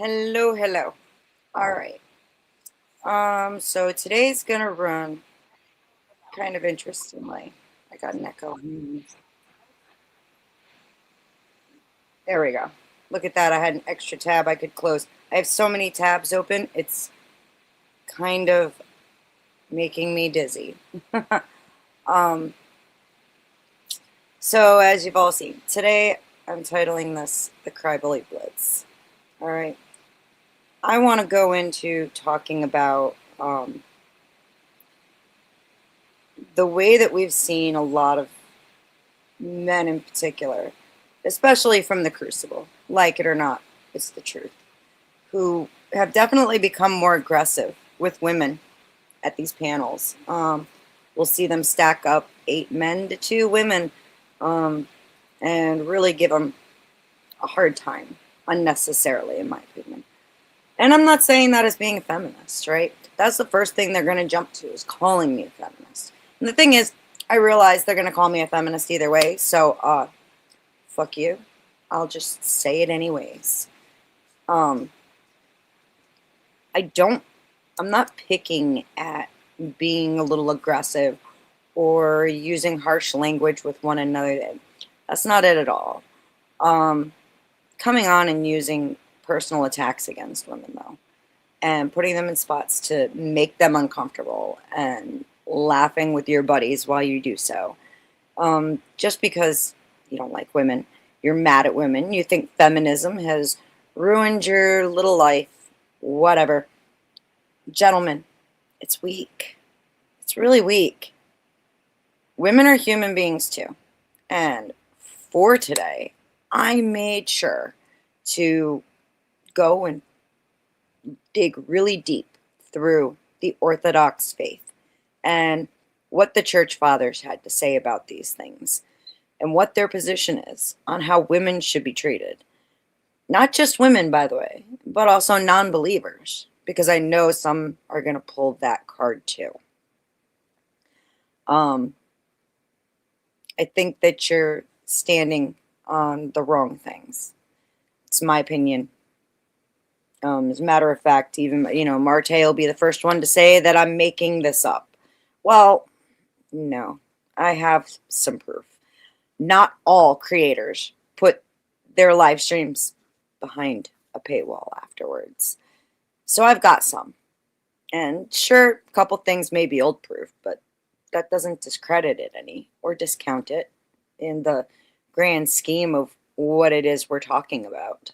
Hello, hello. All right. So today's gonna run kind of interestingly. I got an echo. There we go. Look at that. I had an extra tab I could close. I have so many tabs open, it's kind of making me dizzy. um, so as you've all seen, today I'm titling this the Crybully Blitz. All right. I want to go into talking about the way that we've seen a lot of men in particular, especially from the crucible, like it or not, it's the truth, who have definitely become more aggressive with women at these panels. We'll see them stack up 8 men to 2 women and really give them a hard time unnecessarily, in my opinion. And I'm not saying that as being a feminist, right? That's the first thing they're going to jump to is calling me a feminist. And the thing is, I realize they're going to call me a feminist either way, so fuck you. I'll just say it anyways. Um, I'm not picking at being a little aggressive or using harsh language with one another. That's not it at all. Um, Coming on and using personal attacks against women, though, and putting them in spots to make them uncomfortable and laughing with your buddies while you do so. Just because you don't like women, you're mad at women, you think feminism has ruined your little life, whatever. Gentlemen, it's weak. It's really weak. Women are human beings too. And for today, I made sure to go and dig really deep through the Orthodox faith and what the church fathers had to say about these things and what their position is on how women should be treated. Not just women, by the way, but also non believers, because I know some are going to pull that card too. Um, I think that you're standing on the wrong things. It's my opinion. As a matter of fact, even, Marte will be the first one to say that I'm making this up. Well, no, I have some proof. Not all creators put their live streams behind a paywall afterwards. So I've got some. And sure, a couple things may be old proof, but that doesn't discredit it any or discount it in the grand scheme of what it is we're talking about.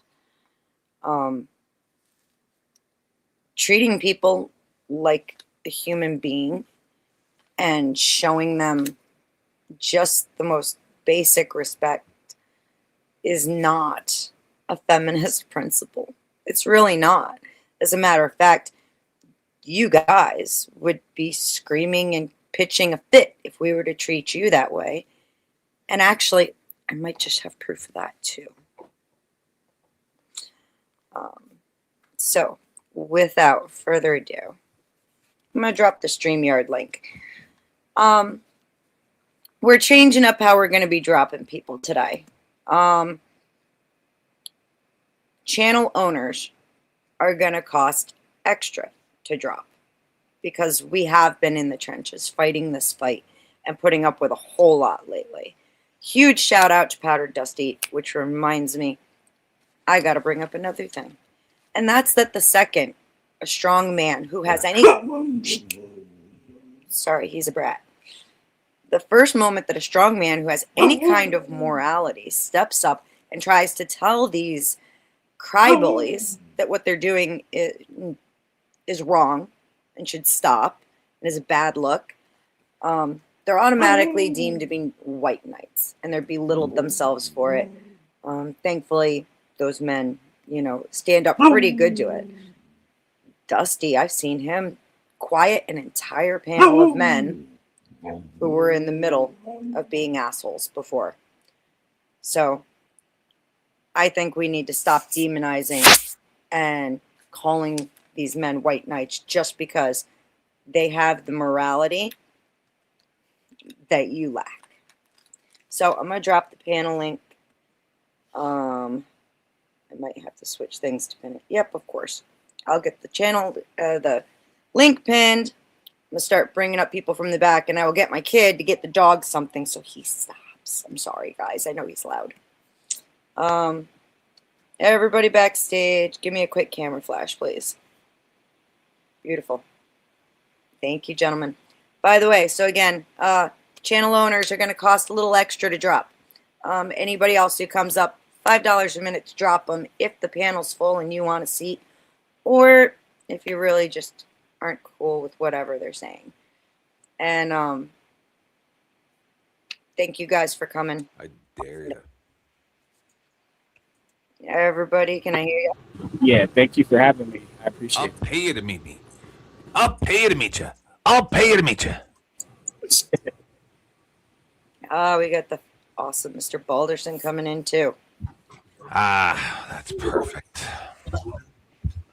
Um, Treating people like a human being and showing them just the most basic respect is not a feminist principle. It's really not. As a matter of fact, you guys would be screaming and pitching a fit if we were to treat you that way. And actually, I might just have proof of that too. So, without further ado, I'm going to drop the StreamYard link. We're changing up how we're going to be dropping people today. Channel owners are going to cost extra to drop because we have been in the trenches fighting this fight and putting up with a whole lot lately. Huge shout out to Powdered Dusty, which reminds me, I got to bring up another thing. And that's that the second a strong man who has any... Sorry, he's a brat. The first moment that a strong man who has any kind of morality steps up and tries to tell these crybullies that what they're doing is wrong and should stop and is a bad look, they're automatically deemed to be white knights and they're belittled themselves for it. Thankfully, those men, stand up pretty good to it. Dusty, I've seen him quiet an entire panel of men who were in the middle of being assholes before. So I think we need to stop demonizing and calling these men white knights just because they have the morality that you lack. So I'm going to drop the panel link. I might have to switch things to pin it. Yep, of course. I'll get the channel, the link pinned. I'm going to start bringing up people from the back, and I will get my kid to get the dog something so he stops. I'm sorry, guys. I know he's loud. Everybody backstage, give me a quick camera flash, please. Beautiful. Thank you, gentlemen. By the way, so again, channel owners are going to cost a little extra to drop. Anybody else who comes up, $5 a minute to drop them if the panel's full and you want a seat, or if you really just aren't cool with whatever they're saying. And thank you guys for coming. I dare you. Everybody, can I hear you? Yeah, thank you for having me. I appreciate it. I'll pay you to meet me. I'll pay you to meet you. I'll pay you to meet you. We got the awesome Mr. Balderson coming in too. That's perfect.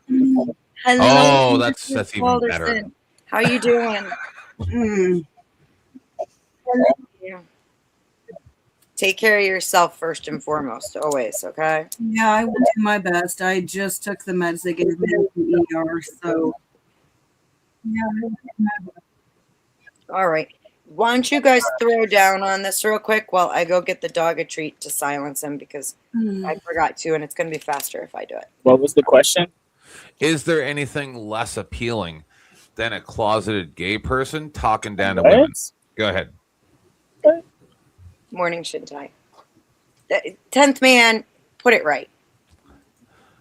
Hello, oh, that's even Balderson. better. How you doing? Yeah. Take care of yourself first and foremost, always, okay? Yeah, I will do my best. I just took the meds they gave me at the ER, so yeah. All right. Why don't you guys throw down on this real quick while I go get the dog a treat to silence him, because I forgot to, and it's going to be faster if I do it. What was the question? Is there anything less appealing than a closeted gay person talking down to women? Go ahead. Morning, Shintai. 10th man, put it right.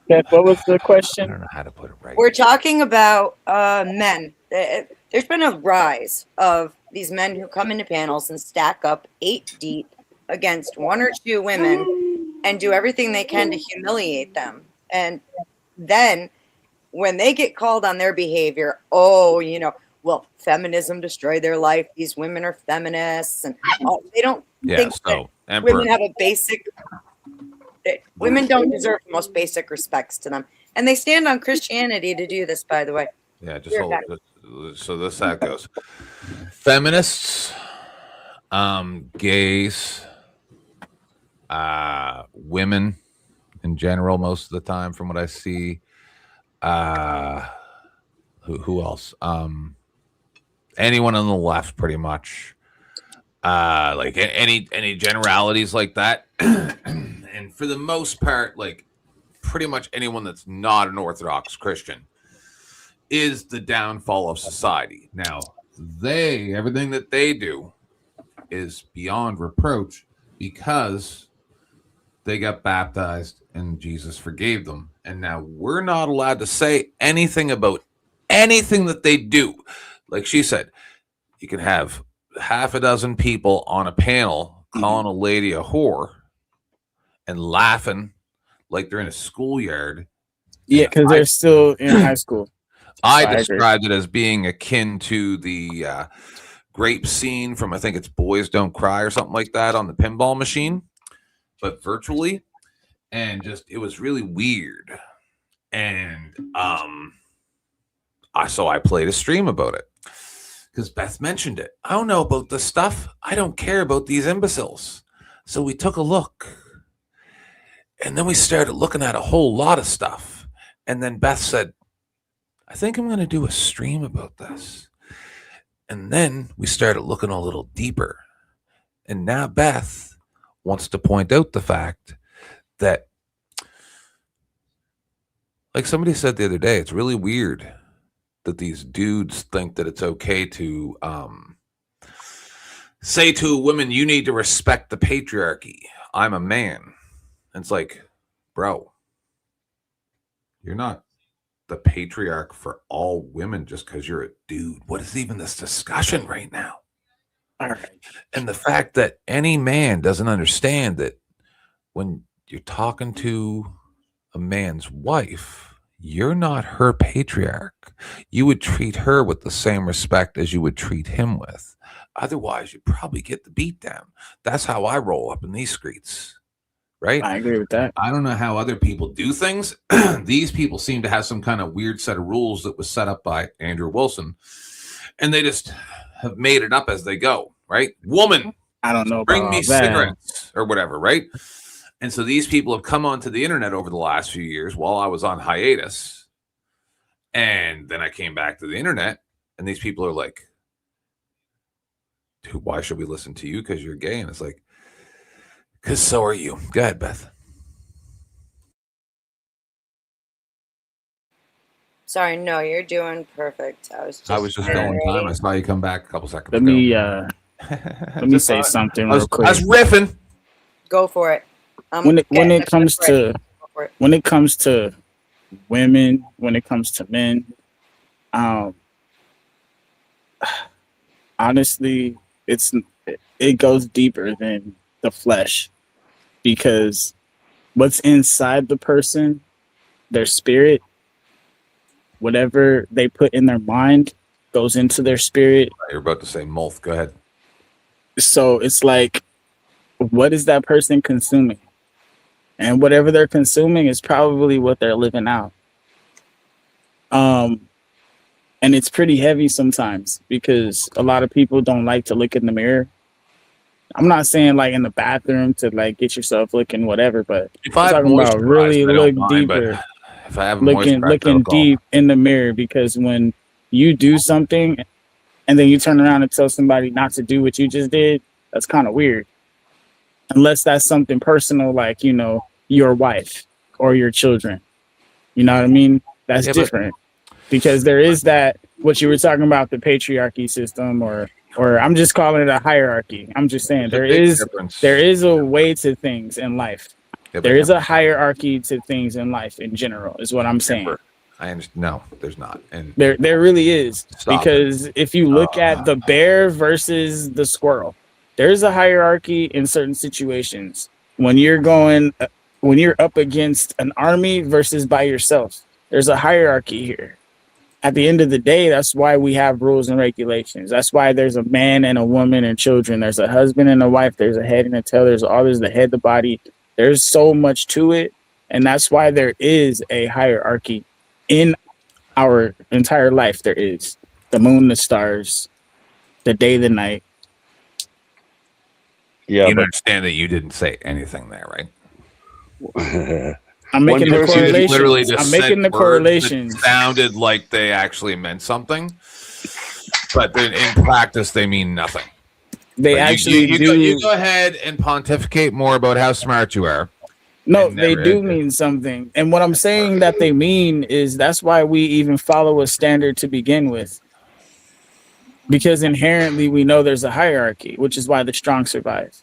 What was the question? I don't know how to put it right. We're talking about men. There's been a rise of these men who come into panels and stack up 8 deep against 1 or 2 women and do everything they can to humiliate them. And then when they get called on their behavior, well, feminism destroyed their life. These women are feminists, and they don't think that women have a basic. Women don't deserve the most basic respects to them, and they stand on Christianity to do this. By the way, yeah, just hold. So this how it goes. Feminists, gays, women in general, most of the time, from what I see. Who else? Anyone on the left, pretty much. Like any generalities like that. And for the most part, like pretty much anyone that's not an Orthodox Christian is the downfall of society. Now, everything that they do is beyond reproach because they got baptized and Jesus forgave them. And now we're not allowed to say anything about anything that they do. Like she said, you can have half a dozen people on a panel calling a lady a whore and laughing like they're in a schoolyard. Yeah, because they're still in high school. I described it as being akin to the grape scene from, I think it's Boys Don't Cry or something like that on the pinball machine, but virtually. And just, it was really weird. And so I played a stream about it because Beth mentioned it. I don't know about this stuff. I don't care about these imbeciles. So we took a look. And then we started looking at a whole lot of stuff. And then Beth said, I think I'm going to do a stream about this. And then we started looking a little deeper. And now Beth wants to point out the fact that, like somebody said the other day, it's really weird that these dudes think that it's okay to say to women, you need to respect the patriarchy. I'm a man. And it's like, bro, you're not the patriarch for all women just because you're a dude. What is even this discussion right now? All right. And the fact that any man doesn't understand that when you're talking to a man's wife, you're not her patriarch. You would treat her with the same respect as you would treat him with. Otherwise, you'd probably get the beat down. That's how I roll up in these streets. Right? I agree with that. I don't know how other people do things. These people seem to have some kind of weird set of rules that was set up by Andrew Wilson. And they just have made it up as they go. Right? Woman, I don't know. Bring me cigarettes or whatever. Right? And so these people have come onto the internet over the last few years while I was on hiatus. And then I came back to the internet, and these people are like, dude, why should we listen to you? Because you're gay. And it's like, because so are you. Go ahead, Beth. Sorry, no, you're doing perfect. I was just filling time. I saw you come back a couple seconds Let ago. me say something real quick. I was riffing. Go for it. When it comes to women, when it comes to men, honestly, it goes deeper than the flesh, because what's inside the person, their spirit, whatever they put in their mind goes into their spirit. You're about to say Molth. Go ahead. So it's like, what is that person consuming? And whatever they're consuming is probably what they're living out. And it's pretty heavy sometimes, because a lot of people don't like to look in the mirror. I'm not saying like in the bathroom to like get yourself looking whatever, but if I'm talking about really look deeper. If I have looking deep in the mirror, because when you do something and then you turn around and tell somebody not to do what you just did, that's kind of weird. Unless that's something personal, like, you know, your wife or your children. You know what I mean? That's different. Because there is that, what you were talking about, the patriarchy system, or I'm just calling it a hierarchy. I'm just saying there is a way to things in life. There is a hierarchy to things in life in general, is what I'm saying. I understand. No, there's not. And there really is. Because if you look at the bear versus the squirrel, there's a hierarchy in certain situations. When you're up against an army versus by yourself, there's a hierarchy here. At the end of the day, that's why we have rules and regulations. That's why there's a man and a woman and children. There's a husband and a wife. There's a head and a tail. There's the head, the body. There's so much to it. And that's why there is a hierarchy in our entire life. There is the moon, the stars, the day, the night. Yeah, you understand that you didn't say anything there, right? I'm making the correlations. I'm making the correlations. It sounded like they actually meant something, but in practice they mean nothing. They actually do. You go ahead and pontificate more about how smart you are. No, they do mean something. And what I'm saying that they mean is that's why we even follow a standard to begin with. Because inherently we know there's a hierarchy, which is why the strong survive.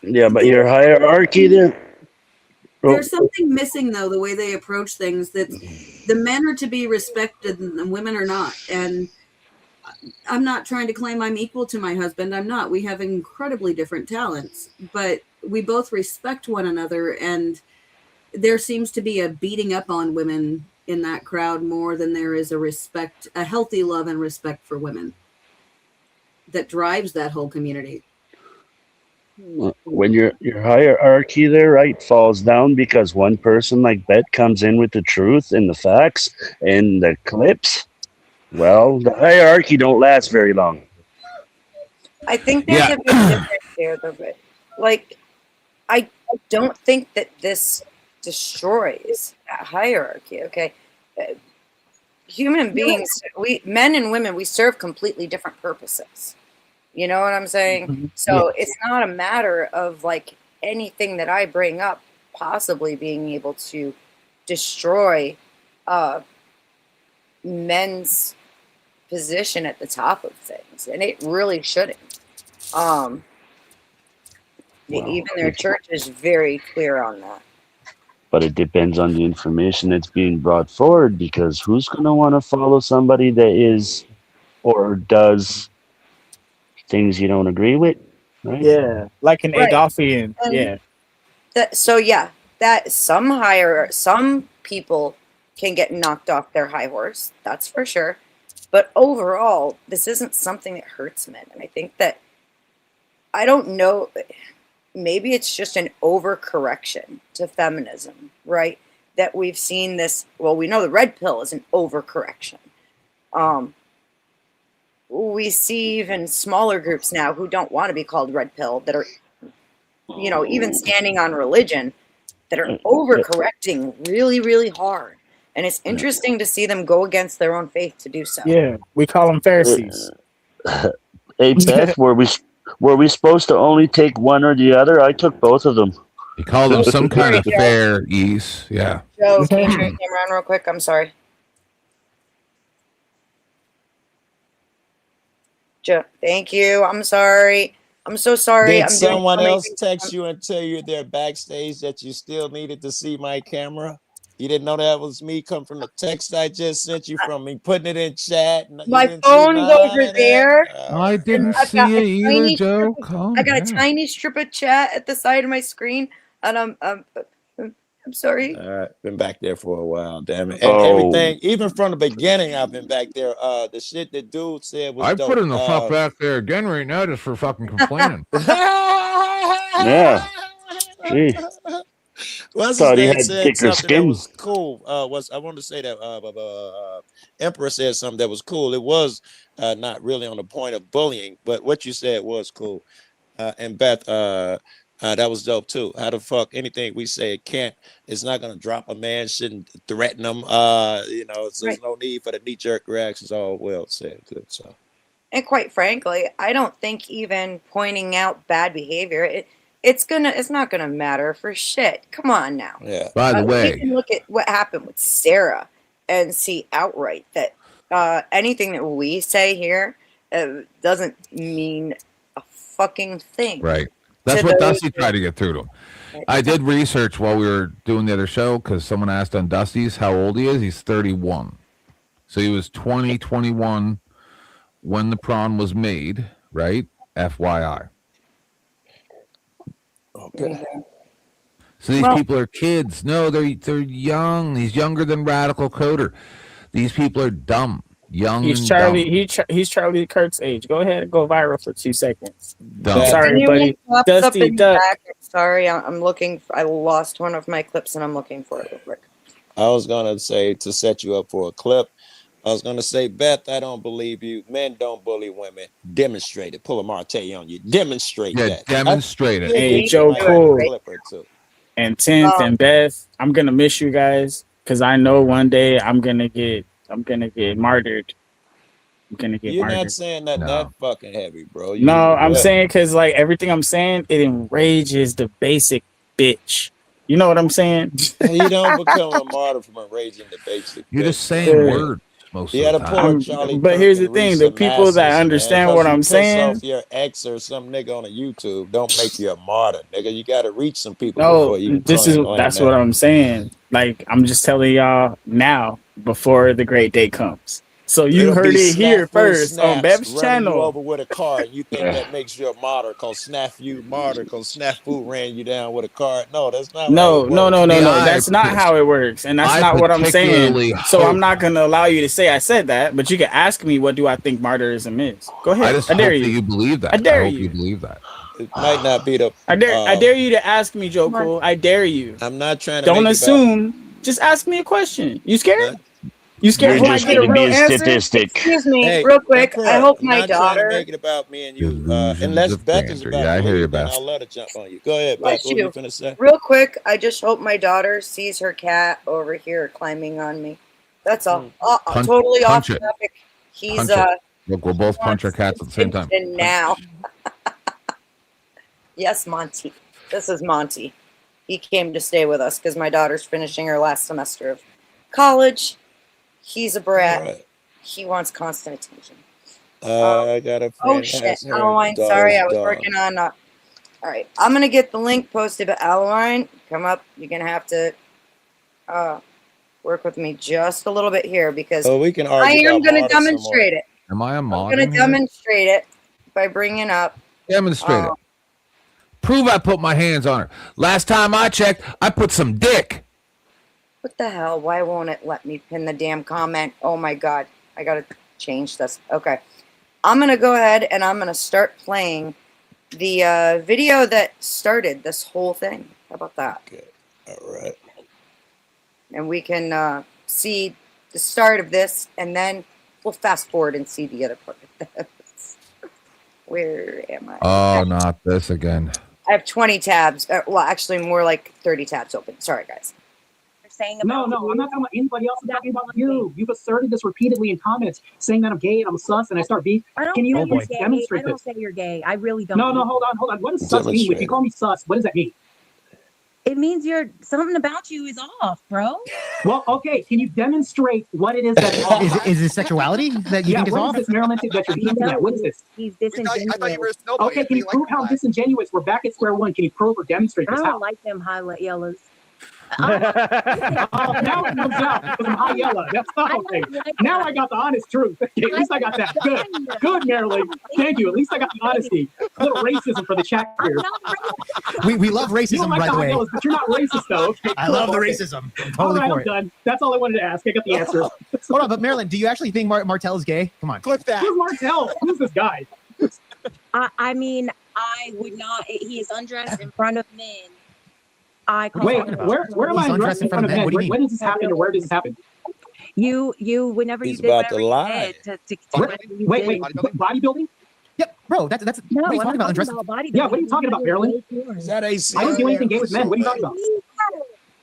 Yeah, but your hierarchy there. There's something missing, though, the way they approach things, that the men are to be respected and the women are not. And I'm not trying to claim I'm equal to my husband. I'm not. We have incredibly different talents, but we both respect one another. And there seems to be a beating up on women in that crowd more than there is a healthy love and respect for women that drives that whole community. When your hierarchy there, right, falls down because one person like Bet comes in with the truth and the facts and the clips, well, the hierarchy don't last very long. I think there's a big difference there, though. But like, I don't think that this destroys that hierarchy. Okay, human beings, men and women, we serve completely different purposes. You know what I'm saying? Mm-hmm. So it's not a matter of like anything that I bring up possibly being able to destroy men's position at the top of things, and it really shouldn't. Even their church is very clear on that. But it depends on the information that's being brought forward, because who's going to want to follow somebody that is or does things you don't agree with, right? Yeah, like an Adolfian. And that some people can get knocked off their high horse, that's for sure. But overall, this isn't something that hurts men. And I think that, I don't know, maybe it's just an overcorrection to feminism, right? That we've seen this, well, we know the red pill is an overcorrection. We see even smaller groups now who don't want to be called red pill that are, even standing on religion, that are overcorrecting really, really hard. And it's interesting to see them go against their own faith to do so. Yeah, we call them Pharisees. Hey Beth, were we supposed to only take one or the other? I took both of them. You call them some kind of fair ease. Yeah. Joe, can you turn your camera on real quick? I'm sorry. Joe, thank you. I'm sorry. I'm so sorry. Did someone else text you and tell you they're backstage that you still needed to see my camera? You didn't know that was me come from the text I just sent you from me putting it in chat. My phone's over there. I didn't see it either, Joe. I got a tiny strip of chat at the side of my screen, and I'm sorry. All right, been back there for a while, damn it. And everything, even from the beginning, I've been back there. The shit that dude said was dope. put in the fuck back there again right now just for fucking complaining. Yeah. Gee. What's Thought he his name had said thicker something that skin. was cool. I want to say that Emperor said something that was cool. It was not really on the point of bullying, but what you said was cool. And Beth, that was dope too. How the fuck anything we say it's not gonna drop a man, shouldn't threaten them. There's no need for the knee-jerk reactions. All well said, good. So, and quite frankly, I don't think even pointing out bad behavior, it's not gonna matter for shit. Come on now. Yeah. By the way, we can look at what happened with Sarah and see outright that anything that we say here doesn't mean a fucking thing. Right. That's what Dusty tried to get through to him. I did research while we were doing the other show because someone asked on Dusty's how old he is. He's 31. So he was 21 when the prawn was made, right? FYI. Okay. So these people are kids. No, they're young. He's younger than Radical Coder. These people are dumb. Young. He's Charlie. He's Charlie Kirk's age. Go ahead and go viral for 2 seconds. Dumb. Sorry, buddy. Dusty Duck. Sorry, I'm looking. I lost one of my clips and I'm looking for it real quick. I was gonna say to set you up for a clip. I was gonna say, Beth, I don't believe you. Men don't bully women. Demonstrate it. Pull a Marte on you. Demonstrate that. Demonstrate it. Hey, Joe Cool and Tenth and Beth. I'm gonna miss you guys because I know one day I'm gonna get martyred. You're not saying that fucking heavy, bro. I'm saying because like everything I'm saying, it enrages the basic bitch. You know what I'm saying? You don't become a martyr from enraging the basic. You're just saying words. Most of the time. But here's the thing: the people that understand what I'm saying. Off your ex or some nigga on a YouTube don't make you a martyr, nigga. You got to reach some people. Before you that's what I'm saying. Like I'm just telling y'all now before the great day comes. So you heard it here first on Bev's channel. You over with a car, and you think that makes you a martyr? Cause Snafu ran you down with a car. No, that's not. No. That's not how it works, and that's not what I'm saying. So I'm not gonna allow you to say I said that. But you can ask me, what do I think martyrism is? Go ahead. I dare you. You believe that? I dare you believe that. It might not be the. I dare you to ask me, Joe Cool. I dare you. I'm not trying to. Don't assume. Just ask me a question. You scared? You scared when I get a real statistic? Excuse me, real quick. I hope my daughter. Make it about me and you, unless Beth is about. Yeah, I hear you, Beth. I'll let her jump on you. Go ahead, Beth. What you finna say? Real quick, I just hope my daughter sees her cat over here climbing on me. That's all. Totally off topic. He's Look, we'll both punch our cats at the same time. And now, yes, Monty. This is Monty. He came to stay with us because my daughter's finishing her last semester of college. He's a brat. Right. He wants constant attention. I got a friend. Oh shit! Adeline, sorry, I was working on. All right, I'm gonna get the link posted. But Adeline, come up. You're gonna have to work with me just a little bit here because we can argue. I am gonna demonstrate it. Am I a mod? I'm gonna demonstrate it by bringing up. Demonstrate it. Prove I put my hands on her. Last time I checked, I put some dick. What the hell? Why won't it let me pin the damn comment? Oh my god. I gotta change this. Okay. I'm gonna go ahead and I'm gonna start playing the video that started this whole thing. How about that? Okay. All right. And we can see the start of this and then we'll fast forward and see the other part of this. Where am I? Oh, not this again. I have 20 tabs. Well, actually, more like 30 tabs open. Sorry, guys. Saying about no, I'm not talking about anybody else. I'm talking about you. You've asserted this repeatedly in comments, saying that I'm gay and I'm sus and I start beef. Can you demonstrate I don't this? say you're gay. I really don't. No, hold on. What does sus mean? If you call me sus, what does that mean? It means something about you is off, bro. Well, okay. Can you demonstrate what it is that's off? Is it sexuality that you think is what off? is this, Marilyn, that you're hinting at? What is this? He's disingenuous. I thought you were a snowboy. Okay, can you prove how disingenuous? We're back at square one. Can you prove or demonstrate this? I don't like them highlight yellows. Now it comes out because I'm high yellow. That's not okay. Now I got the honest truth. Okay, at least I got that. Good, Marilyn. Thank you. At least I got the honesty. A little racism for the chat here. We love racism, you don't like by the way. Yellows, but you're not racist, though. Okay, I love the racism. I'm totally all right, for I'm it. done. That's all I wanted to ask. I got the answer. Hold on, but Marilyn, do you actually think Martell is gay? Come on. Clip that. Who's Martell? Who's this guy? I mean, I would not. He is undressed in front of men. Wait, where am I undressed in front of men? When does this happen, or where does this happen? You whenever He's you did about to whatever lie. you did Wait, bodybuilding? Yep, bro, that's No, what are you I'm talking about? Undressed? Yeah, what are you talking about, Marilyn? Is that AC? I didn't do anything gay with men. What are you talking about?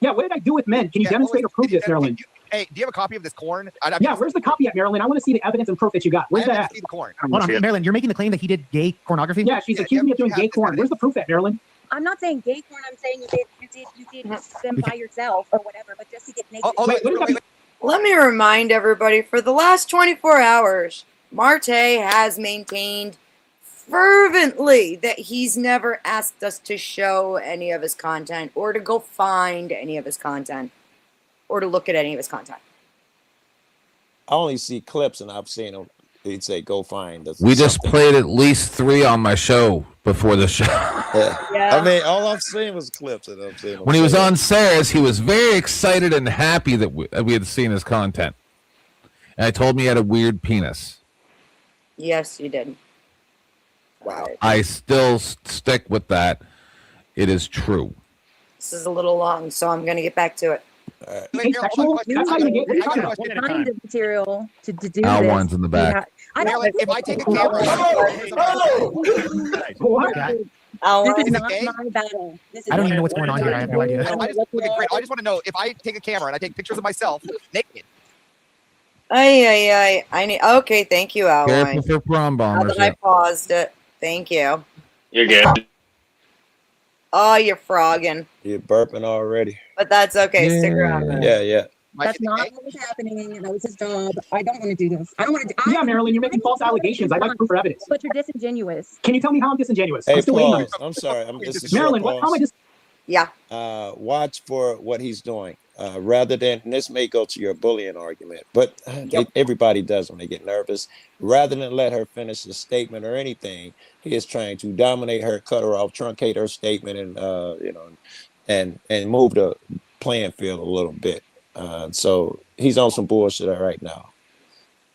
Yeah, what did I do with men? Can you demonstrate or prove this, Marilyn? Hey, do you have a copy of this corn? Yeah, where's the copy at, Marilyn? I want to see the evidence and proof that you got. Where's that at? See the corn. Hold on, Marilyn, you're making the claim that he did gay pornography? Yeah, she's accusing me of doing gay porn. Where's the proof at, Marilyn? I'm not saying gay porn. I'm saying you did them by yourself or whatever, but just to get naked. Wait. Let me remind everybody, for the last 24 hours, Marte has maintained fervently that he's never asked us to show any of his content or to go find any of his content or to look at any of his content. I only see clips, and I've seen him. He'd say, "Go find." We just played at least 3 on my show before the show. I mean, all I've seen was clips, and I'm seeing. When he was on Sarah's, he was very excited and happy that we had seen his content. And I told him he had a weird penis. Yes, you did. Wow. I still stick with that. It is true. This is a little long, so I'm going to get back to it. Find the material to do Al this. Warren's in the back. If I take a camera, this is not my battle. I don't even know what's going on here. I have no idea. I just want to know if I take a camera and I take pictures of myself naked. I need. Okay, thank you, Al. Careful for prom Now bombers. that I paused it. Thank you. You're good. Oh, you're frogging. You're burping already. But that's okay. Stick around. Yeah. That's not what was happening. That was his job. I don't want to do this. I don't want to. Yeah, Marilyn, you're making false allegations. I'd like proof or evidence. But you're disingenuous. Can you tell me how I'm disingenuous? Hey, I'm still waiting on pause. I'm sorry. This is Marilyn, short how am I pause. just? Yeah. Watch for what he's doing. Rather than, and this may go to your bullying argument, but everybody does when they get nervous. Rather than let her finish the statement or anything, he is trying to dominate her, cut her off, truncate her statement, and and move the playing field a little bit. So he's on some bullshit right now.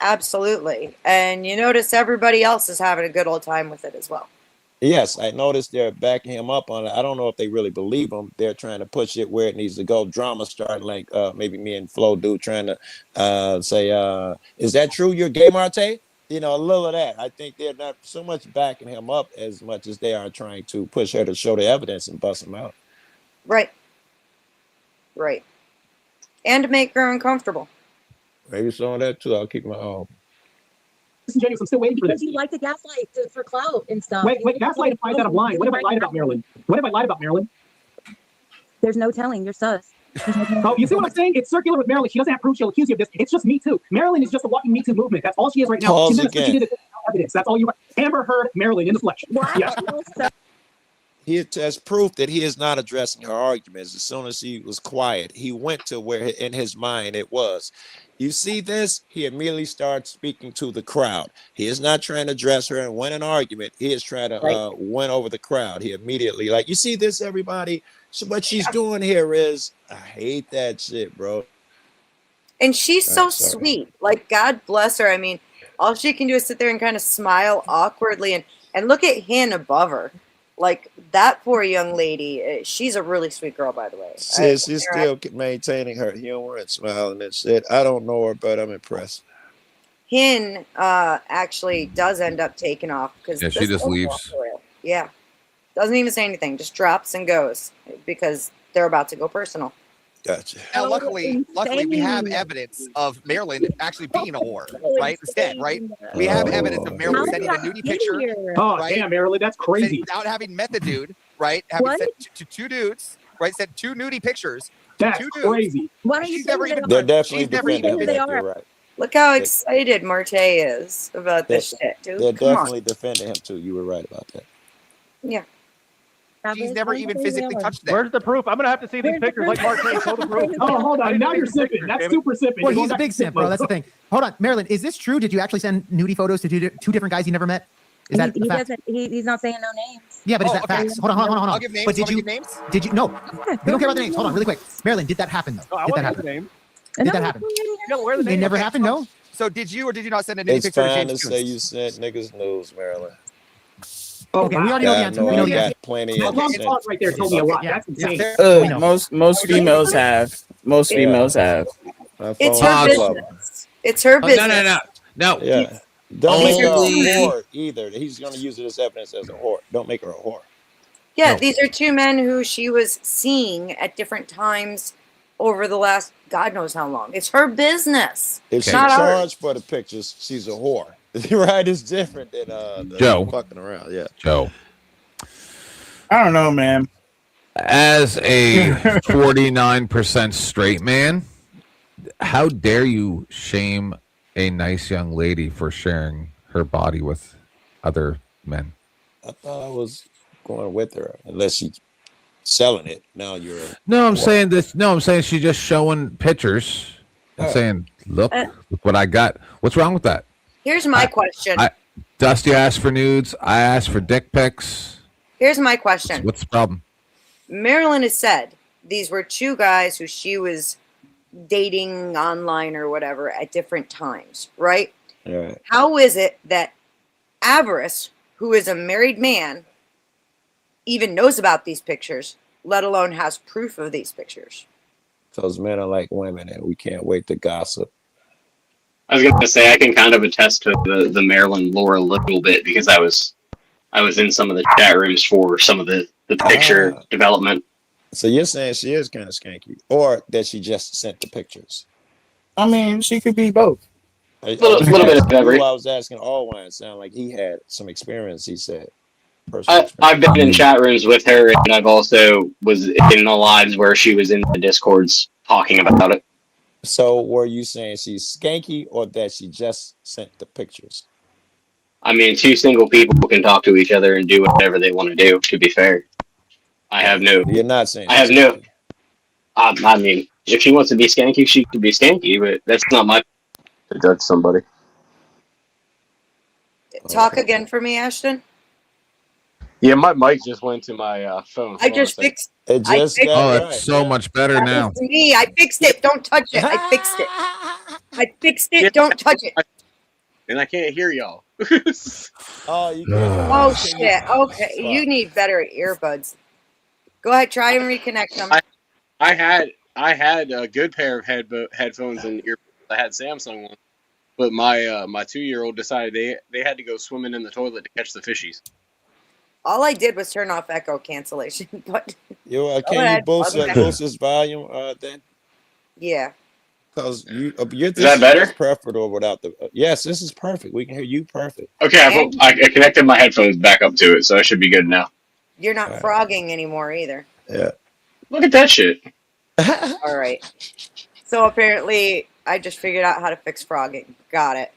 Absolutely. And you notice everybody else is having a good old time with it as well. Yes, I noticed they're backing him up on it. I don't know if they really believe him. They're trying to push it where it needs to go. Drama starting like maybe me and Flo do, trying to say, is that true? You're gay, Marte? You know, a little of that. I think they're not so much backing him up as much as they are trying to push her to show the evidence and bust him out. Right. And to make her uncomfortable. Maybe some of that too. I'll keep my own. Disingenuous. I'm still waiting for this. Because you like to gaslight for clout and stuff. Wait, gaslight implies that I'm lying. What have I lied about, Marilyn? There's no telling. You're sus. Oh, you see what I'm saying? It's circular with Marilyn. She doesn't have proof. She'll accuse you of this. It's just Me Too. Marilyn is just a walking Me Too movement. That's all she is right now. Pause She again. did evidence. That's all you want. Amber Heard, Marilyn in the flesh. Yeah. He has proof that he is not addressing her arguments. As soon as he was quiet, he went to where in his mind it was. You see this? He immediately starts speaking to the crowd. He is not trying to address her and win an argument. He is trying to win over the crowd. He immediately, like, you see this, everybody? So what she's doing here is, I hate that shit, bro. And she's so sweet. Like, God bless her. I mean, all she can do is sit there and kind of smile awkwardly and look at Hin above her. Like, that poor young lady, she's a really sweet girl, by the way. She's still maintaining her humor and smiling and shit. I don't know her, but I'm impressed. Hin actually does end up taking off because she just leaves. Yeah, Doesn't even say anything. Just drops and goes because they're about to go personal. Gotcha. Now, luckily, we have evidence of Marilyn actually being a whore, right? Instead, right? We have evidence of Marilyn sending a nudie picture. Oh, right? damn, Marilyn, that's crazy. Without having met the dude, right? Having sent to two dudes, right? Sent 2 nudie pictures. That's two dudes. crazy. Why don't you She's never say even. They're definitely She's never even. defending him. You're right. Look how excited Marte is about this shit, dude. They're Come definitely defending him too. You were right about that. on. Yeah. She's never even physically touched them. Where's the proof? I'm gonna have to see these pictures. Like Mark, show the proof. Oh, hold on. Now you're sipping. That's super sipping. Well, he's a big simp, bro. That's the thing. Hold on, Marilyn. Is this true? Did you actually send nudie photos to two different guys you never met? Is that he a fact? doesn't. He's not saying no names. Yeah, but is that okay. facts? Hold on. I'll give names. But did Wanna you? give names? Did you? No, we don't care about the names. Hold on, really quick. Marilyn, did that happen though? I Did that want happen? the name. Did that happen? Yeah, where are the It names? never happened. No. So did you or did you not send a nudie It's picture to fine to James say Coons? you sent niggas news, Marilyn. Okay, we already know the answer. We know I the got answer. plenty That of long sent. pause right there told me a lot. That's insane. Most females have. Most females have. It's her business. It's her business. No. Yeah. Don't make her a Only- whore either. He's going to use it as evidence as a whore. Don't make her a whore. Yeah, No. these are 2 men who she was seeing at different times over the last God knows how long. It's her business. If she Not ours. charged for the pictures, she's a whore. Right? It's different than Joe. fucking around. Yeah. Joe. I don't know, man. As a 49% straight man, how dare you shame a nice young lady for sharing her body with other men? I thought I was going with her, unless she's selling it. Now you're. No, I'm saying this. No, I'm saying she's just showing pictures and saying, look what I got. What's wrong with that? Here's my question. Dusty asked for nudes. I asked for dick pics. Here's my question. What's the problem? Marilyn has said these were 2 guys who she was dating online or whatever at different times, right? Right. How is it that Avarice, who is a married man, even knows about these pictures, let alone has proof of these pictures? Because men are like women, and we can't wait to gossip. I was going to say I can kind of attest to the Maryland lore a little bit because I was in some of the chat rooms for some of the picture development. So you're saying she is kind of skanky, or that she just sent the pictures? I mean, she could be both. A little bit of every. I was asking Allwine. Sound like he had some experience. He said. I've been in chat rooms with her, and I've also was in the lives where she was in the Discords talking about it. So were you saying she's skanky, or that she just sent the pictures? I mean, 2 single people can talk to each other and do whatever they want to do. To be fair, I have no. You're not saying. I have no. I mean, if she wants to be skanky, she can be skanky, but that's not my to judge somebody. Talk again for me, Ashton. Yeah, my mic just went to my phone. I just fixed it. Just it's so much better now. Me, I fixed it. Don't touch it. I fixed it. I fixed it. Don't touch it. And I can't hear y'all. Oh shit. Okay, you need better earbuds. Go ahead, try and reconnect them. I had a good pair of headphones and earbuds. I had Samsung ones, but my 2-year-old decided they had to go swimming in the toilet to catch the fishies. All I did was turn off echo cancellation, but can you boost this volume then? Yeah. Because is that better? Preferable without the. Yes, this is perfect. We can hear you perfect. Okay, I connected my headphones back up to it, so I should be good now. You're not frogging anymore either. Yeah. Look at that shit. All right. So apparently, I just figured out how to fix frogging. Got it.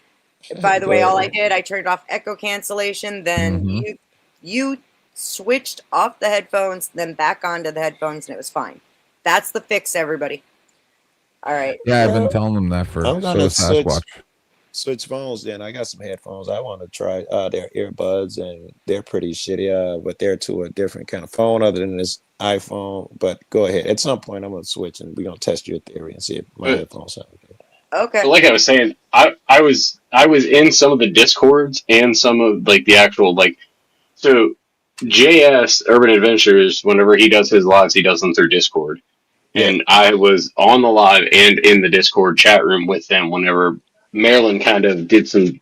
By the way, all I did, I turned off echo cancellation. Then you switched off the headphones, then back onto the headphones, and it was fine. That's the fix, everybody. All right. Yeah, I've been telling them that for I'm gonna Sasquatch. switch phones. Then I got some headphones. I want to try their earbuds, and they're pretty shitty. But they're to a different kind of phone other than this iPhone. But go ahead. At some point, I'm gonna switch, and we're gonna test your theory and see if my headphones sound good. Okay. So like I was saying, I was in some of the Discords and some of like the actual like. So JS Urban Adventures, whenever he does his lives, he does them through Discord. And I was on the live and in the Discord chat room with them whenever Marilyn kind of did some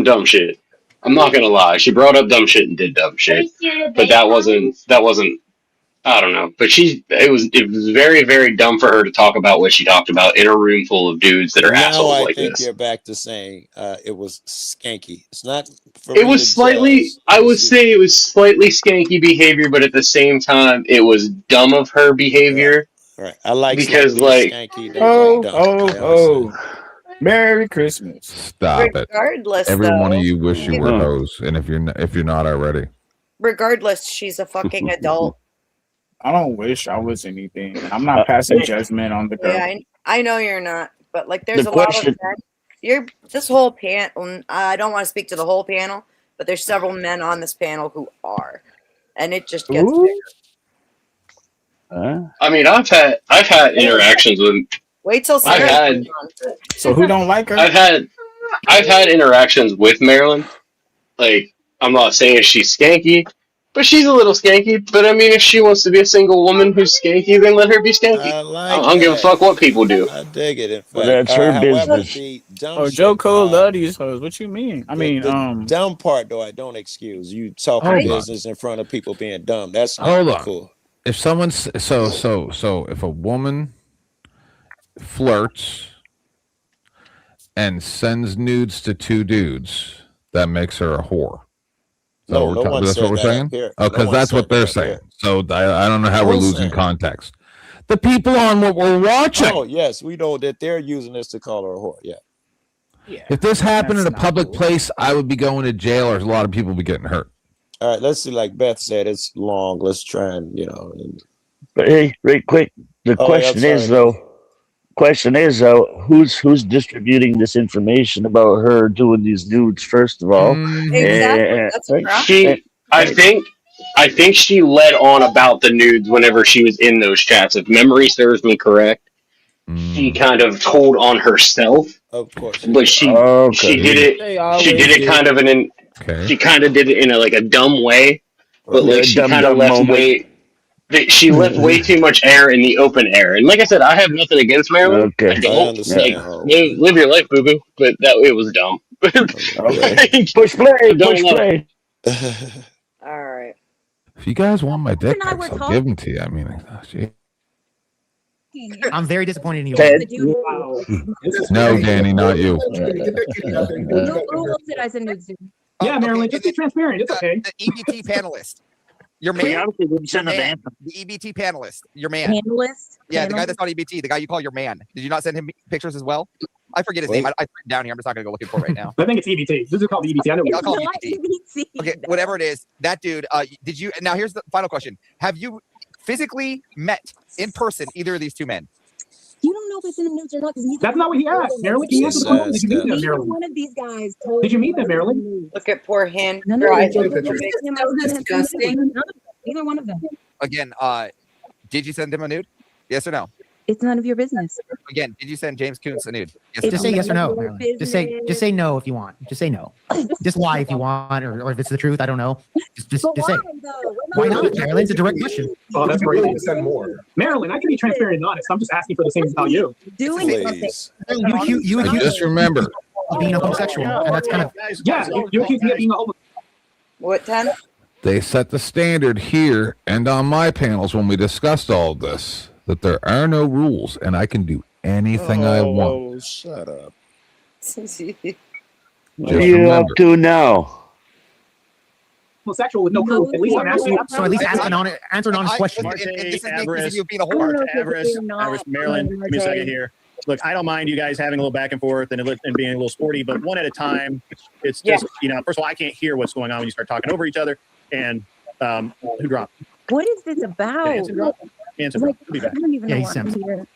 dumb shit. I'm not gonna lie. She brought up dumb shit and did dumb shit, but that wasn't. I don't know. But it was very, very dumb for her to talk about what she talked about in a room full of dudes that are Now assholes I like think this. you're back to saying it was skanky. It's not for It me was to slightly. judge. I would say it was slightly skanky behavior, but at the same time, it was dumb of her behavior. Right. I like Because slightly like, skanky. Don't like dumb. I understand. Merry Christmas. Stop it. Regardless, Every one of though, you wish you were hoes, and if you're not already. regardless, she's a fucking adult. I don't wish I was anything. I'm not passing judgment on the girl. Yeah, I know you're not, but like, there's The a lot of question- men. This whole panel. I don't want to speak to the whole panel, but there's several men on this panel who are, and it just gets bigger. I mean, I've had interactions with. Wait till I've Sarah had. comes on. So who don't like her? I've had interactions with Marilyn. Like, I'm not saying she's skanky, but she's a little skanky. But I mean, if she wants to be a single woman who's skanky, then let her be skanky. I don't give a fuck what people do. I dig it. In fact, Well, that's her however, business. the dumb Oh, shit, Joe Cole love these hoes. What you mean? I mean, the dumb part though, I don't excuse you talking Hold on. business in front of people being dumb. That's Hold not on. cool. If someone's so if a woman flirts and sends nudes to two dudes, that makes her a whore. No, no one That's said what we're that saying. up here. Oh, No because one that's said what they're that up saying. here. So I don't know how No we're one losing said. context. The people on what we're watching. Oh yes, we know that they're using this to call her a whore. Yeah. If this happened in That's a not public cool. place, I would be going to jail, or a lot of people would be getting hurt. All right. Let's see. Like Beth said, it's long. Let's try and But hey, right quick. The Oh, question yeah, is sorry. though, who's distributing this information about her doing these nudes? First of all, Exactly. That's a problem. I think she led on about the nudes whenever she was in those chats. If memory serves me correct, she kind of told on herself. Of course. But she did it. She did it kind of She kind of did it in a dumb way, but like she kind of left she left way too much air in the open air. And like I said, I have nothing against Marilyn. Okay. I don't. I understand. Live your life, boo boo. But it was dumb. Okay. Push play. Push play. All right. If you guys want my dick and I pics, were I'll give them to you. I mean, gee. I'm very disappointed in you. Ted. No, Danny, not you. Who else did I send nudes to? Yeah, Marilyn, just be transparent. It's okay. The EBT panelist. Your We man. obviously didn't send Your them man. anthem. The EBT panelist. Your man. Panelist? Yeah, the guy that's not EBT, the guy you call your man. Did you not send him pictures as well? I forget his name. I put it down here. I'm just not gonna go looking for it right now. I think it's EBT. This is called EBT. I know. I'll call it Not EBT. Okay, whatever it is, that dude. Did you? Now here's the final question: have you physically met in person either of these two men? You don't know if I sent him nudes or not. That's not what he asked, Marilyn. He answered the question. Did you meet them, Neither Marilyn? one of these guys told Did you meet them, Marilyn? Look at poor hand. No, Her no, eyes no, are no, so big. So disgusting. Neither one of them. Again, did you send him a nude? Yes or no? It's none of your business. Again, did you send James Kuntz a nude? Yes Just say yes or no, Your Marilyn. Just say no if you want. Just say no. Just lie if you want, or if it's the truth. I don't know. Just But say. why, though? Why not, Marilyn? It's a direct question. Oh, that's crazy. Send more. Marilyn, I can be transparent and honest. I'm just asking for the same as how you. Doing Please. You accuse Just remember, of being a homosexual, and that's kind of Yeah, you accuse me of being a homosexual. What, 10? they set the standard here and on my panels when we discussed all of this that there are no rules and I can do anything I want. Oh, shut up. What are you up to now? Homosexual with no proof. At least I'm asking. so. At least answer an honest question. And this is me Avarice. accusing you of being a I don't whore. know if Avarice, you're not Avarice, Marilyn, give me a second here. Look, I don't mind you guys having a little back and forth and being a little sporty, but one at a time. It's just, first of all, I can't hear what's going on when you start talking over each other. And who dropped? What is this about? Answer dropped. Answer Like, dropped. We'll be back. I don't even Yeah, know he's what I'm Simpson. here.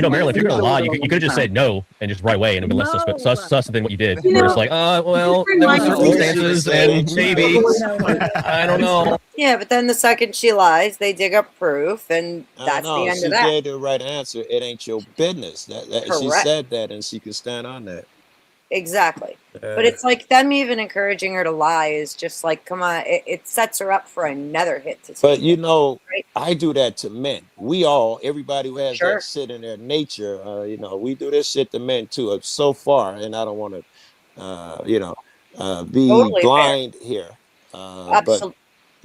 Marilyn, if you're going to lie, you could have just said no and just right away and it would be less sus than what you did. You Where know, it's like, well, there were circumstances and maybe, I don't know. Yeah, but then the second she lies, they dig up proof, and I that's know. the end She of that. gave the right answer. It ain't your business. She Correct. said that, and she can stand on that. Exactly. But it's like them even encouraging her to lie is just like, come on, it sets her up for another hit. But you know, right? I do that to men. Everybody who has that shit in their nature, we do this shit to men too. So far, and I don't want to, be Totally blind here. Absolutely.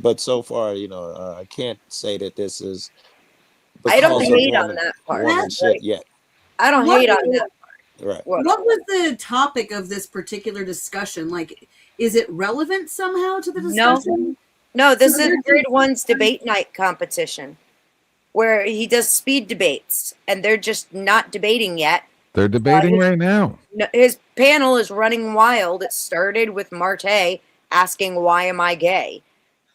But so far, I can't say that this is I don't because of hate on that part. woman shit yet. I don't What hate on was- that part. Right. What was the topic of this particular discussion? Like, is it relevant somehow to the discussion? No, this So is they're grade just- one's debate night competition where he does speed debates and they're just not debating yet. They're debating right now. No, his panel is running wild. It started with Marte asking, "Why am I gay?"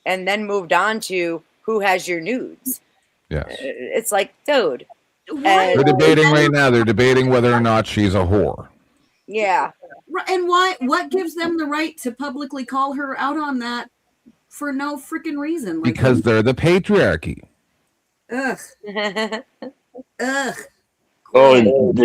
and then moved on to who has your nudes. Yes. It's like, dude. They're debating right now. They're debating whether or not she's a whore. Yeah. And why? What gives them the right to publicly call her out on that for no freaking reason? Like, Because they're the patriarchy. ugh, ugh. Oh, and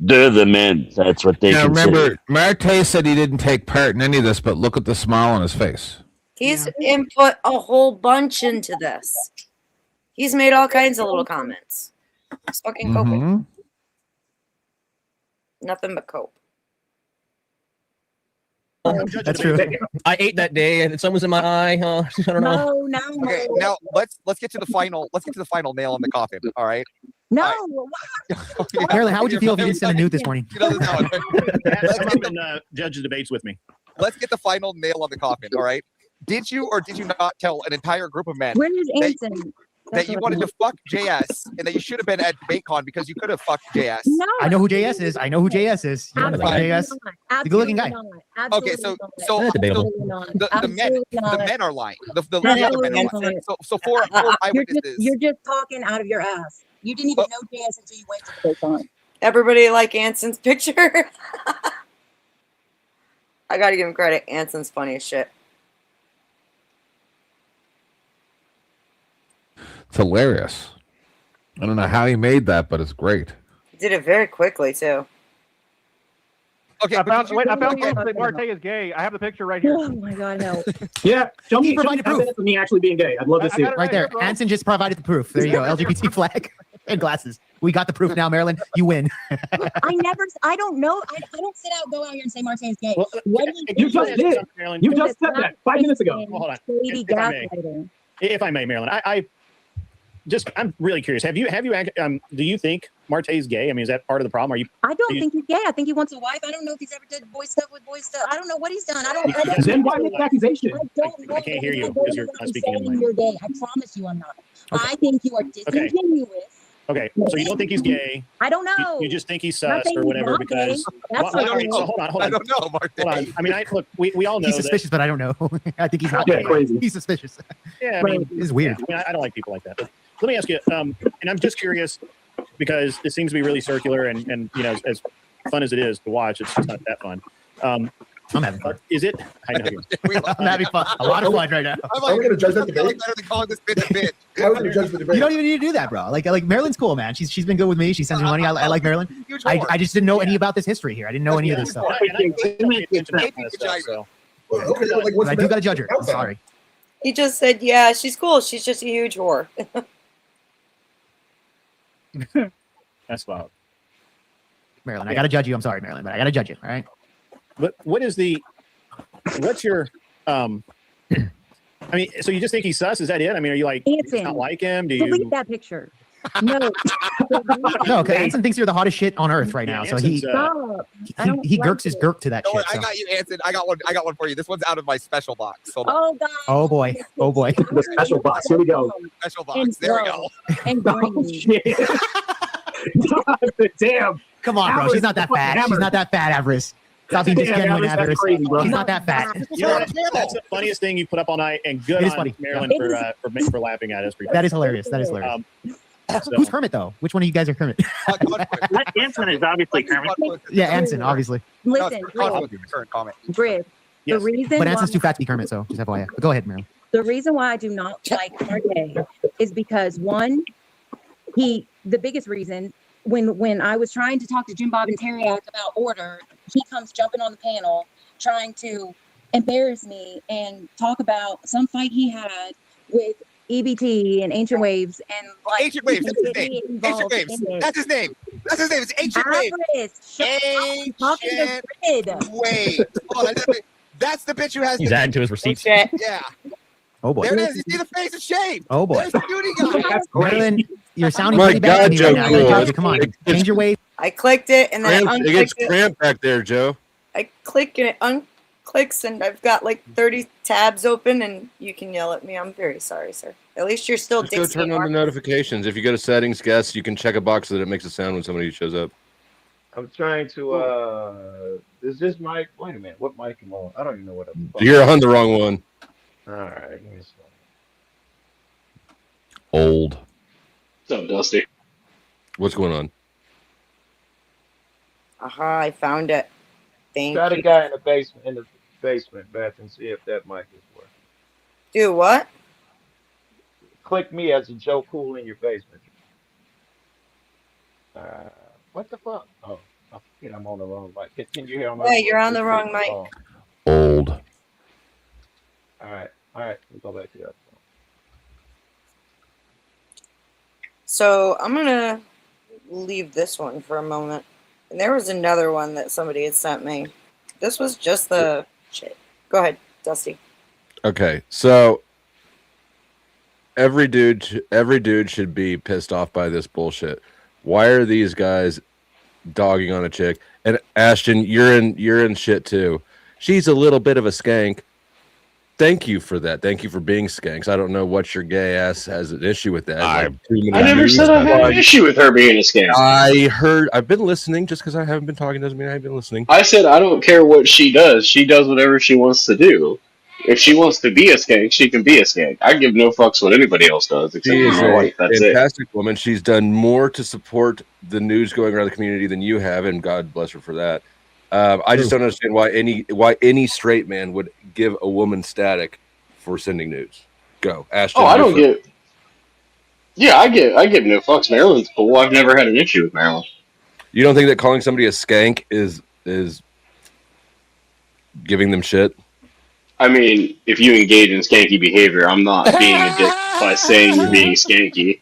they're the men. That's what they Now consider. remember, Marte said he didn't take part in any of this, but look at the smile on his face. He's input a whole bunch into this. He's made all kinds of little comments. He's fucking coping. Mhm. Nothing but cope. That's true. I ate that day, and sun was in my eye. Huh? I don't know. No. Okay, now let's get to the final. Let's get to the final nail in the coffin. All right. No. Marilyn, how would you feel if you didn't send a nude this morning? You know this one. Come and judge the debates with me. Let's get the final nail on the coffin. All right. Did you or did you not tell an entire group of men Where's Anson? that you wanted to fuck JS and that you should have been at DebateCon because you could have fucked JS? No. I know who JS is. I know who JS is. You want to fuck JS? The good-looking guy. Okay, so debatable. the men are lying. The Absolutely men are not. lying. So four eyewitnesses. You're just talking out of your ass. You didn't even know JS until you went to DebateCon. Everybody like Anson's picture? I gotta give him credit. Anson's funny as shit. It's hilarious. I don't know how he made that, but it's great. He did it very quickly too. Okay, I found proof that Marte is gay. I have the picture right here. Oh my God, no. Yeah, show me provided proof of me actually being gay. I'd love to see it. right there. Anson just provided the proof. There you go. LGBT flag and glasses. We got the proof now, Marilyn. You win. I don't know. I don't go out here and say Marte is gay. Well, What do You just did. Marilyn, You just said that 5 minutes ago. Well, hold on. Lady If I may. gaslighting. If I may, Marilyn, I'm really curious. Do you think Marte's gay? I mean, is that part of the problem? I don't think he's gay. I think he wants a wife. I don't know if he's ever did boy stuff with boy stuff. I don't know what he's done. I don't Then why make the accusation? I don't know. I can't hear you I'm because you're not speaking in the mic. You're gay. I promise you I'm not. I think you are disingenuous. Okay, so you don't think he's gay? I don't know. You just think he's Not sus saying or he's whatever not gay. because. That's Well, what all right, so hold on. I don't know, Marte. Hold on. I mean, look, we all know He's that. suspicious, but I don't know. I think he's not. Yeah, crazy. He's suspicious. Yeah, I mean, It's weird. I mean, I don't like people like that. But let me ask you, and I'm just curious because it seems to be really circular and you know, as fun as it is to watch, it's just not that fun. I'm having fun. Is it? I know. I'm having fun. A lot of fun right now. I'm Are we gonna judge that debate? better than calling this bitch a bitch. How are we gonna judge the debate? You don't even need to do that, bro. Like Marilyn's cool, man. She's been good with me. She sends me money. I like Marilyn. I just didn't know any about this history here. I didn't know any of this stuff. And I pay attention to that kind of stuff, so. Okay, like, what's But I do got to judge her. I'm sorry. He just said, yeah, she's cool. She's just a huge whore. That's wild. Marilyn, I got to judge you. I'm sorry, Marilyn, but I got to judge you. All right. But what's your I mean, so you just think he's sus? Is that it? I mean, are you like, Anson, not like him? Do you? delete that picture. No. No, because Anson thinks you're the hottest shit on earth right now. So he Stop. he gurks his gurk to that Don't worry, shit. I So. got you, Anson. I got one for you. This one's out of my special box. Hold on. Oh God. Oh boy. Oh boy. The special box. Here we go. Special box. There we go. And Oh, shit. Damn. Come on, bro. She's not that fat. She's not that fat, Avarice. Stop being disgenuine, Avarice, that's Avarice. crazy, bro. She's not that fat. You know, that's the funniest thing you put up all night, and good It is on funny. Marilyn for laughing at us. That is hilarious. That is hilarious. Who's Kermit though? Which one of you guys are Kermit? Anson is obviously Kermit. Yeah, Anson, obviously. Listen, Current comment. Griff. The Yes. reason But Anson's why, too fat to be Kermit, so just FYI. But go ahead, Marilyn. the reason why I do not like Marte is because one, the biggest reason when I was trying to talk to Jim Bob and Teriak about order, he comes jumping on the panel trying to embarrass me and talk about some fight he had with EBT and Ancient Waves and like Ancient Waves. That's his name. Ancient Waves. That's his name. That's his name. It's Ancient Waves. Ancient Ancient Waves. Hold on. That's the bitch who has. He's adding to his receipts. Yeah. Oh boy. There it is. You see the face of shame. Oh boy. There's the duty guy. Marilyn, you're sounding My pretty bad to God, me Joe right now. I gotta Cool. tell you, come on, change your ways. I clicked it and then It gets unclicked it. cramped back there, Joe. I click and it unclicks, and I've got like 30 tabs open, and you can yell at me. I'm very sorry, sir. At least you're still Just go Dixie. turn on the notifications. If you go to settings, guests, you can check a box so that it makes a sound when somebody shows up. I'm trying to. Is this mic? Wait a minute. What mic am I on? I don't even know what I'm. You're on the wrong one. All right. Give me a second. Old. What's up, Dusty? What's going on? Aha, I found it. Thank Try the you. guy in the basement, Beth, and see if that mic is working. Do what? Click me as a Joe Cool in your basement. What the fuck? Oh, I think I'm on the wrong mic. Can you hear my? Yeah, you're on the wrong mic. Oh. Old. All right. We'll go back to that. So I'm gonna leave this one for a moment. And there was another one that somebody had sent me. This was just the shit. Go ahead, Dusty. Okay, so every dude should be pissed off by this bullshit. Why are these guys dogging on a chick? And Ashton, you're in shit too. She's a little bit of a skank. Thank you for that. Thank you for being skanks. I don't know what your gay ass has an issue with that. I never said I had an issue with her being a skank. I've been listening. Just because I haven't been talking doesn't mean I've been listening. I said I don't care what she does. She does whatever she wants to do. If she wants to be a skank, she can be a skank. I give no fucks what anybody else does except She is my wife. a That's it. fantastic woman. She's done more to support the news going around the community than you have, and God bless her for that. I just don't understand why any straight man would give a woman static for sending nudes. Go, Ashton. Oh, I don't get. Yeah, I give no fucks. Marilyn's cool. I've never had an issue with Marilyn. You don't think that calling somebody a skank is giving them shit? I mean, if you engage in skanky behavior, I'm not being a dick by saying you're being skanky.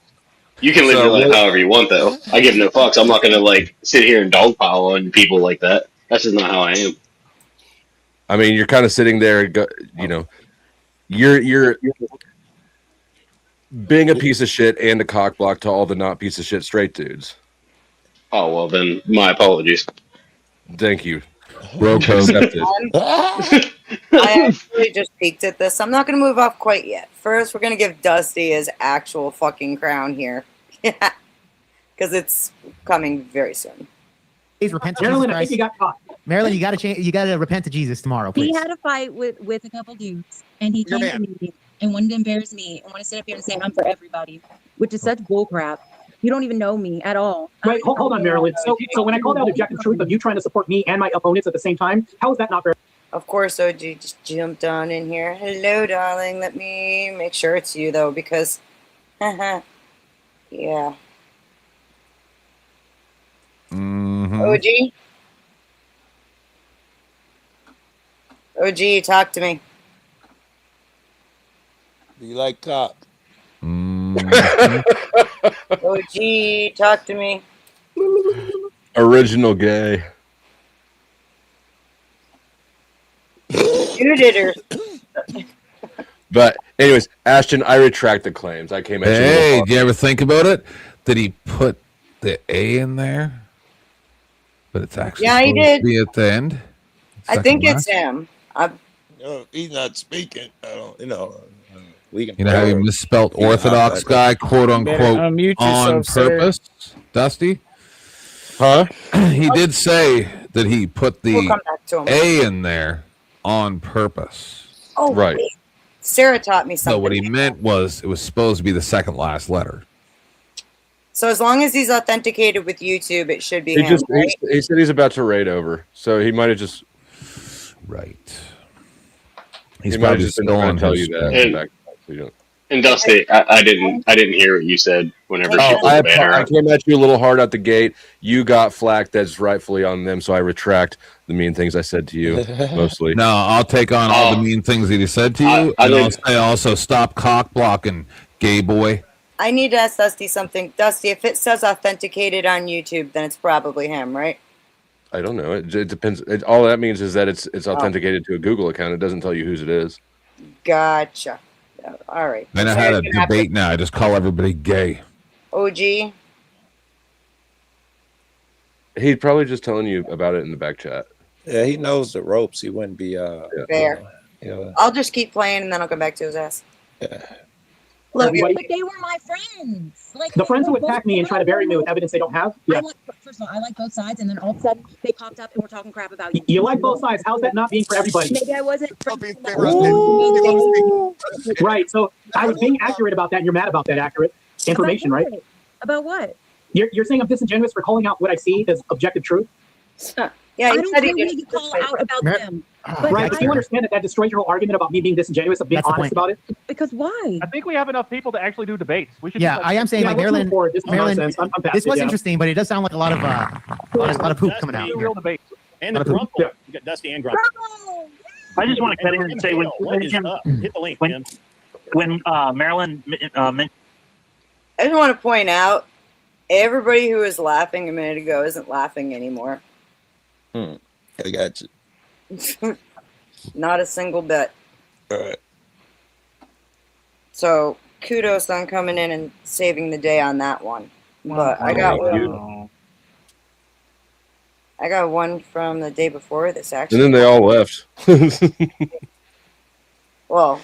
You can live your life however you want, though. I give no fucks. I'm not gonna like sit here and dogpile on people like that. That's just not how I am. I mean, you're kind of sitting there, you're being a piece of shit and a cockblock to all the not piece of shit straight dudes. Oh well, then my apologies. Thank you. Bro code. I actually just peeked at this. I'm not going to move off quite yet. First, we're going to give Dusty his actual fucking crown here. Because it's coming very soon. Please repent to Marilyn, Jesus I think Christ. you got caught. Marilyn, you gotta change. You gotta repent to Jesus tomorrow, please. He had a fight with a couple dudes, and he came to me and wanted to embarrass me and want to sit up here and say I'm for everybody, which is such bullcrap. You don't even know me at all. Wait, hold on, Marilyn. So when I called out objective truth of you trying to support me and my opponents at the same time, how is that not fair? Of course, OG just jumped on in here. Hello, darling. Let me make sure it's you, though, because... yeah. Mm-hmm. OG, talk to me. Do you like cock? OG, talk to me. Original gay. You did her. But anyways, Ashton, I retract the claims. I came at you. Hey, did you ever think about it? Did he put the A in there? But it's actually Yeah, he supposed did. to be at the end. I think Second it's him. No, he's not speaking. I don't. We can. You know how he misspelled Orthodox guy, quote unquote, unmute on yourself, sir. purpose? Dusty? Huh? He did say that he put We'll the come back to him. A in there on purpose. Oh, Right. wait. Sarah taught me So something. what he meant was it was supposed to be the second last letter. So as long as he's authenticated with YouTube, it should be He him, right? he said he's about to raid over, so he might have just right. He's He's might have probably just been still trying on to tell his you that. And- back, so you don't. And Dusty, I didn't hear what you said whenever she Oh, pulled the banner I up. came at you a little hard out the gate. You got flack that's rightfully on them, so I retract the mean things I said to you, mostly. No, I'll take on all the mean things that he said to you, I and I'll didn't- say also stop cock blocking, gay boy. I need to ask Dusty something. Dusty, if it says authenticated on YouTube, then it's probably him, right? I don't know. It depends. All that means is that it's authenticated to a Google account. It doesn't tell you whose it is. Gotcha. All right. I know how to debate now. I just call everybody gay. OG. He's probably just telling you about it in the back chat. Yeah, he knows the ropes. He wouldn't be Fair. Yeah. I'll just keep playing and then I'll come back to his ass. Yeah. Love you. But they were my friends. Like The friends who attack me and try to bury me with evidence they don't have. Yeah. First of all, I like both sides, and then all of a sudden they popped up and were talking crap about you. You like both sides. How's that not being for everybody? Maybe I wasn't. Right. So I was being accurate about that, and you're mad about that accurate information, right? About what? You're saying I'm disingenuous for calling out what I see as objective truth? Yeah, I don't care what you call out about them. Right, but do you understand that destroys your whole argument about me being disingenuous, of being honest about it? Because why? I think we have enough people to actually do debates. We should. Yeah, I am saying like Marilyn. Marilyn, this was interesting, but it does sound like a lot of poop coming out. Real debate. And the Grumple. You got Dusty and Grumple. I just want to cut in and say Hit the link, when Marilyn mentioned. I just want to point out, everybody who was laughing a minute ago isn't laughing anymore. I got you. Not a single bit. All right. So kudos on coming in and saving the day on that one. But I got one. I got one from the day before this actually. And then they all left. Well,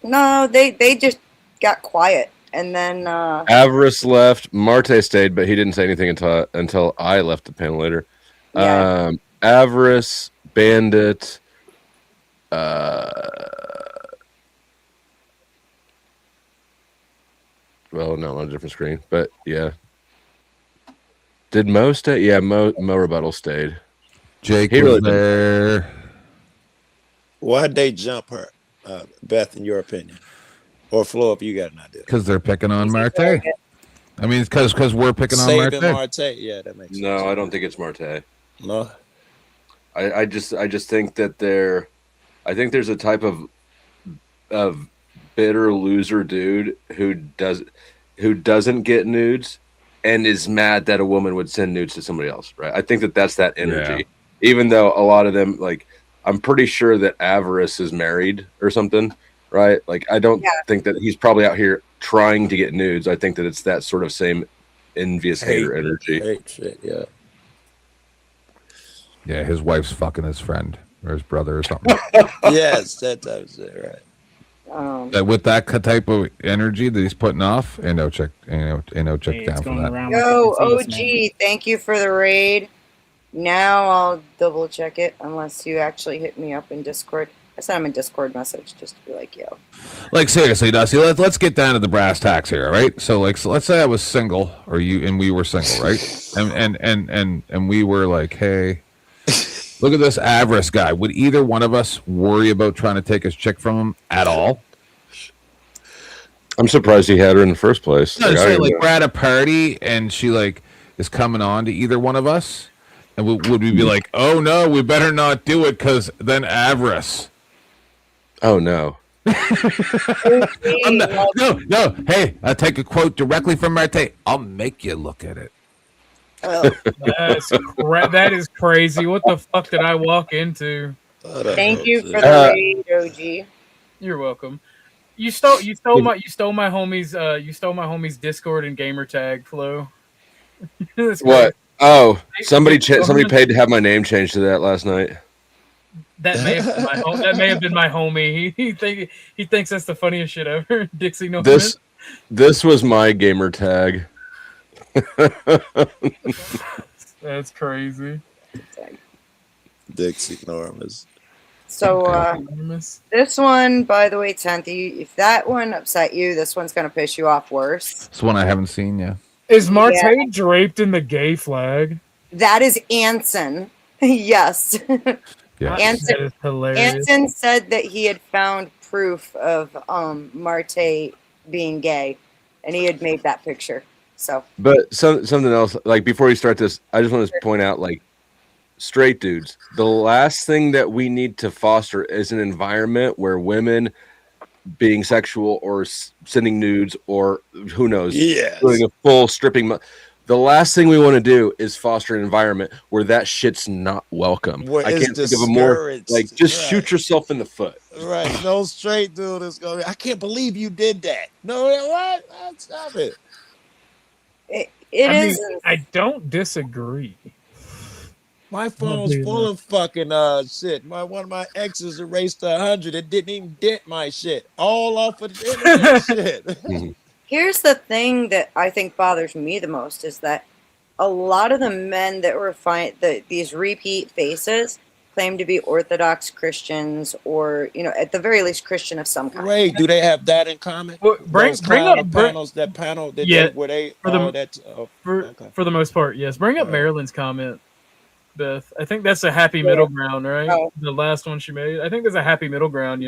no, they just got quiet, and then Avarice left. Marte stayed, but he didn't say anything until I left the panel later. Yeah. Avarice, Bandit, well, no, on a different screen, but yeah. Did Mo stay? Yeah, Mo Rebuttal stayed. Jake he was really there. Why'd they jump her, Beth, in your opinion? Or Flo, if you got an idea. Because they're picking on Marte. I mean, because we're picking on Saving Marte. Marte. Yeah, that makes sense. No, I don't think it's Marte. No. I just think that I think there's a type of bitter loser dude who doesn't get nudes and is mad that a woman would send nudes to somebody else, right? I think that's that energy. Yeah. Even though a lot of them, like, I'm pretty sure that Avarice is married or something, right? Like, I don't think that he's probably out here trying to get nudes. I think that it's that sort of same envious hater energy. Hate shit, yeah. Yeah, his wife's fucking his friend or his brother or something. Yes, that was it, right. With that type of energy that he's putting off, ain't no check down for that. Yo, OG, thank you for the raid. Now I'll double check it unless you actually hit me up in Discord. I sent him a Discord message just to be like, yo. Like, seriously, Dusty, let's get down to the brass tacks here, all right? So, like, let's say I was single, or you and we were single, right? And we were like, hey, look at this Avarice guy. Would either one of us worry about trying to take his chick from him at all? I'm surprised he had her in the first place. No, say, like, we're at a party and she, like, is coming on to either one of us, and would we be like, oh no, we better not do it because then Avarice. Oh no. No. Hey, I'll take a quote directly from Marte. I'll make you look at it. Oh. That is crazy. What the fuck did I walk into? Thank you for the raid, OG. You're welcome. You stole my homie's Discord and gamer tag, Flo. What? Oh, somebody paid to have my name changed to that last night. That may have been my homie. He thinks that's the funniest shit ever. Dixie Norman. This was my gamer tag. That's crazy. Dixie Normas. So this one, by the way, Tenthi, if that one upset you, this one's gonna piss you off worse. It's one I haven't seen yet. Is Marte draped in the gay flag? That is Anson. Yes. Yeah. Anson said that he had found proof of Marte being gay, and he had made that picture. So, but something else, like, before you start this, I just want to point out, like, straight dudes, the last thing that we need to foster is an environment where women being sexual or sending nudes or who knows, doing a full stripping. The last thing we want to do is foster an environment where that shit's not welcome. Where I it's can't think of a more like just discouraged. shoot yourself in the foot. Right. No straight dude is going, I can't believe you did that. No, what? Stop it. It I is. mean, I don't disagree. My phone's Oddly full enough. of fucking shit. One of my exes erased 100. It didn't even dent my shit. All off of the internet shit. Here's the thing that I think bothers me the most is that a lot of the men that were these repeat faces claim to be Orthodox Christians or, at the very least Christian of some kind. Ray, do they have that in common? Well, bring up panels. That panel that yeah, where they for the, all that. For the most part, yes. Bring up Marilyn's comment, Beth. I think that's a happy middle ground, right? Oh. The last one she made. I think there's a happy middle ground.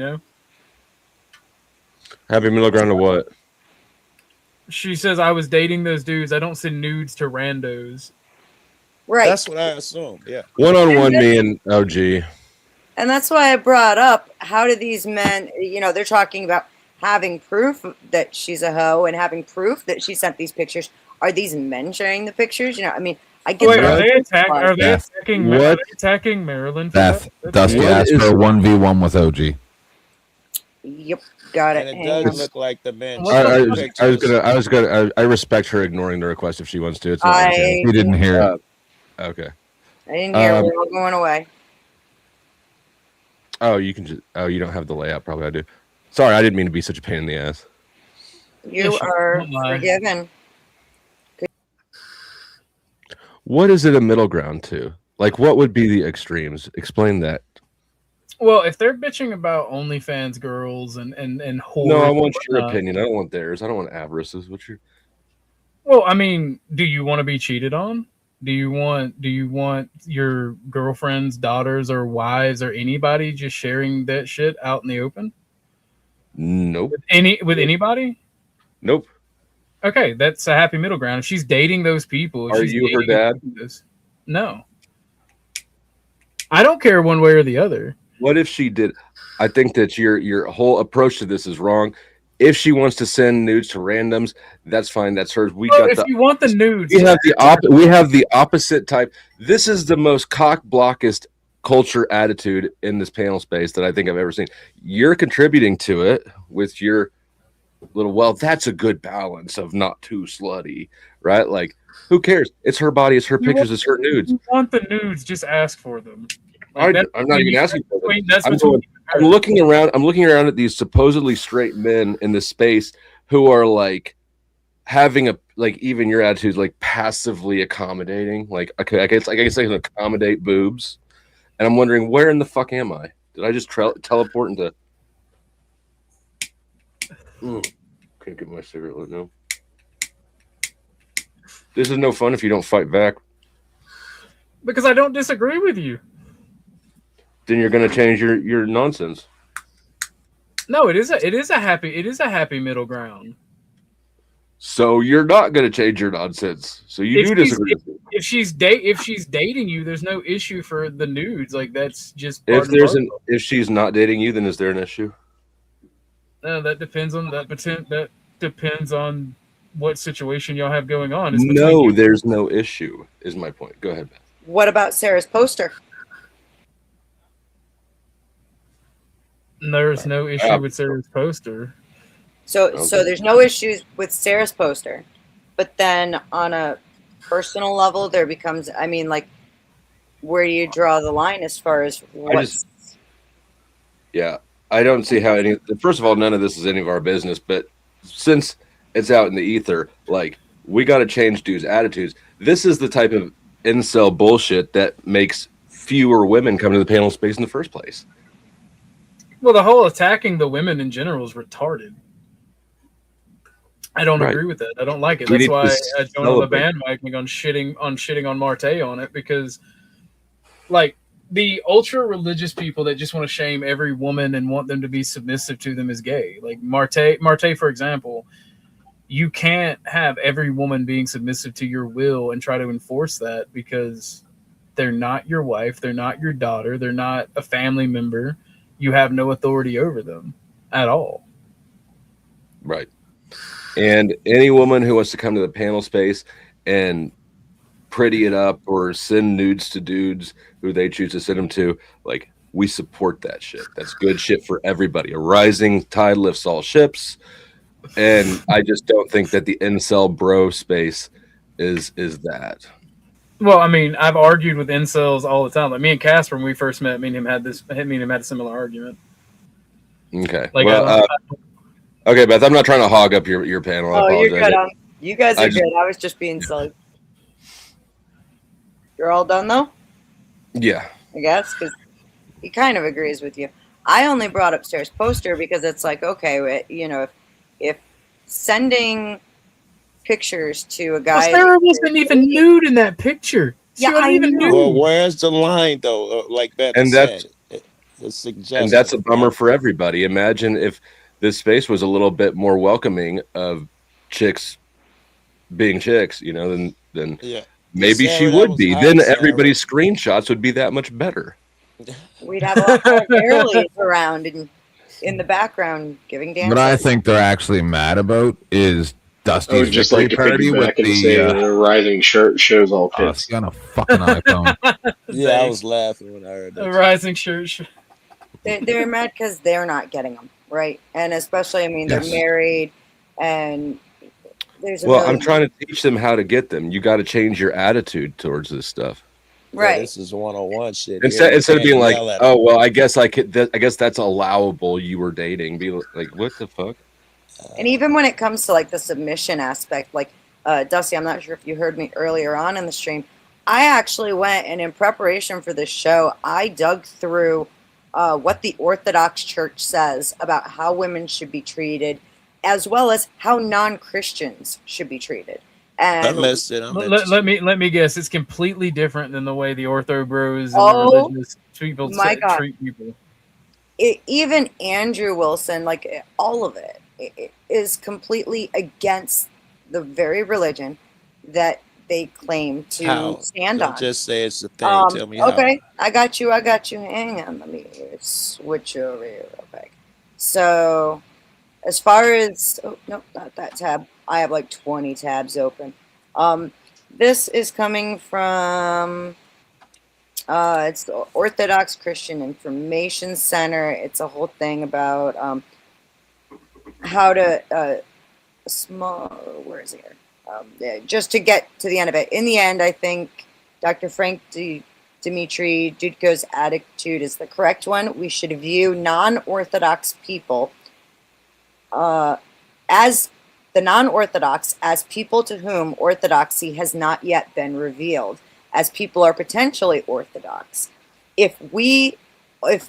Happy middle ground of what? She says, I was dating those dudes. I don't send nudes to randos. Right. That's what I assume. Yeah. One-on-one, me and OG. And that's why I brought up, how do these men, they're talking about having proof that she's a hoe and having proof that she sent these pictures. Are these men sharing the pictures? I mean, I get Wait, are they attacking Marilyn? Beth, Dusty asked for a 1v1 with OG. Yep, got it. And it does look like the men. I respect her ignoring the request if she wants to. It's not he didn't hear it. Okay. I didn't hear. We're all going away. Oh, you can just. Oh, you don't have the layout. Probably I do. Sorry, I didn't mean to be such a pain in the ass. You are forgiven. What is it a middle ground to? Like, what would be the extremes? Explain that. Well, if they're bitching about OnlyFans girls and whores, No, I want your opinion. I don't want theirs. I don't want avarices. What's your? Well, I mean, do you want to be cheated on? Do you want your girlfriend's daughters or wives or anybody just sharing that shit out in the open? Nope. With anybody? Nope. Okay, that's a happy middle ground. If she's dating those people, are you her dad? No. I don't care one way or the other. What if she did? I think that your whole approach to this is wrong. If she wants to send nudes to randoms, that's fine. That's hers. You want the nudes, we have the opposite type. This is the most cock blockist culture attitude in this panel space that I think I've ever seen. You're contributing to it with your little. Well, that's a good balance of not too slutty, right? Like, who cares? It's her body. It's her pictures. It's her nudes. You want the nudes? Just ask for them. I'm not even asking for them. I'm looking around at these supposedly straight men in this space who are like having even your attitude's like passively accommodating. Like, okay, I guess I can accommodate boobs, and I'm wondering, where in the fuck am I? Did I just teleport into? Can't get my cigarette lit now. This is no fun if you don't fight back. Because I don't disagree with you. Then you're going to change your nonsense. No, it is a happy middle ground. So you're not going to change your nonsense. So you do disagree. If she's dating you, there's no issue for the nudes. Like, that's just if she's not dating you, then is there an issue? No, that depends on what situation y'all have going on. No, there's no issue. Is my point. Go ahead, Beth. What about Sarah's poster? There's no issue with Sarah's poster. So there's no issues with Sarah's poster, but then on a personal level, there becomes. I mean, like, where do you draw the line as far as what? I don't see how any. First of all, none of this is any of our business. But since it's out in the ether, like, we got to change dudes' attitudes. This is the type of incel bullshit that makes fewer women come to the panel space in the first place. Well, the whole attacking the women in general is retarded. I don't agree with that. I don't like it. That's why I joined on the bandwagon on shitting on Marte on it, because, like, the ultra religious people that just want to shame every woman and want them to be submissive to them is gay. Like Marte, for example, you can't have every woman being submissive to your will and try to enforce that, because they're not your wife, they're not your daughter, they're not a family member. You have no authority over them at all. Right. And any woman who wants to come to the panel space and pretty it up or send nudes to dudes who they choose to send them to, like, we support that shit. That's good shit for everybody. A rising tide lifts all ships. And I just don't think that the incel bro space is that. Well, I mean, I've argued with incels all the time. Like me and Casper, when we first met, me and him had a similar argument. Okay. Like, well, okay, Beth, I'm not trying to hog up your panel. I Oh, you're apologize. good. You guys are good. I was just being silly. You're all done though? Yeah. I guess, because he kind of agrees with you. I only brought up Sarah's poster because it's like, okay, you know, if sending pictures to a guy, Sarah wasn't even nude in that picture. Yeah, I know. Well, where's the line though? Like Beth And said, that's it's suggestive. and that's a bummer for everybody. Imagine if this space was a little bit more welcoming of chicks being chicks, you know, then Yeah. maybe Sarah, she that would was be. hot, Then Sarah. everybody's screenshots would be that much better. We'd have a lot more Marilyn around in the background giving dances. What I think they're actually mad about is Dusty's I would just like to party with piggyback and the say the rising shirt shows all tits. on a fucking iPhone. Yeah, I was laughing when I heard The that. rising shirt. They're mad because they're not getting them right, and especially, I mean, they're Yes. married, and there's a Well, million. I'm trying to teach them how to get them. You got to change your attitude towards this stuff. Right. Yeah, this is one-on-one shit. Instead You of can't being like, yell at oh them. well, I guess I could. I guess that's allowable. You were dating. Be like, what the fuck? And even when it comes to like the submission aspect, like Dusty, I'm not sure if you heard me earlier on in the stream. I actually went and in preparation for this show, I dug through what the Orthodox Church says about how women should be treated, as well as how non-Christians should be treated. I And missed it. Let me guess. It's completely different than the way the Ortho Bros and Oh, the religious people my God. treat people. Even Andrew Wilson, like all of it is completely against the very religion that they claim to How? stand Don't on. just say it's the thing. Tell me how. Okay, I got you. Hang on, let me switch over here real quick. So, as far as nope, not that tab. I have like 20 tabs open. This is coming from it's the Orthodox Christian Information Center. It's a whole thing about how to where is it here? Just to get to the end of it. In the end, I think Dr. Frank Dimitri Dudko's attitude is the correct one. We should view non-Orthodox people as the non-Orthodox as people to whom orthodoxy has not yet been revealed, as people are potentially Orthodox. If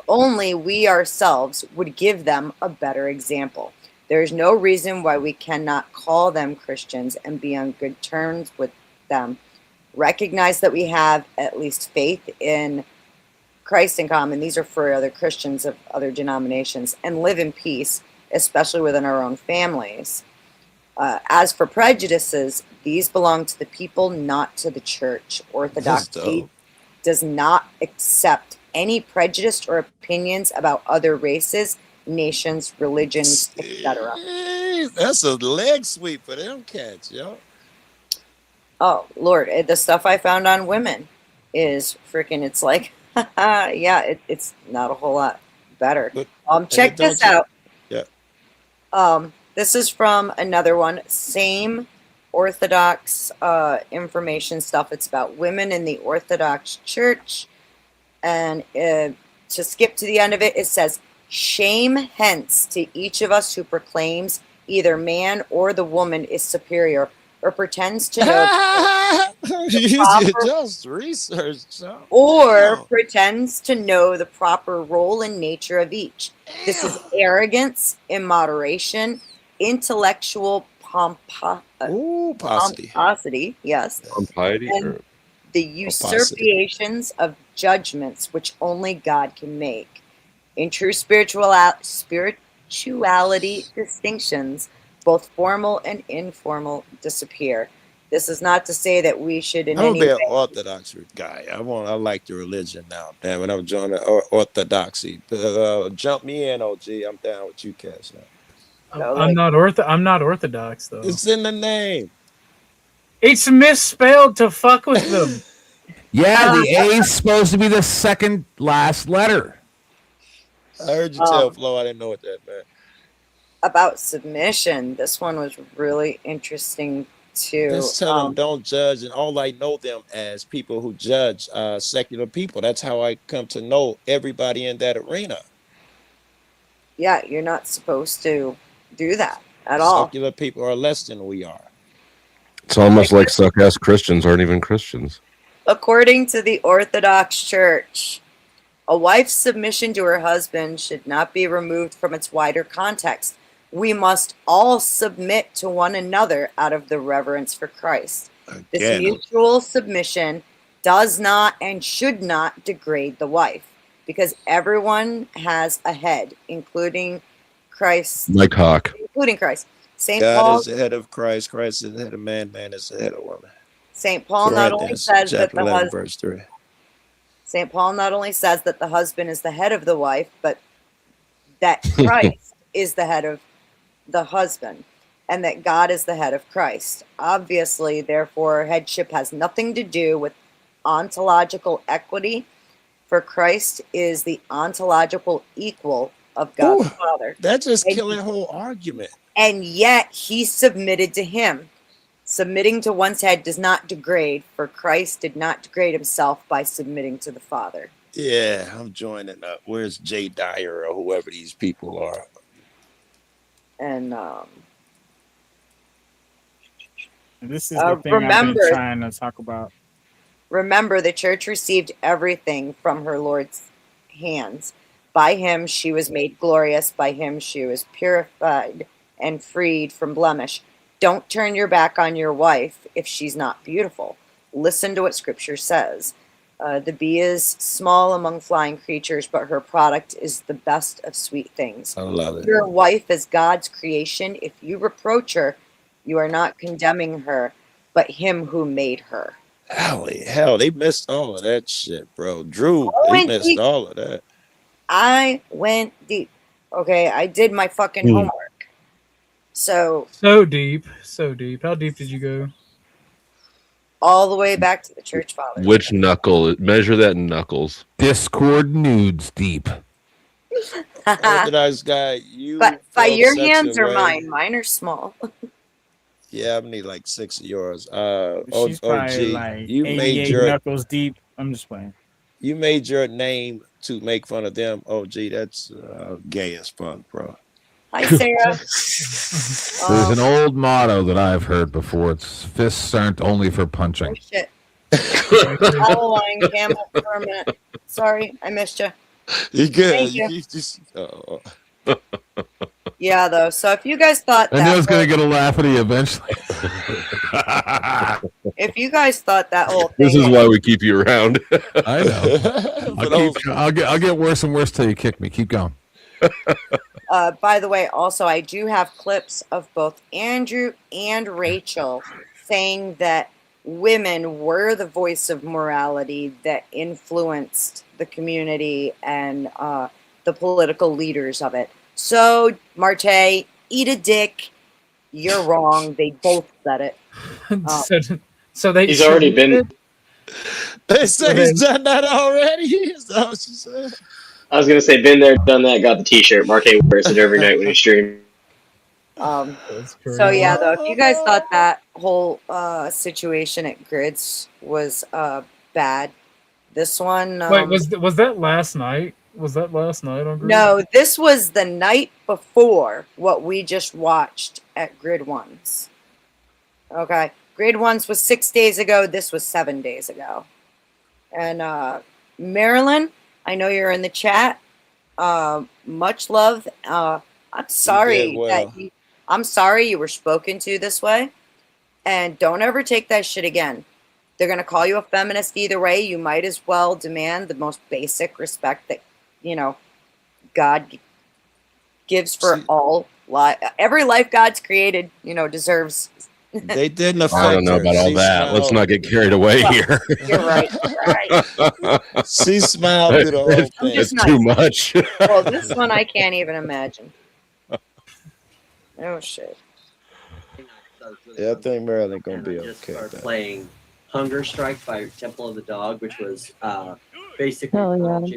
only we ourselves would give them a better example. There is no reason why we cannot call them Christians and be on good terms with them. Recognize that we have at least faith in Christ in common. These are for other Christians of other denominations, and live in peace, especially within our own families. As for prejudices, these belong to the people, not to the church. Orthodoxy does not accept any prejudice or opinions about other races, nations, religions, etc. That's a leg sweep for them cats, yo. Oh, Lord, the stuff I found on women is freaking, it's like, yeah, it's not a whole lot better. Check this out. Yeah. This is from another one, same Orthodox information stuff. It's about women in the Orthodox Church. And to skip to the end of it, it says, shame hence to each of us who proclaims either man or the woman is superior or pretends to know just research pretends to know the proper role and nature of each. This is arrogance, immoderation, intellectual pomposity, yes, Pompiety, and the usurpations of judgments which only God can make. In true spirituality distinctions, both formal and informal, disappear. This is not to say that we should in I'm any gonna be way. an Orthodox guy. I like the religion now. Damn it, I'm joining Orthodoxy. Jump me in, OG. I'm down with you cats now. I'm not Orthodox though. It's in the name. It's misspelled to fuck with them. Yeah, the A is supposed to be the second last letter. I heard you tell Flo. I didn't know what that meant. About submission, this one was really interesting too. Just tell them don't judge, and all I know them as people who judge secular people. That's how I come to know everybody in that arena. Yeah, you're not supposed to do that at all. Secular people are less than we are. It's almost like suck-ass Christians aren't even Christians. According to the Orthodox Church, a wife's submission to her husband should not be removed from its wider context. We must all submit to one another out of the reverence for Christ. This mutual submission does not and should not degrade the wife, because everyone has a head, including Christ. Like Hawk. Including Christ. St. God Paul is the head of Christ. Christ is the head of man. Man is the head of woman. St. Paul not only says that the 11, verse 3. St. Paul not only says that the husband is the head of the wife, but that Christ is the head of the husband, and that God is the head of Christ. Obviously, therefore, headship has nothing to do with ontological equity, for Christ is the ontological equal of God the Father. That's just killing the whole argument. And yet he submitted to him. Submitting to one's head does not degrade, for Christ did not degrade himself by submitting to the Father. Yeah, I'm joining up. Where's Jay Dyer or whoever these people are? And this is the thing I've been trying to talk about. Remember, the church received everything from her Lord's hands. By him she was made glorious. By him she was purified and freed from blemish. Don't turn your back on your wife if she's not beautiful. Listen to what Scripture says. The bee is small among flying creatures, but her product is the best of sweet things. I love it. Your wife is God's creation. If you reproach her, you are not condemning her, but him who made her. Hell, they missed all of that shit, bro. Drew, they missed all of that. I went deep. Okay, I did my fucking homework. So deep. How deep did you go? All the way back to the church fathers. Which knuckle? Measure that in knuckles. Discord nudes deep. Orthodox guy, you. But by your felt such hands a or way. mine? Mine are small. Yeah, I need like 6 of yours. She's probably OG, like you 88 made your knuckles deep. I'm just playing. You made your name to make fun of them. OG, that's gay as fuck, bro. Hi, Sarah. There's an old motto that I've heard before. It's fists aren't only for punching. Shit. Line camel for a minute. Sorry, I missed you. You good? Thank you. You just, Yeah, though. So if you guys thought I that knew I was going to get a laugh at you eventually. if you guys thought that whole thing, This is why we keep you around. I know. I'll get worse and worse till you kick me. Keep going. By the way, also I do have clips of both Andrew and Rachel saying that women were the voice of morality that influenced the community and the political leaders of it. So, Marte, eat a dick. You're wrong. They both said it. So they. He's already been. They say he's done that already. Is that what she said? I was gonna say, been there, done that. Got the T-shirt. Mark wears it every night when he streams. So yeah, though, if you guys thought that whole situation at Grids was bad, this one. Wait, was that last night? Was that last night on Grid? No, this was the night before what we just watched at Grid Ones. Okay, Grid Ones was 6 days ago. This was 7 days ago. And Marilyn, I know you're in the chat. Much love. I'm sorry I'm sorry you were spoken to this way, and don't ever take that shit again. They're gonna call you a feminist either way. You might as well demand the most basic respect that God gives for all life. Every life God's created, deserves. They didn't affect I don't know about all that. Let's not get carried away here. You're right. She smiled through the whole thing. It's too much. Well, this one I can't even imagine. Oh shit. Yeah, I think Marilyn gonna be just okay. started with that. playing Hunger Strike by Temple of the Dog, which was basically Oh, Pearl yeah.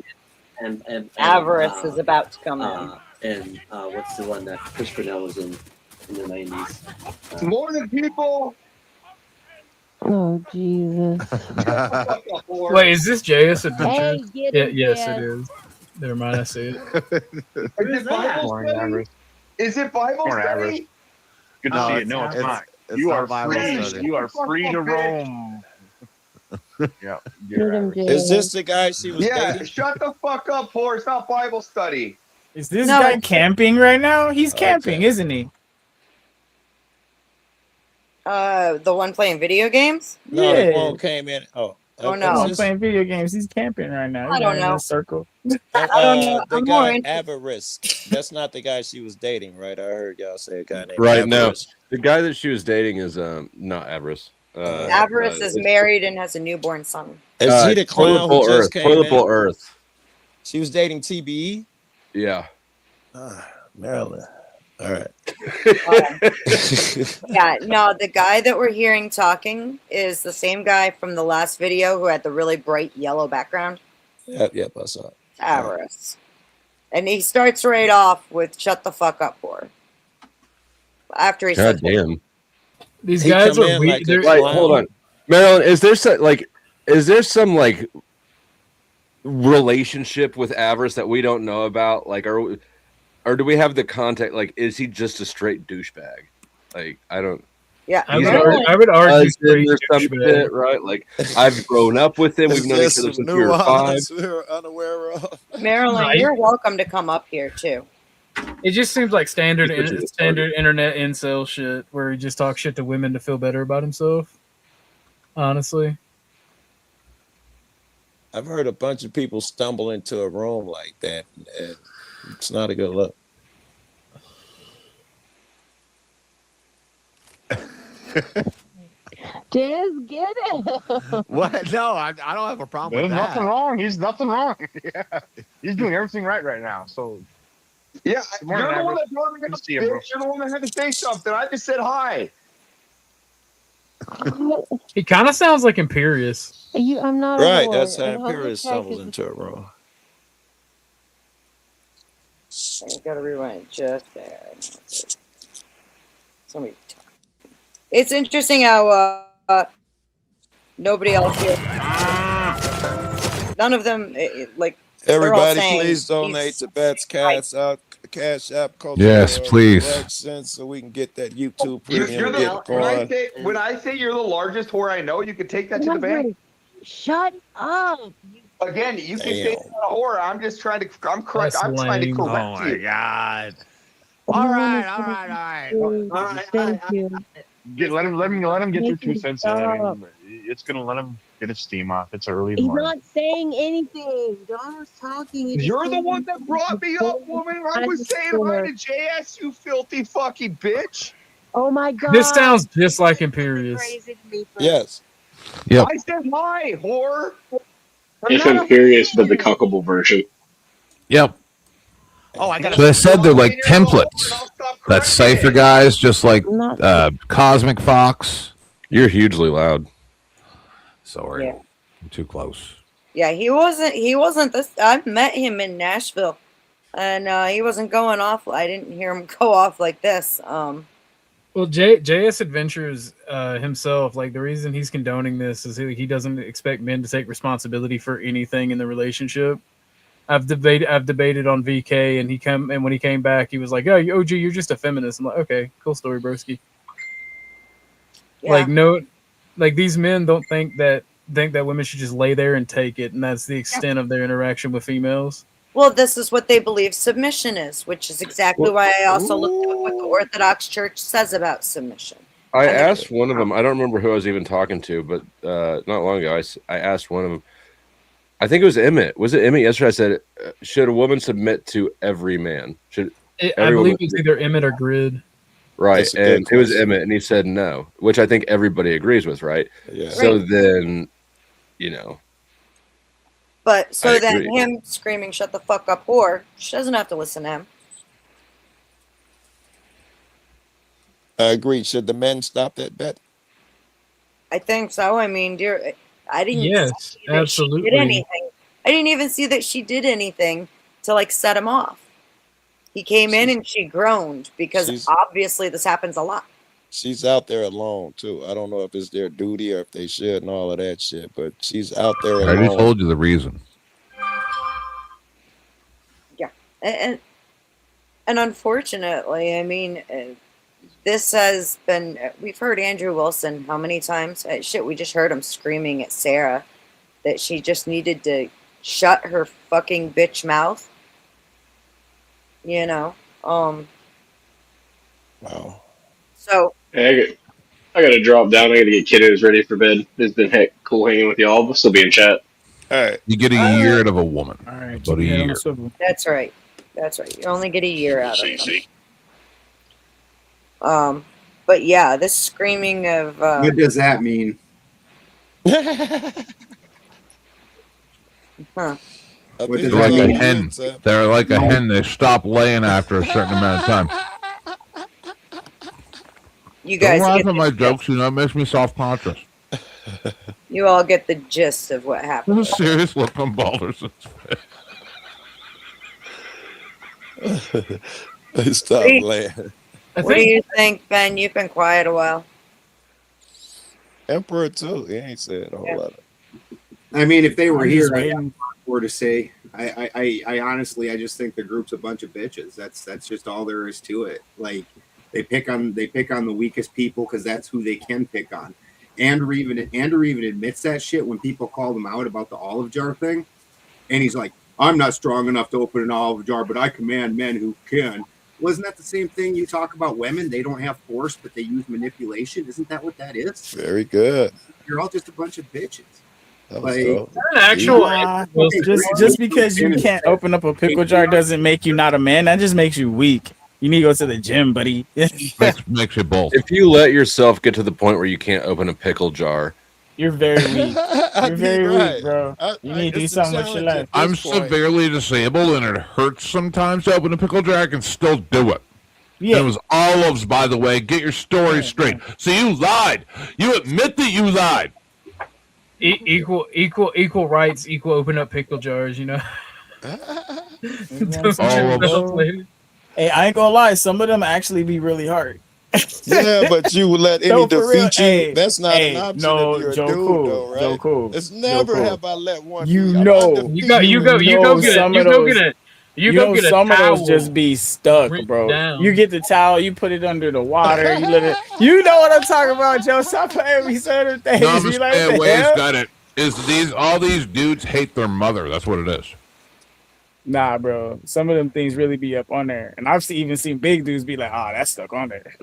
Jam and Avarice is about to come in. and what's the one that Chris Cornell was in the 90s? Morning, people. Oh Jesus! Wait, is this JS Adventures? Hey, get Yeah, him, yes, Jess. it is. Never mind, I see it. Is it Bible Morning, study? Avarice. Is it Bible Morning, Avarice. study? Good to No, see you. it's No, not. it's not. It's You not are Bible free. study. You are free to roam. Yeah. Is this the guy she was Yeah, dating? shut the fuck up, whore. It's not Bible study. Is this guy camping right now? He's camping, isn't he? The one playing video games? No, the one came in. Oh, Oh, No, no. I'm playing video games. He's camping right now. I He's don't in know. a circle. I don't know. The I'm more guy interested. Avarice. That's not the guy she was dating, right? I heard y'all say a guy named Right now, Avarice. the guy that she was dating is not Avarice. Avarice is married and has a newborn son. Is he the clown who just came Toiletable in? Earth. She was dating TBE? Yeah. Marilyn. All right. Yeah, no, the guy that we're hearing talking is the same guy from the last video who had the really bright yellow background. Yep, I saw it. Avarice. And he starts right off with "shut the fuck up, whore." After he God says, damn. These guys are weird. Like, hold on, Marilyn. Is there some like relationship with Avarice that we don't know about? Like, or do we have the context? Like, is he just a straight douchebag? Like, I don't. Yeah, I would argue straight there's some douchebag. shit, right? Like, I've grown up with him. We've Is known there each other some since we were 5. nuance we're unaware of? Marilyn, Right. you're welcome to come up here too. It just seems like standard Especially the standard internet incel shit where he just talks shit to women to feel better about himself. Honestly. I've heard a bunch of people stumble into a room like that, and it's not a good look. Just get it. What? No, I don't have a problem There's with nothing that. wrong. He's nothing wrong. Yeah. He's doing everything right now. So Yeah, Good morning, you're the one Avarice. that brought me Good up, to see you, bro. bitch. You're the one that had to say something. I just said hi. He kind of sounds like Imperious. I'm not a Right, whore, that's how and Hunger Imperious Strike stumbles is- into a room. I gotta rewind just there. Somebody talk. It's interesting how nobody else here. None of them like. they're all Everybody, saying please donate to Beth's Cash App Culture. Yes, please. Correction, so we can get that YouTube You're premium the, get going. when I say you're the largest whore I know, you can take that to the bank. Shut up. Again, you can say it's not a whore. I'm just trying to. I'm correct. That's I'm trying to lame. correct Oh my you. god. You All wanna right, say all right, all right. please? All right, Thank you. let him get their Make him 2 cents in. I stop. mean, it's gonna let him get his steam off. It's early in the He's morning. not saying anything. Don was talking. He You're just the said one that brought me up, woman. I was saying hi to JS, you filthy fucking bitch. Oh my god. This sounds just like Imperious. Yes. Yep. I said hi, whore. If Imperious, but the cuckable version. Yep. Oh, I got So they said they're like templates. That cipher guys, just like Cosmic Fox. You're hugely loud. Sorry. Yeah. I'm too close. Yeah, he wasn't this. I've met him in Nashville, and he wasn't going off. I didn't hear him go off like this. Well, JS Adventures himself, like the reason he's condoning this is he doesn't expect men to take responsibility for anything in the relationship. I've debated on VK, and when he came back, he was like, "Oh, OG, you're just a feminist." I'm like, "Okay, cool story, broski." Yeah. Like these men don't think that women should just lay there and take it, and that's the extent of their interaction with females. Well, this is what they believe submission is, which is exactly why I also looked at what the Orthodox Church says about submission. I asked one of them. I don't remember who I was even talking to, but not long ago, I asked one of them. I think it was Emmett. Was it Emmett? Yesterday, I said, "Should a woman submit to every man?" I believe it's either Emmett or Grid. Right, That's a good and it was question. Emmett, and he said no, which I think everybody agrees with, right? Yeah. So Right. then, you know, But I so then agree. him screaming, "Shut the fuck up, whore," she doesn't have to listen to him. I agree. Should the men stop that bet? I think so. I mean, I didn't Yes, see that she did absolutely. anything. I didn't even see that she did anything to like set him off. He came in and she groaned because obviously this happens a lot. She's out there alone too. I don't know if it's their duty or if they should and all of that shit, but she's out there alone. I already told you the reason. Yeah, and unfortunately, I mean, this has been. We've heard Andrew Wilson how many times? Shit, we just heard him screaming at Sarah that she just needed to shut her fucking bitch mouth. You know. Wow. So. Hey, I gotta drop down. I gotta get kiddos ready for bed. It's been cool hanging with y'all. We'll still be in chat. All right. You get a year out of a woman. All right. About a year. That's right. That's right. You only get a year out of them. But yeah, this screaming of. What does that mean? Huh. They're like a hen. They're like a hen. They stop laying after a certain amount of time. You guys don't laugh get at my jokes. You know, it makes me self-conscious. You all get the gist of what happened. There's a serious look on Balder's face. Stop laying. What do you think, Ben? You've been quiet a while. Emperor too. He ain't said a whole lot. I mean, if they were I'm here, just I waiting. have more to say. I honestly, I just think the group's a bunch of bitches. That's just all there is to it. Like they pick on the weakest people because that's who they can pick on. Andrew even admits that shit when people call him out about the olive jar thing, and he's like, "I'm not strong enough to open an olive jar, but I command men who can." Wasn't that the same thing you talk about women? They don't have force, but they use manipulation. Isn't that what that is? Very good. You're all just a bunch of bitches. Just because you can't open up a pickle jar doesn't make you not a man. That just makes you weak. You need to go to the gym, buddy. makes you both. If you let yourself get to the point where you can't open a pickle jar, you're very weak. You're very weak, bro. You need to do something with your life. I'm severely disabled, and it hurts sometimes to open a pickle jar. I can still do it. Yeah. And it was olives, by the way. Get your story straight. So you lied. You admit that you lied. Equal rights, equal open up pickle jars, you know. Hey, I ain't gonna lie, some of them actually be really hard. Yeah, but you would let any defeat you. Hey, that's not an option. No, if you're Joe a dude, Cool, though, right? Joe Cool. It's never Joe Cool. have I let one. You be. know, You go get a some towel. of those just be stuck, bro. Down. You get the towel, you put it under the water, you let it. You know what I'm talking about, Joe. Stop playing me certain things. No, I'm just like, saying, what the Wade's hell? got it. All these dudes hate their mother. That's what it is. Nah, bro. Some of them things really be up on there, and I've even seen big dudes be like, "Oh, that's stuck on there."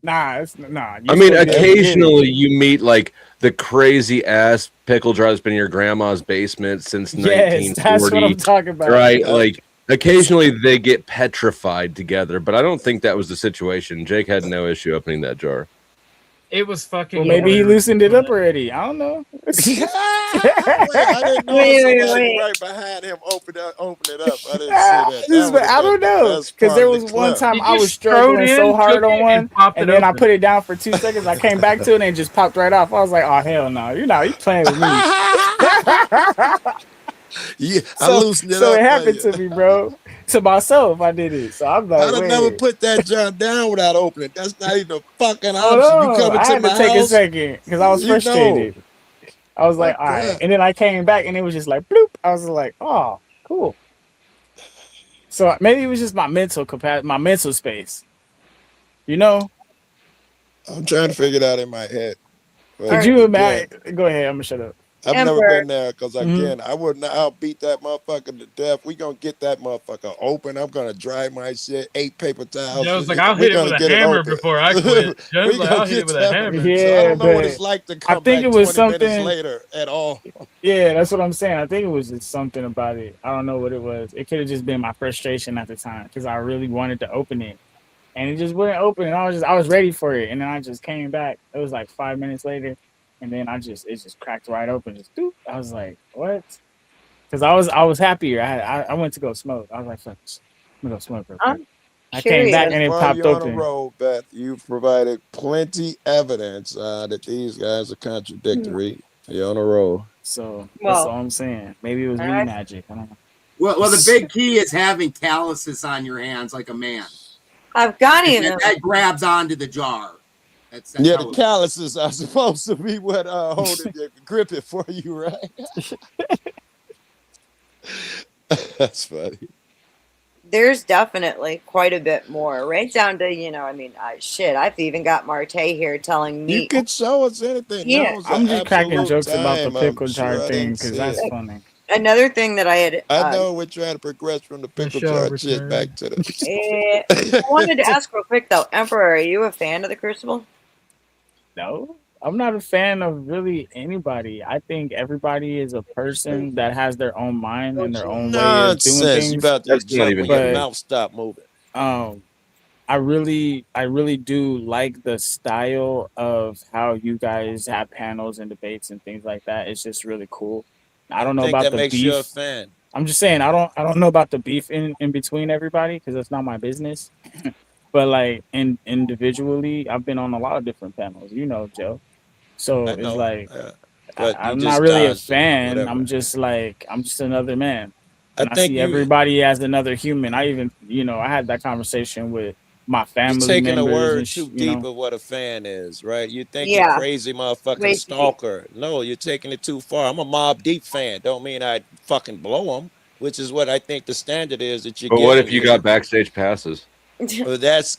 Nah. I mean, occasionally you meet like the crazy ass pickle jar that's been in your grandma's basement since 1940. That's what I'm talking about. Right? Like occasionally they get petrified together, but I don't think that was the situation. Jake had no issue opening that jar. It was fucking. Well, maybe he loosened it up already. I don't know. I didn't know somebody right behind him open it up. I didn't see that. I don't know, because there was one time I was struggling so hard on one, and then I put it down for 2 seconds. I came back to it and it just popped right off. I was like, "Oh hell no! You playing with me?" Yeah, I loosened it up. So it happened to me, bro. To myself, I did it. So I'm like, I'd have never put that jar down without opening. That's not even a fucking Hold option. on. You coming I to had my to take a house? second because I was You frustrated. know. I was like, all right. And then I came back and it was just like, bloop. I was like, oh, cool. So maybe it was just my mental capacity, my mental space. You know? I'm trying to figure it out in my head. Could you imagine? Go ahead. I'm going to shut up. I've never been there because again, I wouldn't. I'll beat that motherfucker to death. We gonna get that motherfucker open. I'm gonna dry my shit. 8 paper towels. Joe's like, I'll hit it with a hammer before I quit. Joe's like, I'll hit it with a hammer. Yeah, so I don't know what but it's like to come I think back it was 20 minutes something later at all. Yeah, that's what I'm saying. I think it was just something about it. I don't know what it was. It could have just been my frustration at the time because I really wanted to open it, and it just wouldn't open. And I was ready for it, and then I just came back. It was like 5 minutes later. And then it just cracked right open. Just doop. I was like, what? Because I was happier. I went to go smoke. I was like, fuck, I'm gonna go smoke real quick. I came back curious. and it While popped you're on a open. roll, Beth, you provided plenty evidence that these guys are contradictory. You're on a roll. So that's Well, all I'm saying. Maybe it was me magic. I don't know. Well, the big key is having calluses on your hands like a man. I've got him. That grabs onto the jar. That's Yeah, how the calluses are supposed to be what hold it, grip it for you, right? That's funny. There's definitely quite a bit more, right down to, I mean, shit, I've even got Marte here telling me. You could show us anything. Yeah. Now's I'm the just cracking absolute jokes about the time. pickle I'm jar sure I thing didn't because see that's it. funny. Another thing that I had. I know we're trying to progress from the pickle jar shit back to the. I wanted to ask real quick though, Emperor, are you a fan of the Crucible? No, I'm not a fan of really anybody. I think everybody is a person that has their own mind and their own way of doing Nonsense! You things. about to That's not jump even when your But mouth stop moving. I really do like the style of how you guys have panels and debates and things like that. It's just really cool. I don't know think about that the makes you a beef. fan. I'm just saying I don't know about the beef in between everybody because that's not my business. But like individually, I've been on a lot of different panels, Joe. So I it's know, like but you I'm not just really a dodged it. fan. Whatever. I'm just another man. I And I think see you everybody as another human. I even, I had that conversation with my you're family taking a members word and too deep of what a fan is, right? You think you're Yeah. crazy, motherfucking Wait, stalker. No, you're taking it too far. I'm a Mob Deep fan. Don't mean I fucking blow them, which is what I think the standard is that you're But what getting if you here. got backstage passes? Well, that's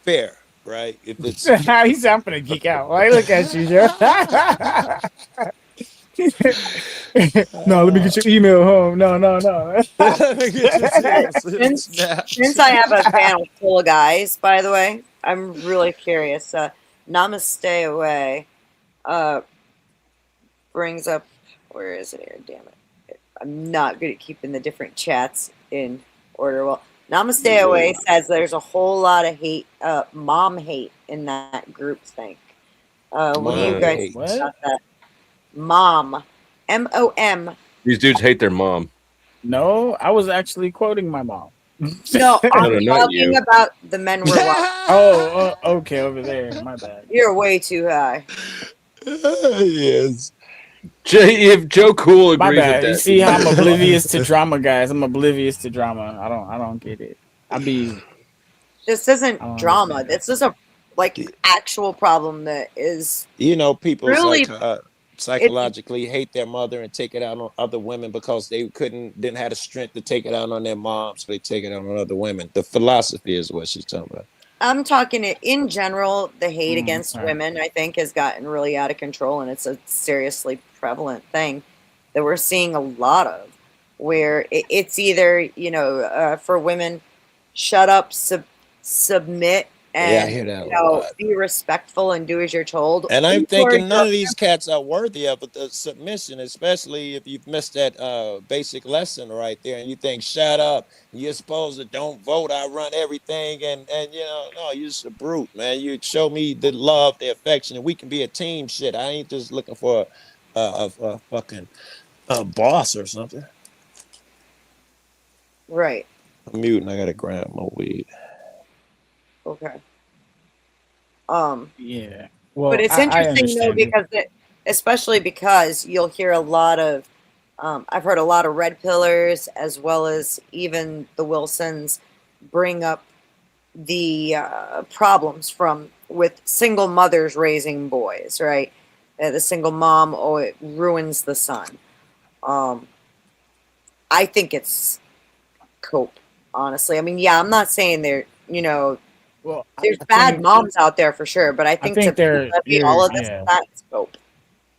fair, right? If it's he said, I'm gonna geek out. Why look at you, Joe? No, let me get your email home. No. let me get your Since I have a panel full of guys, by the way, I'm really curious. Namaste Away brings up, where is it here? Damn it. I'm not good at keeping the different chats in order. Well, Namaste Away says there's a whole lot of hate, mom hate in that group think. What do you guys think about that? Mom. M-O-M. These dudes hate their mom. No, I was actually quoting my mom. No, I'm not talking you. about the men we're watching. Okay, over there. My bad. You're way too high. Yes. If Joe Cool My agrees with bad. that, You see how I'm oblivious to drama, guys. I'm oblivious to drama. I don't get it. This isn't drama. This is a actual problem that is People really psychologically hate their mother and take it out on other women because they didn't have the strength to take it out on their mom, so they take it out on other women. The philosophy is what she's talking about. I'm talking in general, the hate against women, I think, has gotten really out of control, and it's a seriously prevalent thing that we're seeing a lot of, where it's either, for women, shut up, submit, and I hear that be respectful and do as you're told. And I'm thinking none of these cats are worthy of the submission, especially if you've missed that basic lesson right there and you think, shut up, you're supposed to don't vote, I run everything, and no, you're just a brute, man. You show me the love, the affection, and we can be a team. Shit, I ain't just looking for a fucking boss or something. Right. I'm muting, I gotta grab my weed. Okay. Yeah. Well, but it's interesting though, because especially because you'll hear a lot of, I've heard a lot of red pillars as well as even the Wilsons bring up the problems with single mothers raising boys, right? The single mom, it ruins the son. I think it's cope, honestly. I mean, yeah, I'm not saying they're, well, there's bad moms out there for sure, but I think all of this, yeah. that's cope.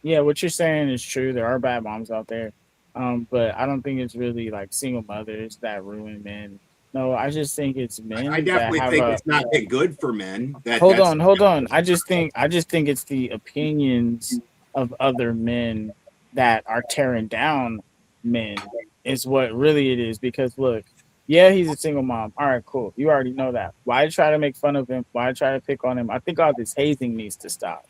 Yeah, what you're saying is true. There are bad moms out there. But I don't think it's really like single mothers that ruin men. No, I just think it's men. I definitely that have think it's not that good for men. Hold on. I just think it's the opinions of other men that are tearing down men is what really it is. Because look, yeah, he's a single mom. All right, cool. You already know that. Why try to make fun of him? Why try to pick on him? I think all this hazing needs to stop.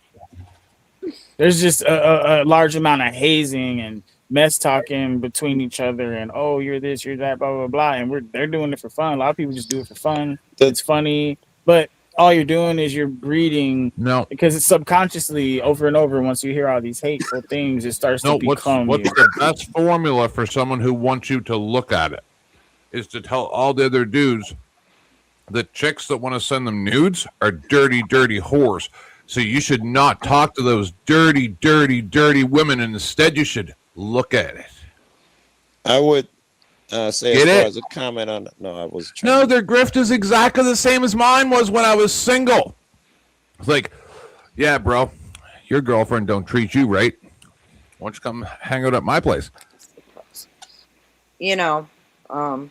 There's just a large amount of hazing and mess talking between each other and oh you're this you're that blah blah blah and they're doing it for fun. A lot of people just do it for fun. It's funny, but all you're doing is you're breeding because it's subconsciously over and over. Once you hear all these hateful things, it starts to become what's the best formula for someone who wants you to look at it is to tell all the other dudes the chicks that want to send them nudes are dirty whores. So you should not talk to those dirty women, and instead you should look at it. I would say Get as far it? as a comment on no, I was No, their grift is exactly the same as mine was when I was single. It's like, yeah, bro, your girlfriend don't treat you right. Why don't you come hang out at my place? You know, on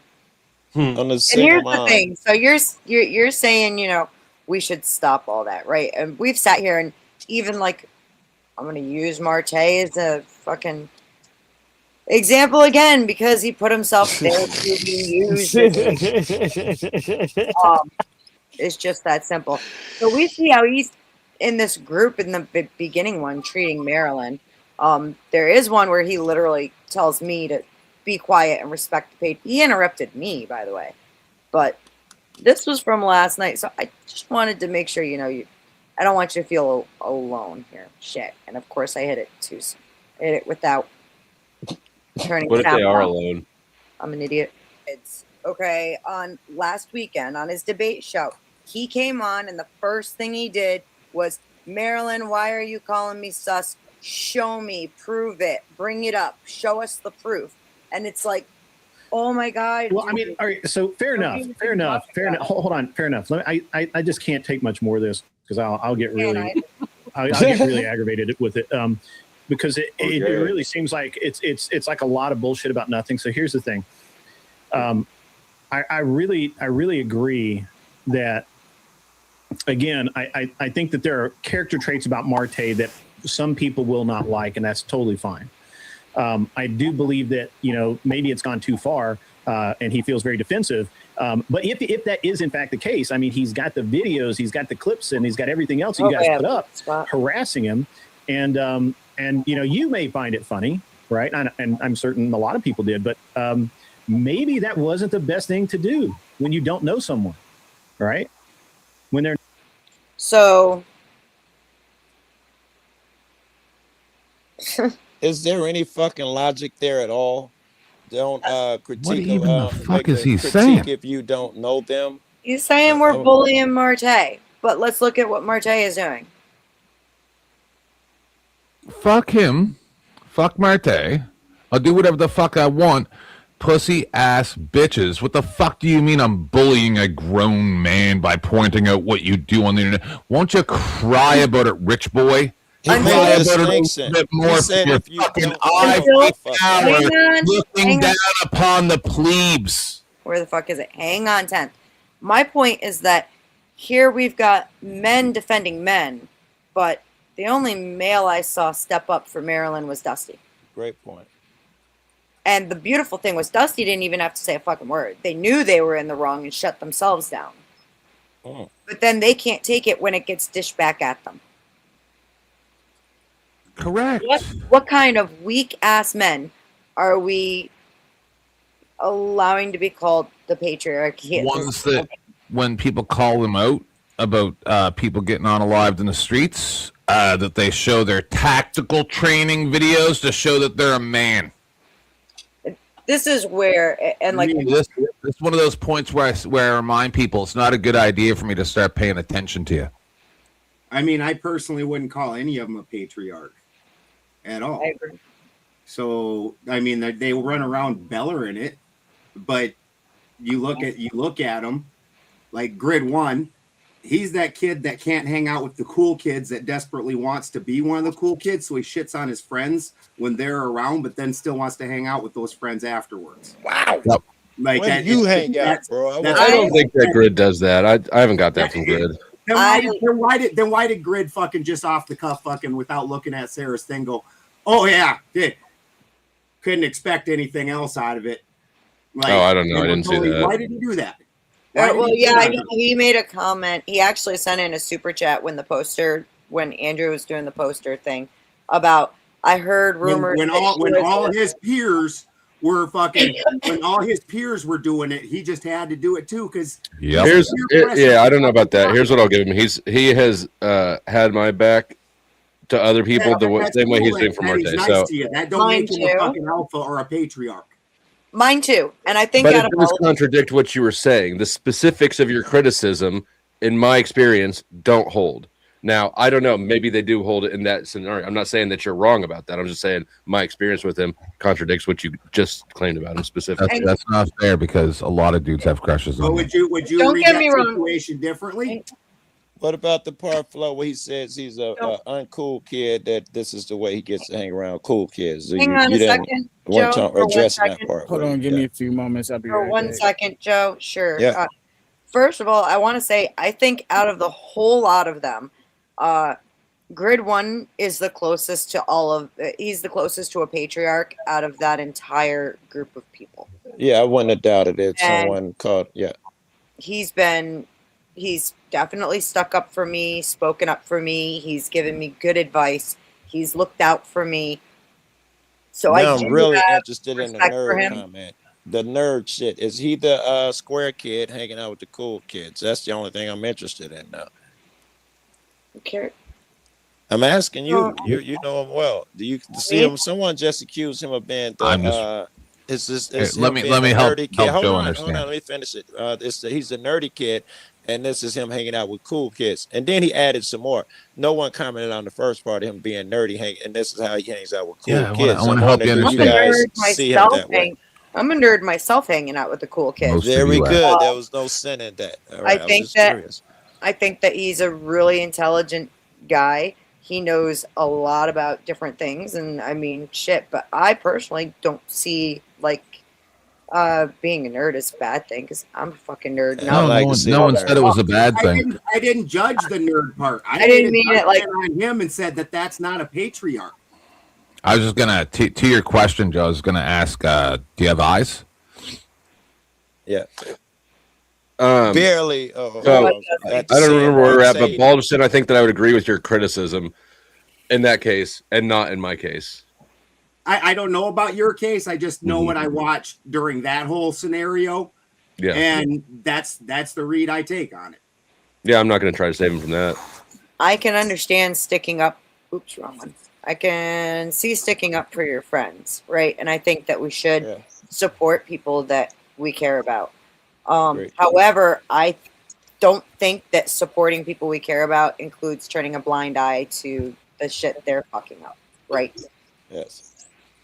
the and here's the thing. So you're saying, you know, we should stop all that, right? And we've sat here and even like, I'm going to use Marte as a fucking example again because he put himself there to be used. It's just that simple. So we see how he's in this group in the beginning one treating Marilyn. There is one where he literally tells me to be quiet and respect the page. He interrupted me, by the way, but this was from last night, so I just wanted to make sure, you know, I don't want you to feel alone here. Shit. And of course I hit it too soon. I hit it without turning What if sound they are off. alone? I'm an idiot. It's okay. On last weekend on his debate show, he came on and the first thing he did was, Marilyn, why are you calling me sus? Show me, prove it, bring it up, show us the proof. And it's like, oh my God. Well, I mean, all right. So fair enough. Hold on. Fair enough. I just can't take much more of this because I'll get really, I'll get really aggravated with it. Because it really seems like it's like a lot of bullshit about nothing. So here's the thing. I really agree that, again, I think that there are character traits about Marte that some people will not like, and that's totally fine. I do believe that, you know, maybe it's gone too far and he feels very defensive. But if that is in fact the case, I mean, he's got the videos, he's got the clips, and he's got everything else you guys put up harassing him. And you know, you may find it funny, right? And I'm certain a lot of people did, but maybe that wasn't the best thing to do when you don't know someone, right? When they're so. Is there any fucking logic there at all? Don't critique. What even the fuck is he critique saying? if you don't know them. He's saying we're bullying Marte, but let's look at what Marte is doing. Fuck him. Fuck Marte. I'll do whatever the fuck I want. Pussy ass bitches. What the fuck do you mean I'm bullying a grown man by pointing out what you do on the internet? Won't you cry about it, rich boy? He made a distinction. More He said if you fucking don't ivory know, tower looking down upon the plebes. Where the fuck is it? Hang on, 10th. My point is that here we've got men defending men, but the only male I saw step up for Marilyn was Dusty. Great point. And the beautiful thing was Dusty didn't even have to say a fucking word. They knew they were in the wrong and shut themselves down. Oh. But then they can't take it when it gets dished back at them. Correct. What kind of weak ass men are we allowing to be called the patriarchy? Ones that when people call them out about people getting unalived in the streets, that they show their tactical training videos to show that they're a man. This is where, and like this is one of those points where I remind people it's not a good idea for me to start paying attention to you. I mean, I personally wouldn't call any of them a patriarch at all. I agree. So, I mean, they run around bellering it, but you look at them like Grid One. He's that kid that can't hang out with the cool kids that desperately wants to be one of the cool kids. So he shits on his friends when they're around, but then still wants to hang out with those friends afterwards. Wow. Yep. Like when that, you hang out, bro. I don't think that Grid does that. I haven't got that from Grid. Then why did Grid fucking just off the cuff fucking without looking at Sarah's thing go, oh yeah, couldn't expect anything else out of it. Like, oh, I don't know. I didn't see that. Why did he do that? Well, yeah, I know he made a comment. He actually sent in a super chat when Andrew was doing the poster thing about I heard rumors when all his peers were fucking when all his peers were doing it, he just had to do it too because yeah, I don't know about that. Here's what I'll give him. He has had my back to other people the same way he's doing for Marte. Nice so to you. That don't make him a fucking alpha or a patriarch. Mine too. And I think but it does contradict what you were saying. The specifics of your criticism, in my experience, don't hold. Now, I don't know. Maybe they do hold it in that scenario. I'm not saying that you're wrong about that. I'm just saying my experience with him contradicts what you just claimed about him specifically. That's not fair because a lot of dudes have crushes on him. Would you Don't read get that me wrong. situation differently? What about the part flow where he says he's a uncool kid, that this is the way he gets to hang around cool kids? Hang on a second, Joe. Addressing that part. Hold on, give me a few moments. I'll be For right one back. second, Joe. Sure. Yeah. First of all, I want to say I think out of the whole lot of them, Grid 1 is the closest to he's the closest to a patriarch out of that entire group of people. Yeah, I wouldn't have doubted it. And Someone called, yeah. He's definitely stuck up for me, spoken up for me. He's given me good advice. He's looked out for me. So now I'm really interested in the respect for nerd him. comment. The nerd shit. Is he the square kid hanging out with the cool kids? That's the only thing I'm interested in now. Okay. I'm asking you. You know him well. Do you see him? Someone just accused him of being the. Let me help Joe understand. Hold on, let me finish it. He's a nerdy kid, and this is him hanging out with cool kids. And then he added some more. No one commented on the first part of him being nerdy, and this is how he hangs out with cool kids. I want to help you understand. I'm a nerd myself, hanging out with the cool kids. Very good. There was no sin in that. All right, I think that he's a really intelligent guy. He knows a lot about different things, and I mean, shit. But I personally don't see being a nerd is a bad thing because I'm a fucking nerd. No one said it was a bad thing. I didn't judge the nerd part. I didn't mean it like on him and said that that's not a patriarch. I was just gonna to your question, Joe. I was gonna ask, do you have eyes? Yeah. Barely. I don't remember where we're at, but Balderson, I think that I would agree with your criticism in that case, and not in my case. I don't know about your case. I just know what I watched during that whole scenario. Yeah. And that's the read I take on it. Yeah, I'm not going to try to save him from that. I can understand sticking up. Oops, wrong one. I can see sticking up for your friends, right? And I think that we should support people that we care about. However, I don't think that supporting people we care about includes turning a blind eye to the shit they're fucking up, right? Yes.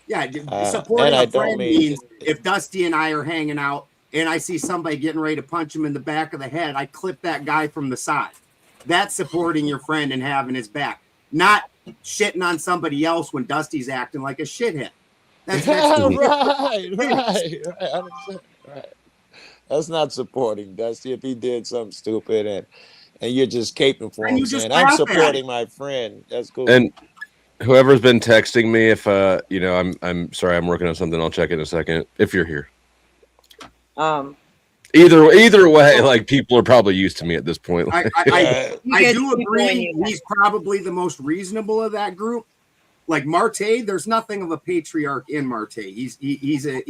Yeah, supporting a friend means if Dusty and I are hanging out and I see somebody getting ready to punch him in the back of the head, I clip that guy from the side. That's supporting your friend and having his back, not shitting on somebody else when Dusty's acting like a shithead. That's right. That's not supporting Dusty if he did something stupid and you're just caping for him, saying I'm supporting my friend. That's cool. And whoever's been texting me, if I'm sorry, I'm working on something. I'll check in a second. If you're here, either way, like people are probably used to me at this point. I do agree. He's probably the most reasonable of that group. Like Marte, there's nothing of a patriarch in Marte. He's a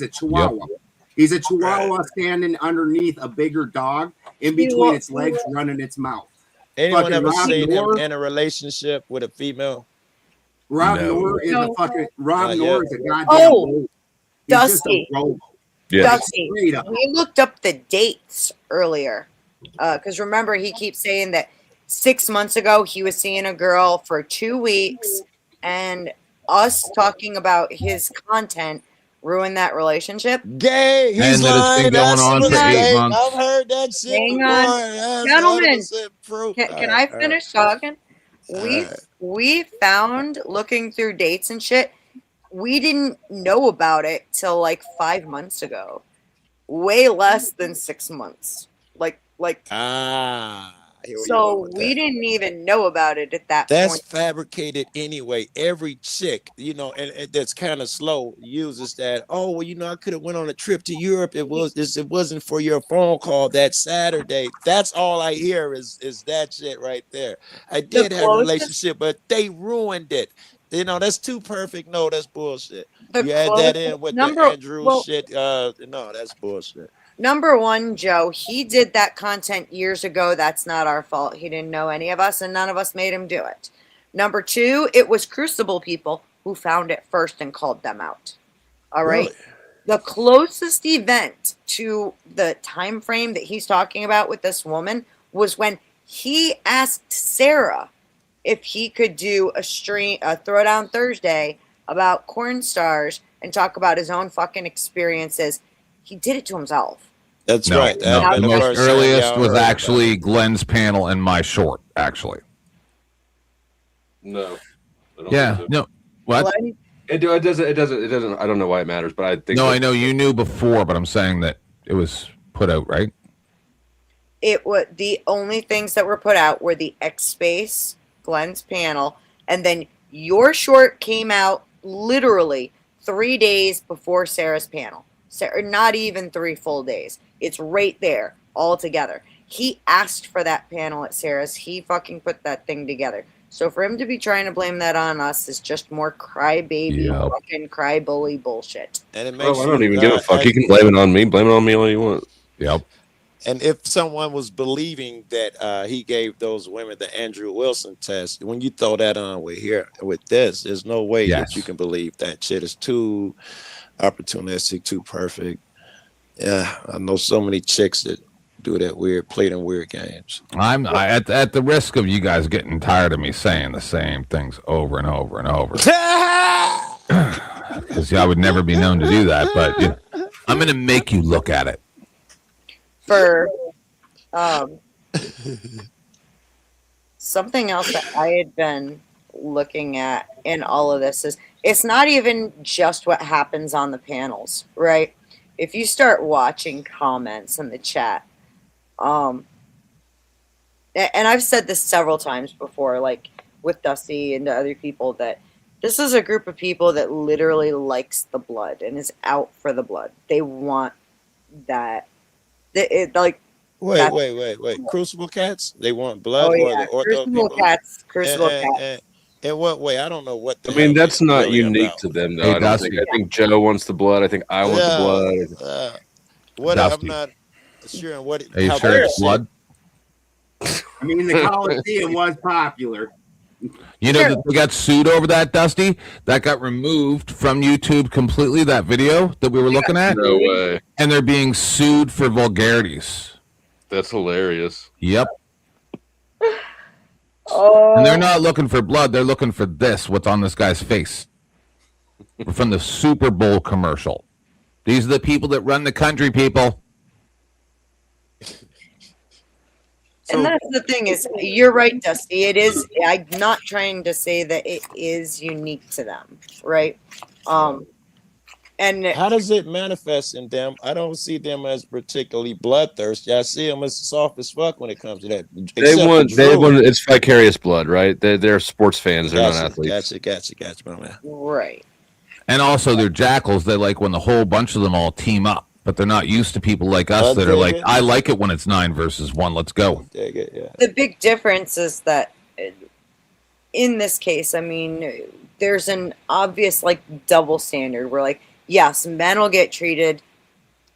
chihuahua. Yep. He's a chihuahua standing underneath a bigger dog in between its legs, running its mouth. Anyone ever seen him in a relationship with a female? Rob Noor is a goddamn. Dusty. Dusty. We looked up the dates earlier because remember he keeps saying that 6 months ago he was seeing a girl for 2 weeks, and us talking about his content ruined that relationship. Gay. He's lying. It's been going on for 8 months. I've heard that shit. Hang on, gentlemen. Can I finish talking? We found, looking through dates and shit, we didn't know about it till like 5 months ago. Way less than 6 months. So we didn't even know about it at that point. That's fabricated anyway. Every chick, and that's kind of slow, uses that. Oh, well, I could have went on a trip to Europe. It wasn't for your phone call that Saturday. That's all I hear is that shit right there. I did have a relationship, but they ruined it. that's too perfect. No, that's bullshit. The You add that in with the Andrew shit. No, that's bullshit. Number one, Joe, he did that content years ago. That's not our fault. He didn't know any of us, and none of us made him do it. Number two, it was Crucible people who found it first and called them out. All right. Really? The closest event to the time frame that he's talking about with this woman was when he asked Sarah if he could do a Throwdown Thursday about corn stars and talk about his own fucking experiences. He did it to himself. That's No, right. No, That'd the been most first time earliest y'all was heard about actually Glenn's panel and my short, actually. No. I don't Yeah. think so. No. What? It doesn't. I don't know why it matters, but I think. No, I know you knew before, but I'm saying that it was put out, right? It was the only things that were put out were the X Space, Glenn's panel, and then your short came out literally 3 days before Sarah's panel. Not even 3 full days. It's right there all together. He asked for that panel at Sarah's. He fucking put that thing together. So for him to be trying to blame that on us is just more crybaby, fucking cry-bully bullshit. And it makes I don't you, even give a fuck. You can blame it on me. Blame it on me all you want. Yep. And if someone was believing that he gave those women the Andrew Wilson test, when you throw that on with this, there's no way that you can believe that shit is too opportunistic, too perfect. Yeah, I know so many chicks that do that play them weird games. At the risk of you guys getting tired of me saying the same things over and over and over, because I would never be known to do that. But I'm going to make you look at it. For something else that I had been looking at in all of this is it's not even just what happens on the panels, right? If you start watching comments in the chat, and I've said this several times before, like with Dusty and to other people, that this is a group of people that literally likes the blood and is out for the blood. They want that. Wait. Crucible cats? They want blood? Oh, or yeah. the Ortho Crucible people? cats. Crucible cats. In what way? I don't know what. I mean, that's not unique to them, though. I think Joe wants the blood. I think I want the blood. I'm not sure what. Are you sure it's blood? I mean, the Coliseum was popular. You know that they got sued over that, Dusty? That got removed from YouTube completely, that video that we were looking at? No way. And they're being sued for vulgarities. That's hilarious. Yep. Oh. And they're not looking for blood. They're looking for what's on this guy's face. From the Super Bowl commercial. These are the people that run the country, people. And that's the thing is, you're right, Dusty. It is. I'm not trying to say that it is unique to them, right? And how does it manifest in them? I don't see them as particularly bloodthirsty. I see them as soft as fuck when it comes to that. They want. It's vicarious blood, right? They're sports fans. They're not athletes. Gotcha, my man. Right. And also, they're jackals. They like when the whole bunch of them all team up. But they're not used to people like us that are like, I like it when it's 9 versus 1. Let's go. The big difference is that in this case, I mean, there's an obvious like double standard where like, yes, men will get treated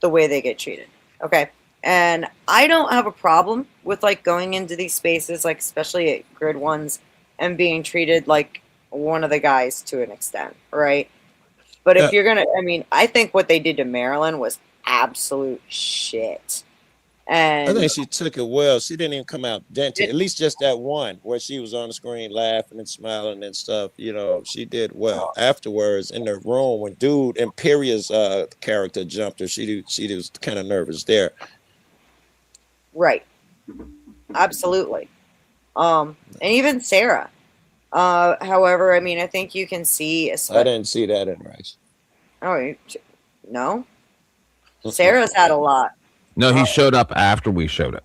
the way they get treated. Okay. And I don't have a problem with like going into these spaces, like especially at grid ones, and being treated like one of the guys to an extent, right? But if you're gonna, I mean, I think what they did to Marilyn was absolute shit. And I think she took it well. She didn't even come out dented. At least just that one where she was on the screen laughing and smiling and stuff. You know, she did well. Afterwards, in the room, when dude Imperia's character jumped her, she was kind of nervous there. Right. Absolutely. And even Sarah. However, I mean, I think you can see. I didn't see that in Rice. Oh, no. Sarah's had a lot. No, he showed up after we showed it.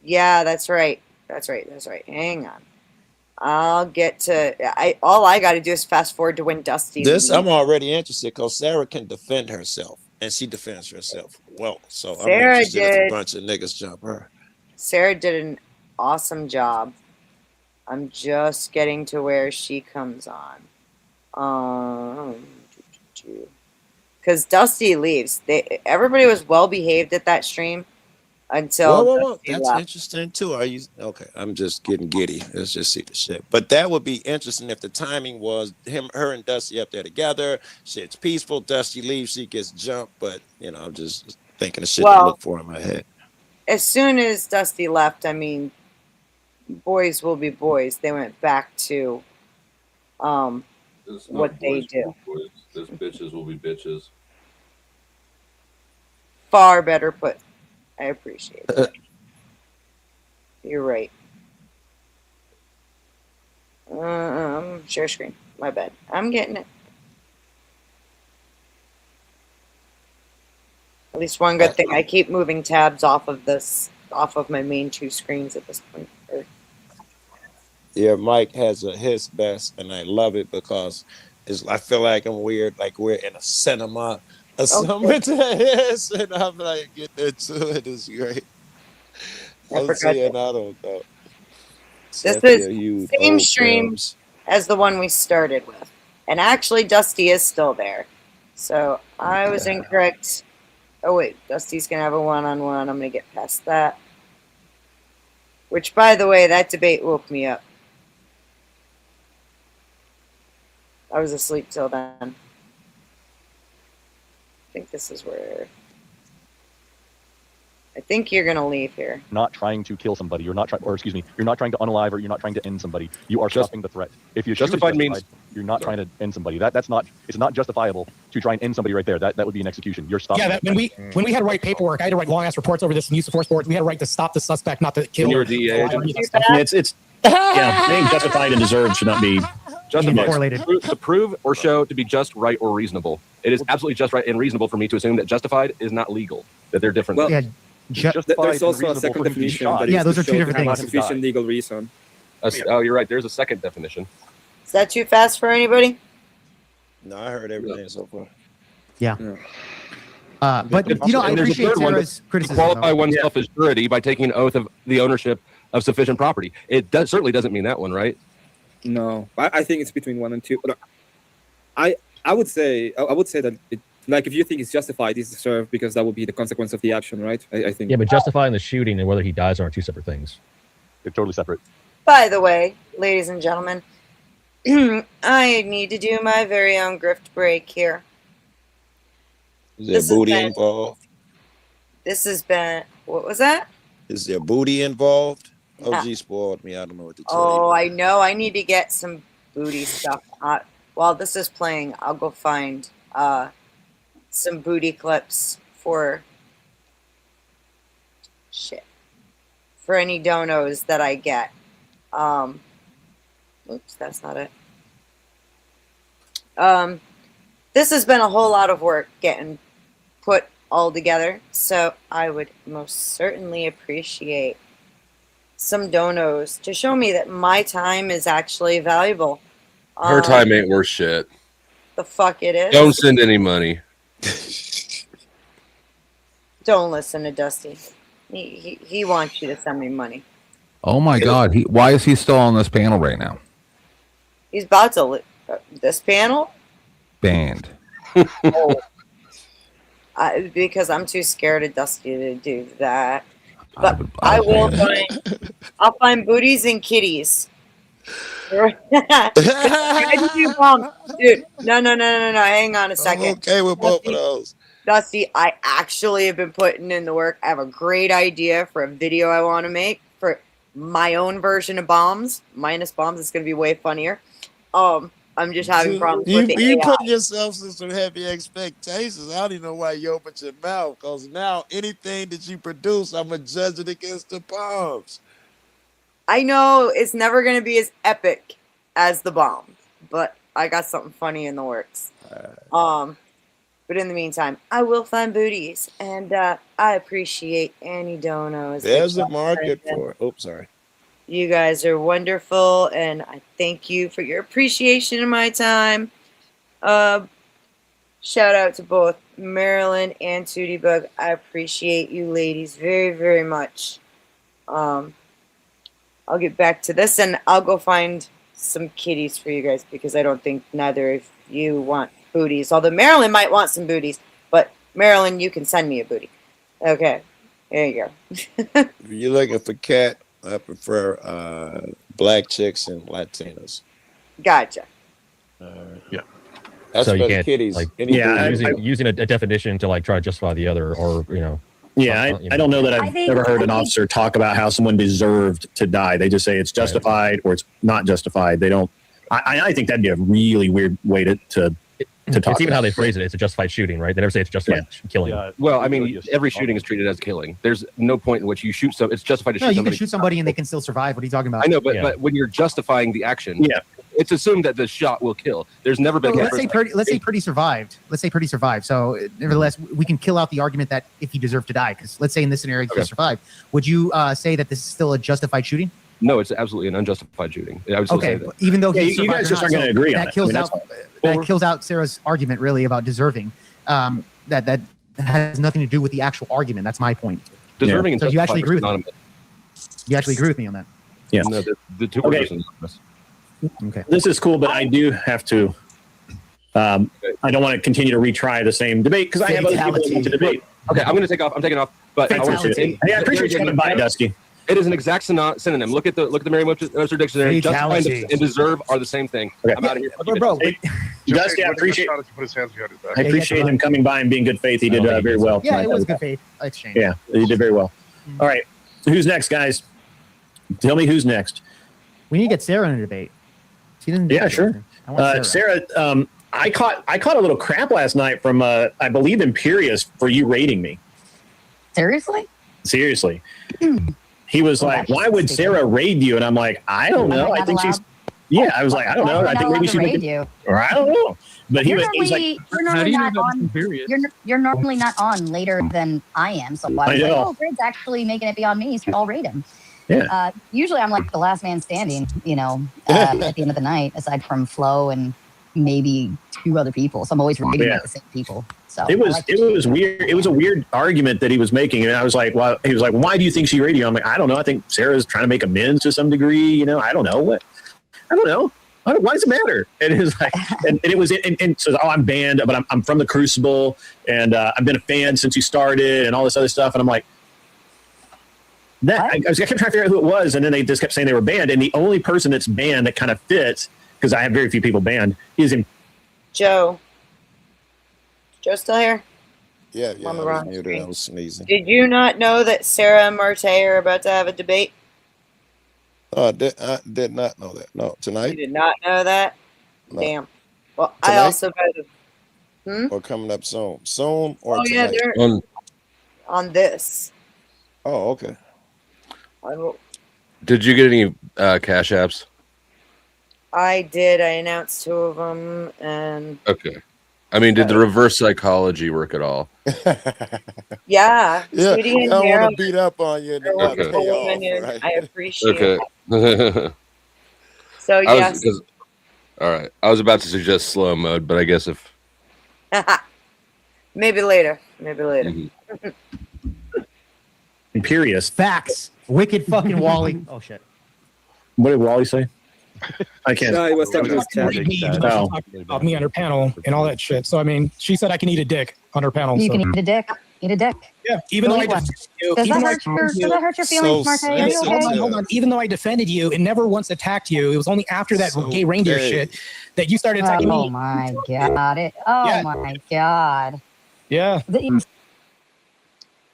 Yeah, that's right. That's right. Hang on. I'll get to. All I got to do is fast forward to when Dusty. I'm already interested because Sarah can defend herself, and she defends herself well. So Sarah I'm interested if did. a bunch of niggas jump her. Sarah did an awesome job. I'm just getting to where she comes on. Because Dusty leaves. Everybody was well behaved at that stream until Whoa. Dusty That's left. interesting too. Are you okay? I'm just getting giddy. Let's just see the shit. But that would be interesting if the timing was her and Dusty up there together. Shit's peaceful. Dusty leaves, she gets jumped. But I'm just thinking of shit to look for in my head. As soon as Dusty left, I mean, boys will be boys. They went back to what they do. Those bitches will be bitches. Far better put. I appreciate it. You're right. Share screen. My bad. I'm getting it. At least one good thing. I keep moving tabs off of my main two screens at this point. Yeah, Mike has a his best, and I love it because I feel like I'm weird, like we're in a cinema or something to his, and I'm like getting into it. It's great. I'm saying, I don't know. This is same stream as the one we started with. And actually, Dusty is still there. So I was incorrect. Oh, wait. Dusty's going to have a one-on-one. I'm going to get past that. Which, by the way, that debate woke me up. I was asleep till then. I think this is where... I think you're going to leave here. Not trying to kill somebody. You're not trying, or excuse me, you're not trying to unalive, or you're not trying to end somebody. You are stopping the threat. If you're justified means you're not trying to end somebody. It's not justifiable to try and end somebody right there. That would be an execution. You're stopping. Yeah, when we had to write paperwork, I had to write long ass reports over this use of force boards. We had to write to stop the suspect, not to kill. When you were DEA agent. It's being justified and deserved should not be Justified. correlated. To prove or show to be just, right, or reasonable. It is absolutely just, right, and reasonable for me to assume that justified is not legal. That they're different. Well, things. there's also a second definition. Those are two different things. Sufficient legal reason. Oh, you're right. There's a second definition. Is that too fast for anybody? No, I heard everything so far. Yeah. But I appreciate Sarah's criticism. Qualify oneself as surety by taking an oath of the ownership of sufficient property. It certainly doesn't mean that one, right? No, I think it's between 1 and 2. But I would say that if you think it's justified, it's deserved because that would be the consequence of the action, right? I think. Yeah, but justifying the shooting and whether he dies are two separate things. They're totally separate. By the way, ladies and gentlemen, I need to do my very own grift break here. Is there booty involved? This has been, what was that? Is there booty involved? OG spoiled me. I don't know what to tell you. Oh, I know. I need to get some booty stuff. While this is playing, I'll go find some booty clips for any donos that I get. Oops, that's not it. This has been a whole lot of work getting put all together, so I would most certainly appreciate some donos to show me that my time is actually valuable. Her time ain't worth shit. The fuck it is. Don't send any money. Don't listen to Dusty. He wants you to send me money. Oh my God! Why is he still on this panel right now? He's about to this panel. Banned. Because I'm too scared of Dusty to do that. But I will find. I'll find booties and kitties. Dude, no. Hang on a second. I'm okay with both of those. Dusty, I actually have been putting in the work. I have a great idea for a video I want to make for my own version of bombs. Minus bombs, it's going to be way funnier. I'm just having problems with the You AI. put yourself in some heavy expectations. I don't even know why you opened your mouth, because now anything that you produce, I'm going to judge it against the bombs. I know it's never going to be as epic as the bomb, but I got something funny in the works. But in the meantime, I will find booties, and I appreciate any donos. There's a market for it. Oops, sorry. You guys are wonderful, and I thank you for your appreciation of my time. Shout out to both Marilyn and Tootie Bug. I appreciate you ladies very, very much. I'll get back to this, and I'll go find some kitties for you guys because I don't think neither of you want booties. Although Marilyn might want some booties, but Marilyn, you can send me a booty. Okay, there you go. If you're looking for cat, I prefer black chicks and Latinas. Gotcha. Yeah. That's so you for can't kitties. like Any using a definition to like try to justify the other, or you know. Yeah, I don't know that I've ever heard an officer talk about how someone deserved to die. They just say it's justified or it's not justified. They don't. I think that'd be a really weird way to talk. It's even how they phrase it. It's a justified shooting, right? They never say it's justified killing. Yeah. Well, I mean, every shooting is treated as killing. There's no point in which you shoot it's justified to shoot No, you somebody. can shoot somebody and they can still survive. What are you talking about? I know, but when you're justifying the action, it's assumed that the shot will kill. There's never been. Well, let's say Purdy survived. Let's say Purdy survived. So, nevertheless, we can kill out the argument that if he deserved to die, because let's say in this scenario he survived. Would you say that this is still a justified shooting? No, it's absolutely an unjustified shooting. I would still say that. Even though you guys just aren't going to agree on it. That kills out Sarah's argument really about deserving. That has nothing to do with the actual argument. That's my point. Deserving and so you actually agree with me? synonymous. You actually agree with me on that? Yeah. No, the two words are synonymous. Okay. This is cool, but I do have to. I don't want to continue to retry the same debate because I have other people to debate. Okay, I'm going to take off. I'm taking off. But I want to say, I appreciate you coming by, Dusty. It is an exact synonym. Look at the Merriam-Webster dictionary. Justified and deserve are the same thing. Okay. I'm out of here. Bro, Dusty, I appreciate him coming by and being good faith. He did very well. Yeah, it was good faith exchange. Yeah, he did very well. All right, who's next, guys? Tell me who's next. We need to get Sarah in a debate. She didn't. Yeah, sure. I want Sarah, I caught a little crap last night from I believe Imperius for you rating me. Seriously? Seriously. He was like, "Why would Sarah raid you?" And I'm like, "I don't know. I think she's." Yeah, I was like, "I don't know. I think maybe she raid you." Or I don't know. But he was like, "You're normally not on. You're normally not on later than I am. So why? Grid's actually making it be on me. So I'll rate him." Yeah. Usually I'm like the last man standing. You know, at the end of the night, aside from Flo and maybe two other people. So I'm always rating like the same people. So it was weird. It was a weird argument that he was making, and I was like, "Well," he was like, "Why do you think she raided you?" I'm like, "I don't know. I think Sarah's trying to make amends to some degree. You know, I don't know what. I don't know. Why does it matter?" And it was like, and it was, and so, "Oh, I'm banned, but I'm from the Crucible, and I've been a fan since you started, and all this other stuff." And I'm like, I kept trying to figure out who it was, and then they just kept saying they were banned, and the only person that's banned that kind of fits, because I have very few people banned, is in Joe. Joe still here? Yeah, On the wrong I screen. was sneezing. Did you not know that Sarah and Marte are about to have a debate? I did not know that. No, tonight. You did not know that? No. Damn. Well, Tonight? I also voted. Or coming up soon. Soon or Oh, yeah, tonight? they're on this. Oh, okay. Did you get any cash apps? I did. I announced 2 of them, and Okay. I mean, did the reverse psychology work at all? yeah, Yeah, Judy and I don't Daryl want to beat up on you. And then not Okay. pay off, right? I appreciate Okay. it. So yes, all right. I was about to suggest slow mode, but I guess if maybe later. Maybe later. Imperious. Facts. Wicked fucking Wally. Oh shit. What did Wally say? I can't. No, he was talking to his chat. Oh. About me on her panel and all that shit. So I mean, she said I can eat a dick on her panel. You so. can eat a dick. Eat a dick. Yeah, even though I defended you, Does even that though I hurt your feelings, Marte? Are you okay? Hold on. Even though I defended you and never once attacked you, it was only after that gay reindeer shit that you started attacking me. Oh my god! My god! Yeah.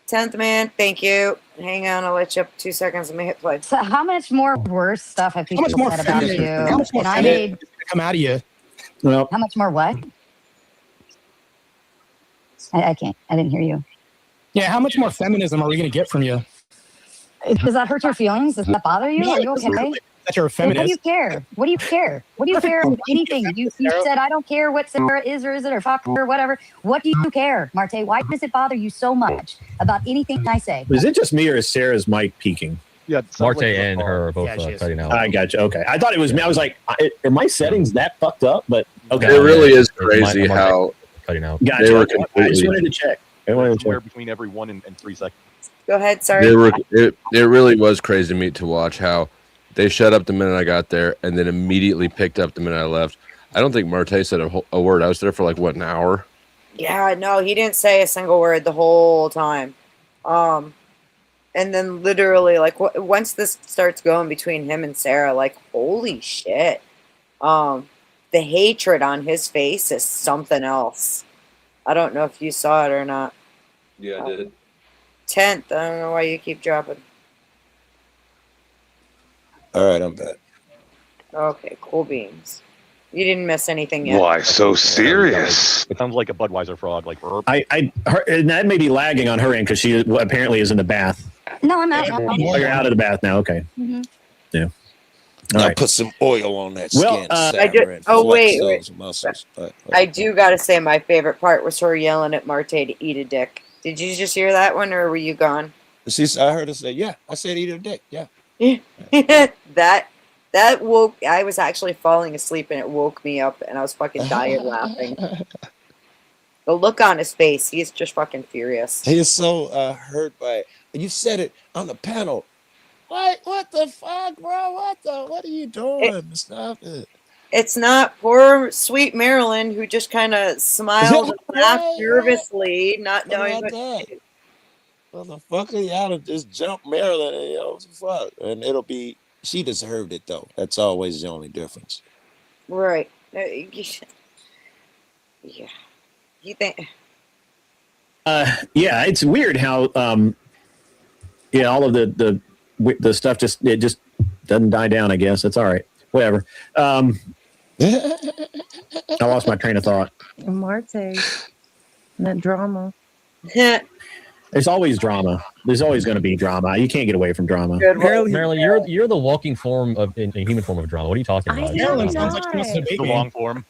10th man, thank you. Hang on, I'll let you up 2 seconds. Let me hit play. So how much more worse stuff have people said about you? How much more And I made come out of you? Well, how much more what? I can't. I didn't hear you. Yeah, how much more feminism are we going to get from you? Does that hurt your feelings? Does that bother you? Are you okay? That you're a What feminist. do you care? What do you care? What do you care about anything? You said I don't care what Sarah is or isn't or fuck her or whatever. What do you care, Marte? Why does it bother you so much about anything I say? Is it just me or is Sarah's mic peaking? Yeah, Marte and her are both cutting out. I got you. Okay, I thought it was me. I was like, are my settings that fucked up? But okay, it really is crazy how cutting out. Gotcha. they were I just wanted completely. to check. I wanted to Somewhere check. between every 1 and 3 seconds. Go ahead, sorry. They were. It really was crazy to me to watch how They shut up the minute I got there, and then immediately picked up the minute I left. I don't think Marte said a word. I was there for like what, an hour? Yeah, no, he didn't say a single word the whole time. And then literally, like, once this starts going between him and Sarah, like, holy shit. The hatred on his face is something else. I don't know if you saw it or not. Yeah, I did. 10th, I don't know why you keep dropping. All right, I'm back. Okay, cool beans. You didn't miss anything yet. Why so serious? It sounds like a Budweiser fraud. Like And that may be lagging on her end because she apparently is in the bath. No, I'm out. Oh, you're out of the bath now. Okay. Mhm. Yeah. Now right. put some oil on that Well, skin. I do. Sarah, and Oh flex wait. those muscles. I do gotta say, my favorite part was her yelling at Marte to eat a dick. Did you just hear that one, or were you gone? I heard her say, "Yeah." I said, "Eat a dick." Yeah. that woke. I was actually falling asleep, and it woke me up, and I was fucking dying laughing. The look on his face, he's just fucking furious. He is so hurt by it. You said it on the panel. What the fuck, bro? What are you doing? Stop it. It's not poor sweet Marilyn who just kind of smiled and laughed nervously, not knowing what to do. Motherfucker, you ought to just jump Marilyn, and, what the fuck? And it'll be, she deserved it though. That's always the only difference. Right. Yeah. You think? Yeah, it's weird how all of the stuff just doesn't die down. I guess that's all right. Whatever. I lost my train of thought. Marte, that drama. There's always drama. There's always going to be drama. You can't get away from drama. Marilyn, you're the walking form of a human form of drama. What are you talking about? Marilyn sounds like she wants to the long form.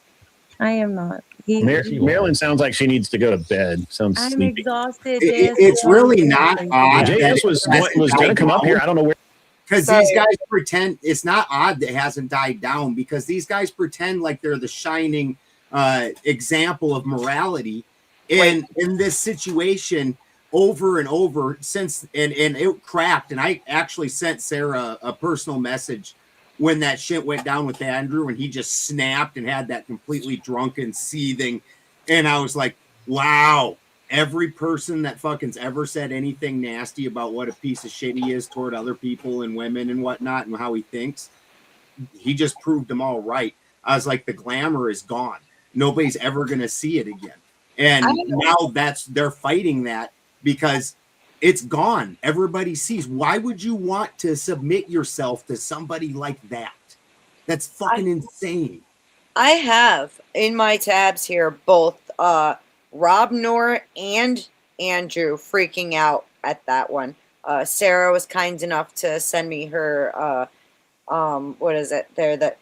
I am not. Marilyn sounds like she needs to go to bed. Sounds I'm sleepy. exhausted. It's really not odd. JS was going to come up here. I don't know where. Because these guys pretend it's not odd that it hasn't died down, because these guys pretend like they're the shining example of morality. And in this situation, over and over since, and it cracked. And I actually sent Sarah a personal message when that shit went down with Andrew, and he just snapped and had that completely drunken, seething. And I was like, wow, every person that fucking's ever said anything nasty about what a piece of shit he is toward other people and women and whatnot and how he thinks, he just proved them all right. I was like, the glamour is gone. Nobody's ever going to see it again. And now they're fighting that because it's gone. Everybody sees. Why would you want to submit yourself to somebody like that? That's fucking insane. I have in my tabs here both Rob, Nora, and Andrew freaking out at that one. Sarah was kind enough to send me her what is it there, that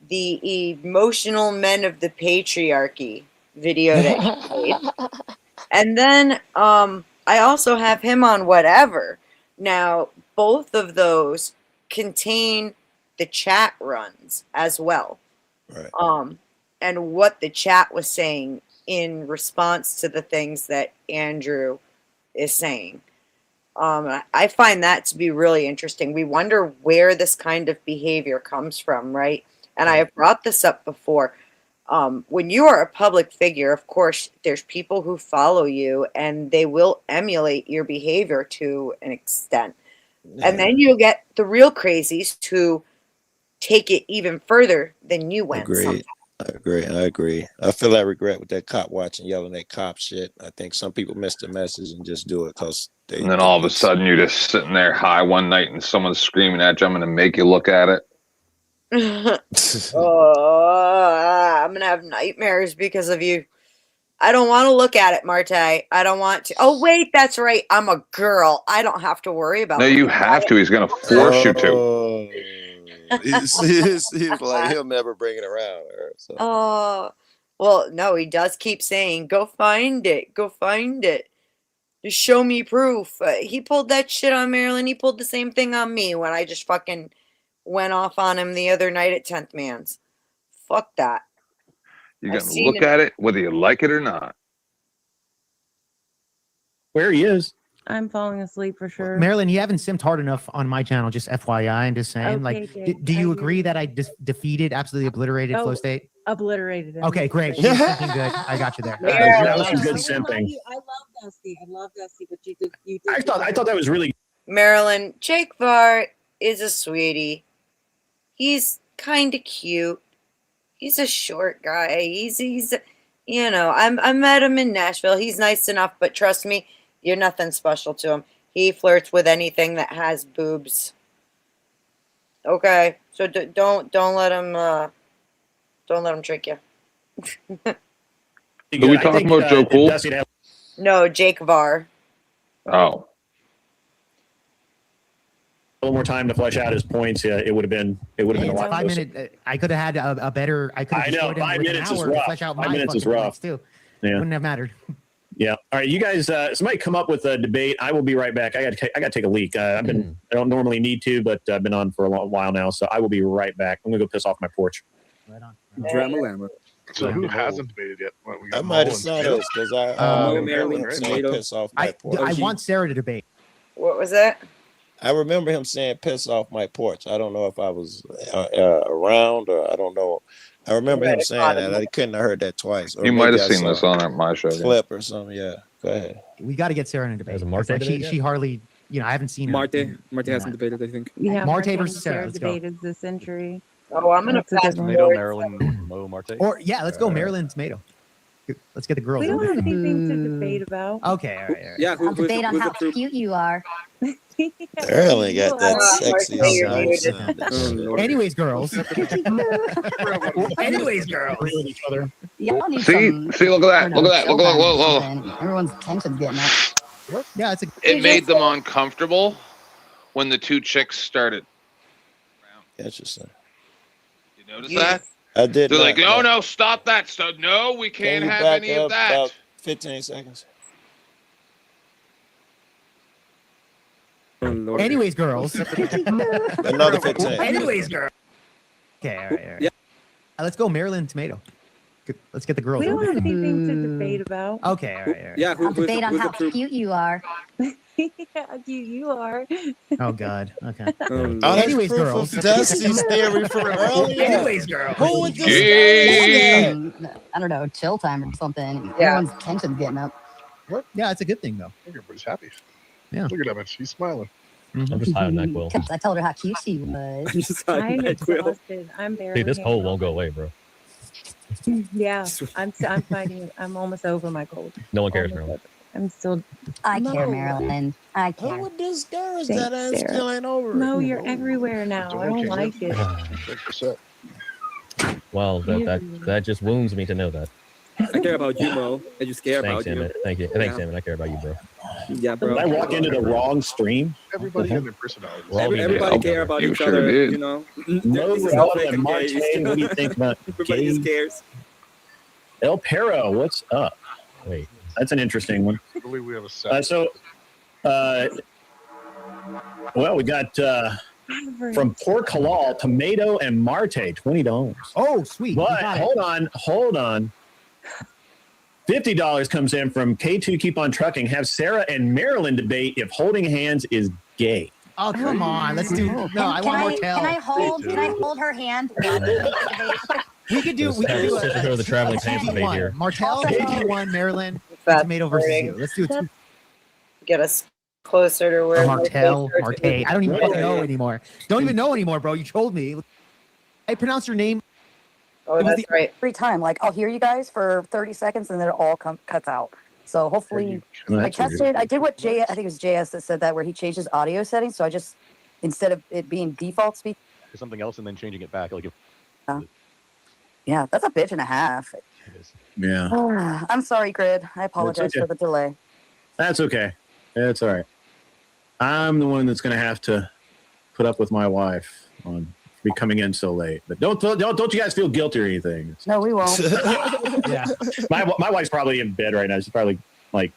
the emotional men of the patriarchy video that she made. And then I also have him on whatever. Now, both of those contain the chat runs as well. Right. And what the chat was saying in response to the things that Andrew is saying. I find that to be really interesting. We wonder where this kind of behavior comes from, right? And I have brought this up before. When you are a public figure, of course, there's people who follow you and they will emulate your behavior to an extent. Yeah. And then you get the real crazies who take it even further than you went. I agree. I feel that regret with that cop watching, yelling at cop shit. I think some people miss the message and just do it because they. And then all of a sudden you're just sitting there high one night and someone's screaming at you. I'm going to make you look at it. I'm gonna have nightmares because of you. I don't want to look at it, Marte. I don't want to. Oh wait, that's right. I'm a girl. I don't have to worry about. No, you have to. He's gonna force you to. He's like, he'll never bring it around her. So. Oh, well, no, he does keep saying, "Go find it. Go find it. Just show me proof." He pulled that shit on Marilyn. He pulled the same thing on me when I just fucking went off on him the other night at 10th Man's. Fuck that. You're going to look at it whether you like it or not. Where he is. I'm falling asleep for sure. Marilyn, you haven't simped hard enough on my channel. Just FYI, I'm just saying. Okay, Like, Jake, do I you hear agree you. that I defeated, absolutely obliterated Flow State? Obliterated. Okay, great. She's simping good. I got you there. Yeah, that was some good simping. I love Dusty. I love Dusty, but you did. I thought that was really. Marilyn, Jake Var is a sweetie. He's kind of cute. He's a short guy. He's you know, I met him in Nashville. He's nice enough, but trust me, you're nothing special to him. He flirts with anything that has boobs. Okay, so don't let him trick you. Are we talking about Joe Cool? No, Jake Var. Oh. A little more time to flesh out his points. Yeah, it would have been a lot. 5 minute. I could have had a better. I could have destroyed him 5 with an minutes is hour to rough. flesh out 5 my minutes is fucking rough points too. Yeah. Wouldn't have mattered. Yeah. All right, you guys. Somebody come up with a debate. I will be right back. I got to take a leak. I don't normally need to, but I've been on for a long while now, so I will be right back. I'm gonna go piss off my porch. Right on. Drama Llama. So who hasn't debated yet? I might have saw this because I Marilyn, him saying tomato. piss off my porch. I want Sarah to debate. What was that? I remember him saying piss off my porch. I don't know if I was around or I don't know. I remember him saying that. I couldn't have heard that twice. Or You maybe might have I seen saw this on my show. clip or something. Yeah, go ahead. We got to get Sarah in a debate. There's a Marte Like, debate she hardly, I haven't seen her. Marte hasn't debated, I think. Yeah, Marte versus Sarah. Let's go. debated this century. Oh, I'm gonna That's a good pass one. Tomato, Marilyn, Mo, Marte. Or yeah, let's go Marilyn Tomato. Let's get the girls. We don't in. have anything to debate about. Okay, all right. Yeah, I'll debate on how cute you are. Marilyn got that sexy Oh, anyways, girls. Anyways, girls. Y'all need See, some, look at that. Look at that. Look at that. Whoa, whoa. something. Everyone's tension's getting up. Yeah, it's a. It made them uncomfortable when the two chicks started. Interesting. You notice that? I did. They're not, like, oh no, stop that. Stop. No, we can't Can you have back any up of that. about 15 seconds. Anyways, girls. Another 15. Anyways, girls. Okay, all right. Yeah. Let's go Marilyn Tomato. Let's get the girls. We don't have in. anything to debate about. Okay, all right. Yeah, I'll debate on how cute you are. How cute you are. Oh God. Okay. Anyways, girls. Dusty's theory from earlier. Anyways, girls. Who would this guy? I don't know, chill time or something. Yeah. Everyone's tension's getting up. What? Yeah, it's a good thing though. Everybody's happy. Yeah. Look at that. She's smiling. I'm just high on that quill. I told her how cute she was. I'm exhausted. I'm barely. See, this cold won't go away, bro. Yeah, I'm fighting it. I'm almost over my cold. No one cares, Marilyn. I'm still. I care, Marilyn. I care. Who would this girl is Thanks, that ass Sarah. still ain't over? No, you're everywhere now. I don't like it. Well, that just wounds me to know that. I care about you, Mo. I just care Thanks, about you. Emmett. Thank you. Thanks, Emmett. I care about you, bro. Yeah, bro. Did I walk into the wrong stream? Everybody had their personality. Everybody care about each other, you know. Mo, This is Ronaldo, fake and Marte, engaged. what do you think about Everybody just cares. El Perro? What's up? Wait, that's an interesting one. I believe we have a set. Well, we got from Pork Halal, Tomato and Marte, $20. Oh, sweet. But hold on. $50 comes in from K2 Keep on Trucking. Have Sarah and Marilyn debate if holding hands is gay. Oh, come on. Let's do. No, I want more tell. Can I hold her hand? We could do. the traveling pants debate here. Martell, KG1, Maryland, Tomato versus you. Let's do it. Get us closer to where Martell, Marte. I don't even fucking know anymore. Don't even know anymore, bro. You told me. I pronounce your name. Oh, that's right. Every time, like I'll hear you guys for 30 seconds and then it all cuts out. So hopefully, I tested. I did what I think it was JS that said that, where he changed his audio settings. So I just, instead of it being default speak, something else and then changing it back. Like if, yeah, that's a bitch and a half. It is. Yeah. I'm sorry, Grid. I apologize for the delay. That's okay. It's all right. I'm the one that's going to have to put up with my wife on be coming in so late. But don't you guys feel guilty or anything? No, we won't. Yeah. My wife's probably in bed right now. She's probably like,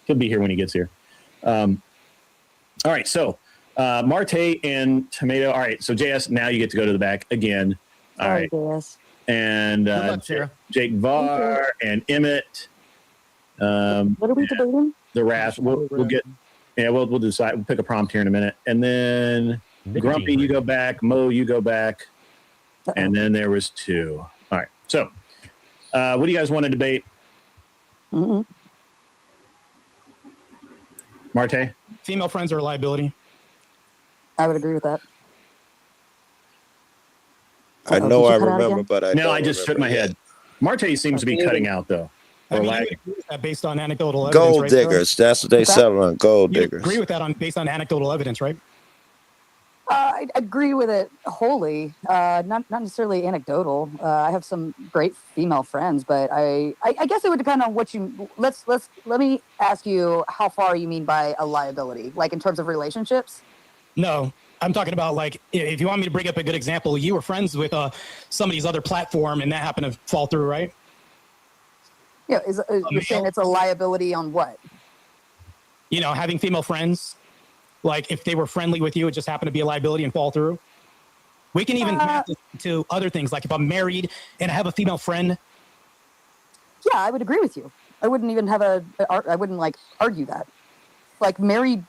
he'll be here when he gets here. All right. So Marte and Tomato. All right. So JS, now you get to go to the back again. All right. JS. And Good luck, Sarah. Jake Var and Emmett. What are we debating? The wrath. We'll get. Yeah, we'll decide. We'll pick a prompt here in a minute, and then Grumpy, you go back. Mo, you go back, and then there was 2. All right. So, what do you guys want to debate? Marte? Female friends are a liability. I would agree with that. I know I remember, but I just shook my head. Marte seems to be cutting out though. I mean, you agree with that based on anecdotal evidence, Gold right, diggers. That's what they settle on. Gold You diggers. agree with that based on anecdotal evidence, right? I agree with it wholly. Not necessarily anecdotal. I have some great female friends, but I guess it would depend on what you. Let me ask you how far you mean by a liability, like in terms of relationships. No, I'm talking about like if you want me to bring up a good example, you were friends with somebody's other platform, and that happened to fall through, right? Yeah, you're saying it's a liability on what? You know, having female friends. Like if they were friendly with you, it just happened to be a liability and fall through. We can even map this to other things. Like if I'm married and I have a female friend. Yeah, I would agree with you. I wouldn't even have I wouldn't like argue that. Like married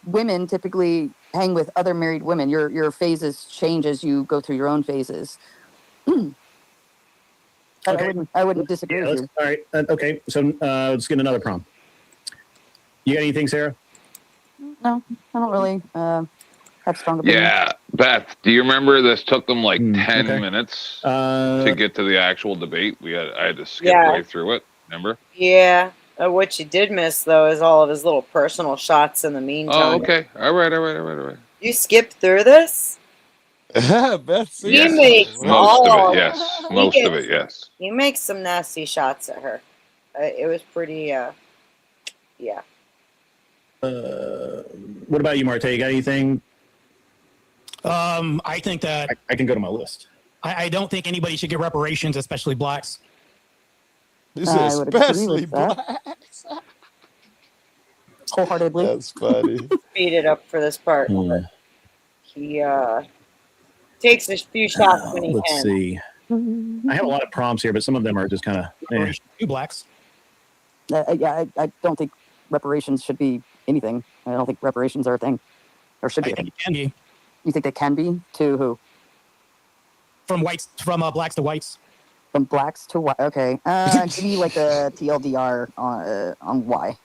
women typically hang with other married women. Your phases change as you go through your own phases. Okay. I wouldn't disagree with you. All right. Okay. So let's get another prompt. You got anything, Sarah? No, I don't really have strong opinions. Yeah, Beth, do you remember this took them like 10 minutes to get to the actual debate? I had to skip right through it. Remember? Yeah. What you did miss though is all of his little personal shots in the meantime. Oh, okay. All right. You skipped through this? Beth, He makes most of it, yes. Most of it, yes. He makes some nasty shots at her. It was pretty, yeah. What about you, Marte? You got anything? I think that I can go to my list. I don't think anybody should get reparations, especially blacks. This is especially blacks. Wholeheartedly. That's funny. Speed it up for this part. He takes a few shots when he Let's can. see. I have a lot of prompts here, but some of them are just kind of. You blacks. Yeah, I don't think reparations should be anything. I don't think reparations are a thing, or should be. I think it can be. You think they can be? To who? From blacks to whites. From blacks to white. Okay. Give me like a TLDR on why.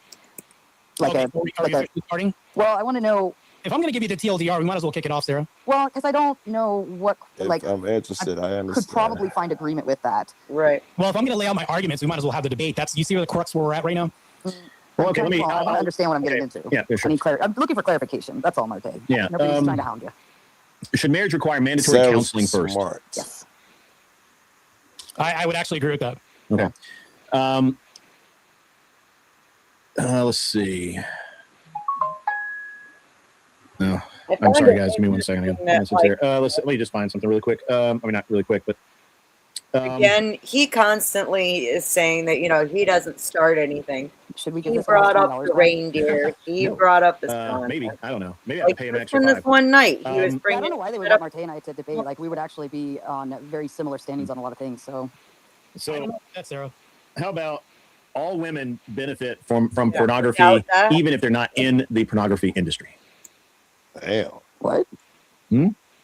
Like starting. Well, I want to know. If I'm going to give you the TLDR, we might as well kick it off, Sarah. Well, because I don't know what. Like, I'm interested. I understand. Could probably find agreement with that. Right. Well, if I'm going to lay out my arguments, we might as well have the debate. You see where the crux where we're at right now. Well, okay, let me. I want to understand what I'm getting into. Yeah, sure. I'm looking for clarification. That's all, Marte. Yeah. Nobody's trying to hound you. Should marriage require mandatory counseling first? Yes. I would actually agree with that. Okay. Let's see. No, I'm sorry, guys. Give me 1 second. Let me just find something really quick. I mean, not really quick, but again, he constantly is saying that he doesn't start anything. Should we? He brought up the reindeer. He brought up this. Maybe I don't know. Maybe I have to pay him an extra this one night, he was bringing. I don't know why they would want Marte and I to debate. Like we would actually be on very similar standings on a lot of things. So that's Sarah. How about all women benefit from pornography, even if they're not in the pornography industry? Damn. What?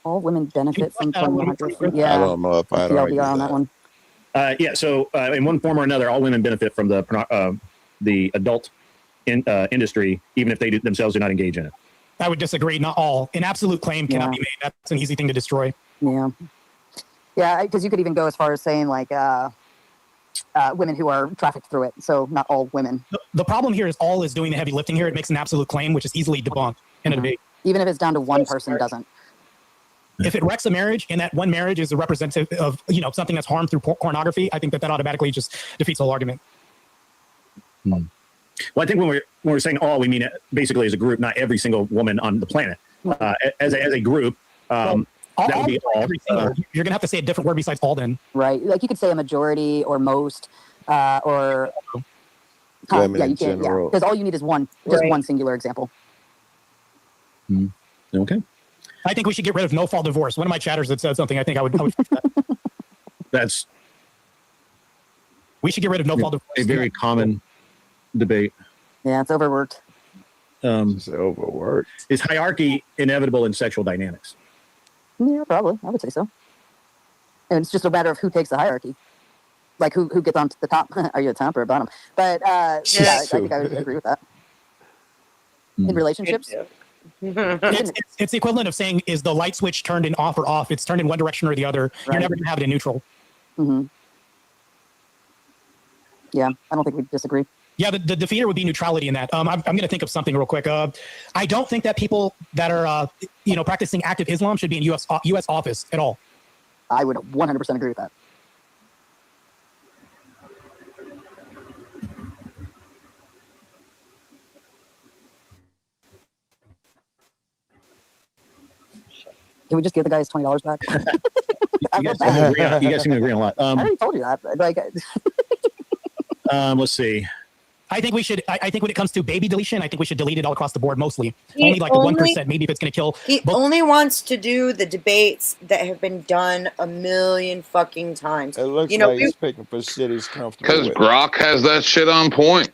All women benefit from pornography. I don't know if I don't TLDR on that one. Yeah. So in one form or another, all women benefit from the adult industry, even if they themselves do not engage in it. I would disagree. Not all. An absolute claim cannot be made. That's an easy thing to destroy. Yeah. Yeah, because you could even go as far as saying like women who are trafficked through it. So not all women. The problem here is all is doing the heavy lifting here. It makes an absolute claim, which is easily debunked in a debate. Even if it's down to one person doesn't. If it wrecks a marriage and that one marriage is a representative of something that's harmed through pornography, I think that automatically just defeats the whole argument. Well, I think when we're saying all, we mean it basically as a group, not every single woman on the planet. As a group, that would be all. You're gonna have to say a different word besides all. Then, right? Like you could say a majority or most, or women you in can't. Yeah, general. because all you need is one, just one singular example. Okay. I think we should get rid of no fault divorce. One of my chatters that said something. I think I would That's. We should get rid of no fault divorce. A very common. debate. Yeah, it's overworked. It's overworked. Is hierarchy inevitable in sexual dynamics? Yeah, probably. I would say so. And it's just a matter of who takes the hierarchy. Like who gets on the top. Are you a top or a bottom? But yeah, I think I would agree with that. In relationships? It's the equivalent of saying, is the light switch turned in off or off? It's turned in one direction or the other. Right. You're never going to have it in neutral. Yeah, I don't think we disagree. Yeah, the defeater would be neutrality in that. I'm going to think of something real quick. I don't think that people that are, practicing active Islam should be in U.S. office at all. I would 100% agree with that. Can we just give the guys $20 back? You guys seem to agree on a lot. I already told you that. Like, let's see. I think we should. I think when it comes to baby deletion, I think we should delete it all across the board. Mostly, only like the 1%. Maybe if it's going to kill. He only wants to do the debates that have been done a million fucking times. It looks like he's picking for shit he's comfortable Because with. Grok has that shit on point.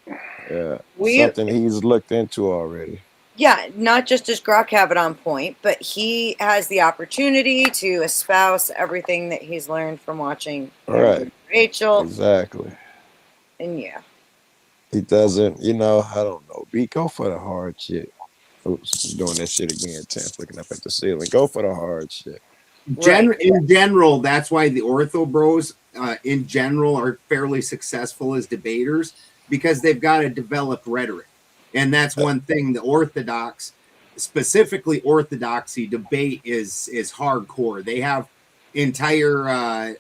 Yeah, something he's looked into already. Yeah, not just does Grok have it on point, but he has the opportunity to espouse everything that he's learned from watching Rachel. Exactly. And yeah. He doesn't, I don't know. Go for the hard shit. Oops, doing that shit again, Temp, looking up at the ceiling. Go for the hard shit. In general, that's why the Ortho Bros, in general, are fairly successful as debaters, because they've got a developed rhetoric. And that's one thing the Orthodox, specifically Orthodoxy debate is hardcore. They have entire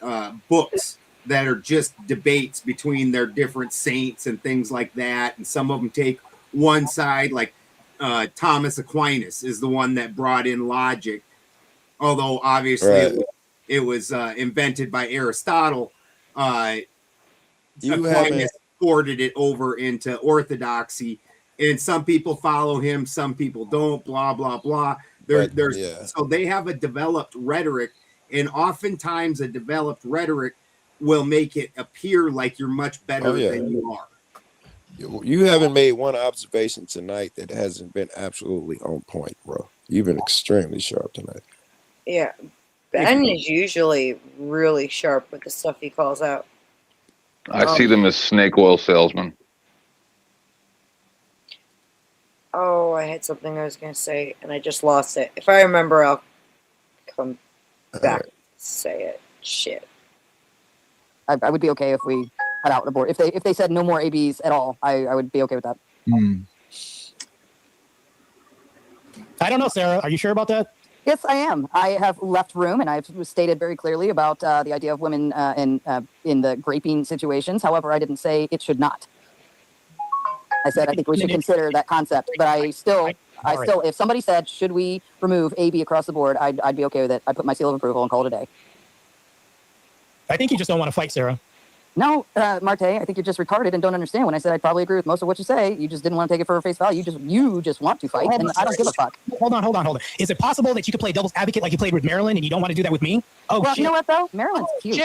books that are just debates between their different saints and things like that. And some of them take one side, like Thomas Aquinas is the one that brought in logic. Although obviously it was invented by Aristotle. Aquinas ported it over into Orthodoxy. And some people follow him, some people don't, blah, blah, blah. So they have a developed rhetoric, and oftentimes a developed rhetoric will make it appear like you're much better than you are. You haven't made one observation tonight that hasn't been absolutely on point, bro. You've been extremely sharp tonight. Yeah. Ben is usually really sharp with the stuff he calls out. I see them as snake oil salesmen. Oh, I had something I was going to say, and I just lost it. If I remember, I'll come back and say it. Shit. I would be okay if we cut out the board. If they said no more ABs at all, I would be okay with that. I don't know, Sarah. Are you sure about that? Yes, I am. I have left room, and I've stated very clearly about the idea of women in the graping situations. However, I didn't say it should not. I said I think we should consider that concept, but I still, if somebody said, should we remove AB across the board, I'd be okay with it. I'd put my seal of approval and call it a day. I think you just don't want to fight, Sarah. No, Marte, I think you're just retarded and don't understand. When I said I'd probably agree with most of what you say, you just didn't want to take it for face value. You just want to fight, and I don't give a fuck. Hold on. Is it possible that you could play devil's advocate like you played with Marilyn, and you don't want to do that with me? Oh, well, shit. You know what though? Marilyn's cute.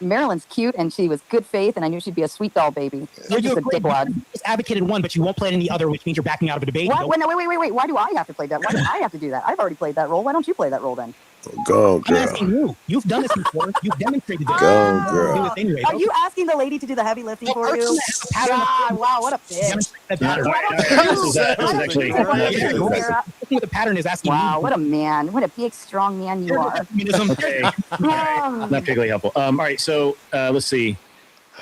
Marilyn's cute, and she was good faith, and I knew she'd be a sweet doll baby. You're just a dickwad. You just advocated one, but you won't play it in the other, which means you're backing out of a debate. What? Wait. Why do I have to play that? Why do I have to do that? I've already played that role. Why don't you play that role then? Go, girl. I'm asking you. You've done this before. You've demonstrated this. Go, girl. Anyway. Are you asking the lady to do the heavy lifting for you? God, wow, what a bitch. The pattern is asking. Wow, what a man. What a big, strong man you are. Okay. Not particularly helpful. All right, so let's see.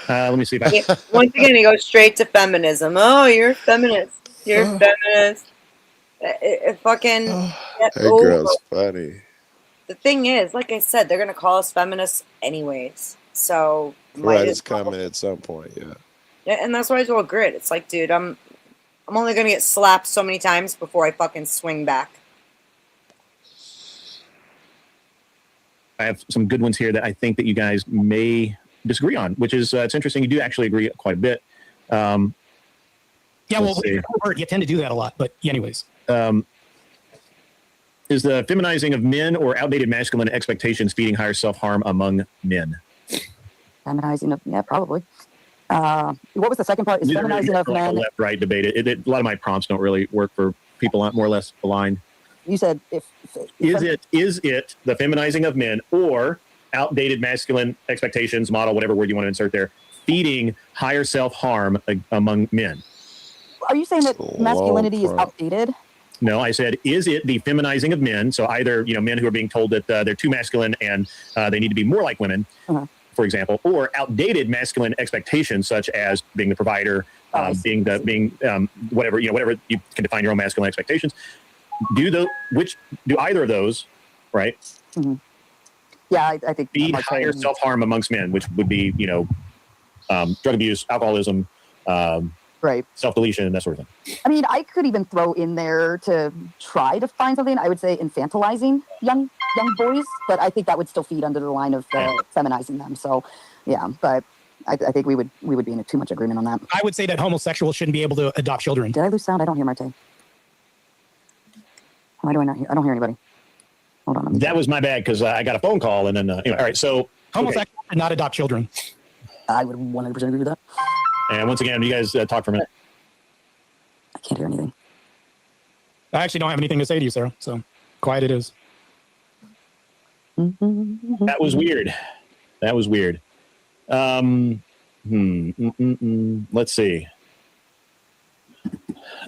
Let me see if I... Once again, he goes straight to feminism. Oh, you're a feminist. You're a feminist. Fucking that girl's funny. The thing is, like I said, they're gonna call us feminists anyways. So it's coming at some point, yeah. And that's why I told Grit. It's like, dude, I'm only gonna get slapped so many times before I fucking swing back. I have some good ones here that I think that you guys may disagree on, which is it's interesting. You do actually agree quite a bit. Yeah, well, you tend to do that a lot, but anyways. Is the feminizing of men or outdated masculine expectations feeding higher self-harm among men? Feminizing of, yeah, probably. What was the second part? Is These are feminizing of like a men. left-right debate. A lot of my prompts don't really work for people more or less aligned. You said Is it the feminizing of men or outdated masculine expectations, model, whatever word you want to insert there, feeding higher self-harm among men? Are you saying that masculinity is outdated? No, I said, is it the feminizing of men? So either, men who are being told that they're too masculine and they need to be more like women, for example, or outdated masculine expectations, such as being the provider, whatever you can define your own masculine expectations. Do either of those, right? Mm-hmm. Yeah, I think feed higher self-harm amongst men, which would be, drug abuse, alcoholism, right, self-deletion, that sort of thing. I mean, I could even throw in there to try to find something. I would say infantilizing young boys, but I think that would still feed under the line of feminizing them. So, yeah, but I think we would be in too much agreement on that. I would say that homosexuals shouldn't be able to adopt children. Did I lose sound? I don't hear Marte. Why do I not hear? I don't hear anybody. Hold on. That was my bad because I got a phone call and then anyway. All right, so homosexuals should not adopt children. I would 100% agree with that. And once again, you guys talk for a minute. I can't hear anything. I actually don't have anything to say to you, Sarah. So quiet it is. That was weird. Let's see.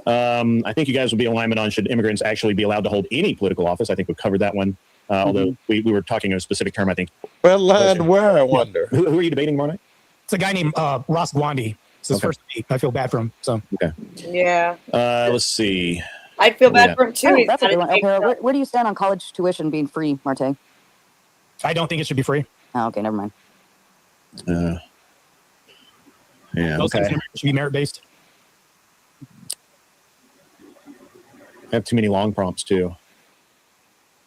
I think you guys will be in alignment on should immigrants actually be allowed to hold any political office. I think we covered that one. Although we were talking a specific term, I think. Well, where I wonder. Who are you debating tomorrow night? It's a guy named Ross Gwandi. It's his first debate. I feel bad for him. So okay. Yeah. Let's see. I'd feel bad for him too. Oh, that's a good one. Okay, where do you stand on college tuition being free, Marte? I don't think it should be free. Oh, okay, never mind. Yeah. Most things should be merit based. I have too many long prompts too.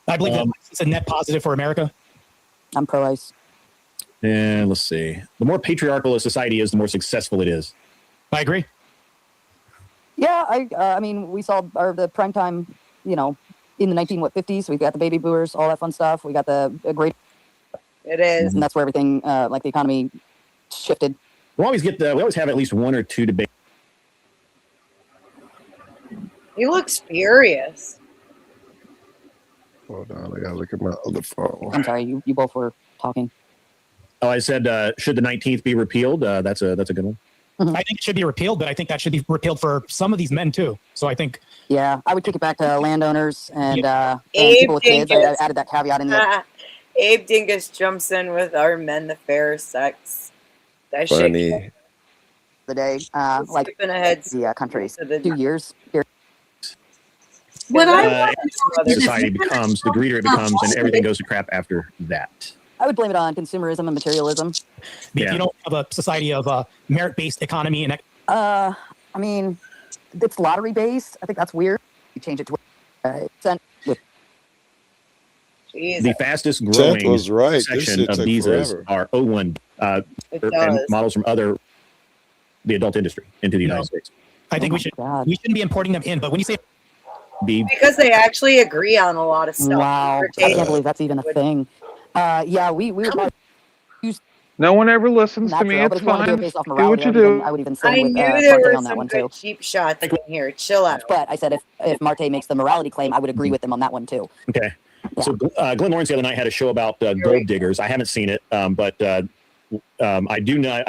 I believe it's a net positive for America. I'm pro-ICE. And let's see. The more patriarchal a society is, the more successful it is. I agree. Yeah, I mean, we saw the prime time, in the 1950s. We've got the baby boomers, all that fun stuff. We got the great. It is, and that's where everything, like the economy, shifted. We always have at least one or two debates. He looks furious. Hold on, I gotta look at my other phone. I'm sorry, you both were talking. Oh, I said, should the 19th be repealed? That's a good one. Mm-hmm. I think it should be repealed, but I think that should be repealed for some of these men too. So I think. Yeah, I would kick it back to landowners and people with kids. I added that caveat in there. Abe Dingus jumps in with "Are men the fair sex?" That Funny. shit. The day, like the countries, 2 years. What I society becomes, the greedier it becomes, and everything goes to crap after that. I would blame it on consumerism and materialism. You don't have a society of merit-based economy and. I mean, it's lottery-based. I think that's weird. You change it to with. The fastest growing section of visas are O1 and models from the adult industry into the United States. I think we shouldn't be importing them in. But when you say because they actually agree on a lot of stuff. Wow, I can't believe that's even a thing. Yeah, we were probably no one ever listens to me. It's fine. Do what you do. I would even say I with, knew there were on that some one good too. cheap shots in here. Chill out. But I said if Marte makes the morality claim, I would agree with him on that one too. Okay. Yeah. So Glenn Lawrence the other night had a show about gold diggers. I haven't seen it, but I do know.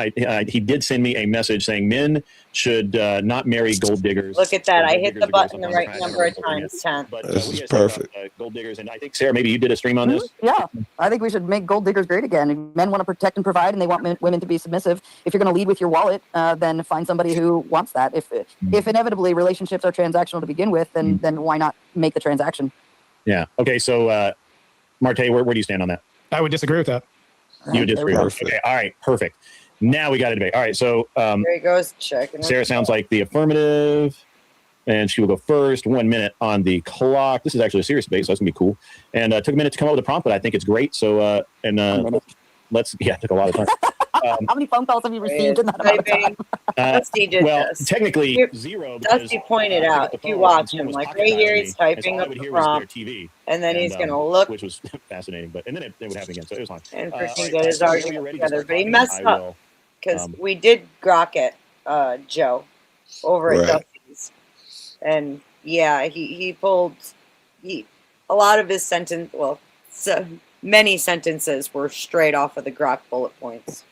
He did send me a message saying men should not marry gold diggers. Look at that! I hit the button the right number of times. 10. This is perfect. Gold diggers, and I think Sarah, maybe you did a stream on this. Yeah, I think we should make gold diggers great again. Men want to protect and provide, and they want women to be submissive. If you're going to lead with your wallet, then find somebody who wants that. If inevitably relationships are transactional to begin with, then why not make the transaction? Yeah. Okay. So, Marte, where do you stand on that? I would disagree with that. You would disagree. Okay. All right. Perfect. Now we got a debate. All right. So there he goes. Checking. Sarah sounds like the affirmative, and she will go first. 1 minute on the clock. This is actually a serious debate, so that's gonna be cool. And it took a minute to come up with a prompt, but I think it's great. So it took a lot of time. How many phone calls have you received in that amount of time? Dusty did this. Technically zero. Dusty pointed out if you watch him, like right here, he's typing up the prompt, and then he's gonna look, which was fascinating. But and then it would happen again, so it was fine. And freaking get his argument together, but he messed up. because we did grok it, Joe, over at Dusty's, and yeah, he pulled a lot of his sentence. Well, so many sentences were straight off of the grok bullet points.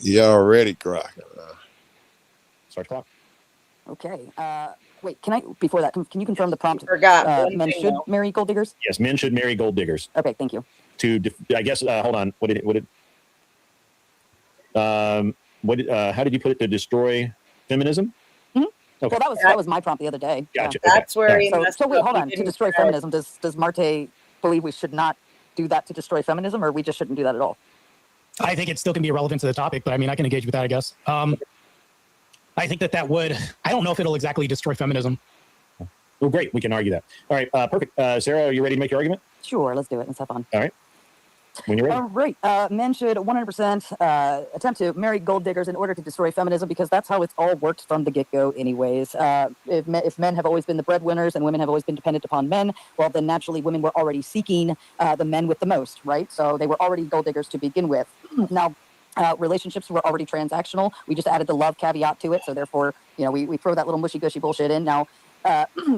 You already grok. Start clock. Okay. Wait, can I, before that, can you confirm the prompt? Forgot. Men should marry gold diggers? Yes, men should marry gold diggers. Okay, thank you. I guess, hold on. How did you put it, to destroy feminism? Mm-hmm. Okay. Well, that was my prompt the other day. Gotcha. Yeah. That's where he messed so wait, up. hold He on. To didn't destroy say- feminism, does Marte believe we should not do that to destroy feminism, or we just shouldn't do that at all? I think it still can be irrelevant to the topic, but I mean, I can engage with that, I guess. I think that would, I don't know if it'll exactly destroy feminism. Well, great. We can argue that. All right, perfect. Sarah, are you ready to make your argument? Sure, let's do it. Let's have fun. All right. When you're ready. All right. Men should 100% attempt to marry gold diggers in order to destroy feminism, because that's how it's all worked from the get-go anyways. If men have always been the breadwinners and women have always been dependent upon men, well, then naturally women were already seeking the men with the most, right? So they were already gold diggers to begin with. Now, relationships were already transactional. We just added the love caveat to it. So therefore, we throw that little mushy-gushy bullshit in. Now,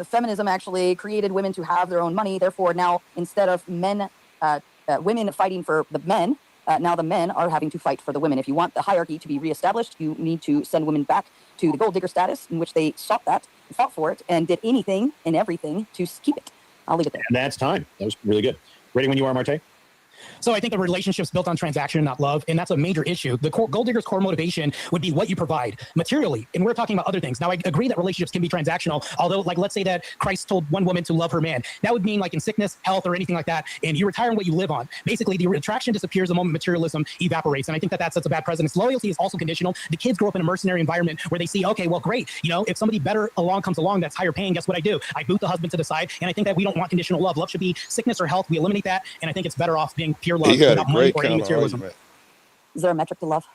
feminism actually created women to have their own money. Therefore, now instead of women fighting for the men, now the men are having to fight for the women. If you want the hierarchy to be reestablished, you need to send women back to the gold digger status in which they sought that, fought for it, and did anything and everything to keep it. I'll leave it there. And that's time. That was really good. Ready when you are, Marte? So I think the relationship's built on transaction, not love, and that's a major issue. The gold digger's core motivation would be what you provide materially, and we're talking about other things. Now, I agree that relationships can be transactional, although, like, let's say that Christ told one woman to love her man. That would mean, like, in sickness, health, or anything like that, and you retire on what you live on. Basically, the attraction disappears the moment materialism evaporates, and I think that that's a bad precedent. Loyalty is also conditional. The kids grow up in a mercenary environment where they see, okay, well, great, if somebody better comes along that's higher paying, guess what I do? I boot the husband to the side, and I think that we don't want conditional love. Love should be sickness or health. We eliminate that, and I think it's better off being pure love without money or any materialism. Is there a metric to love?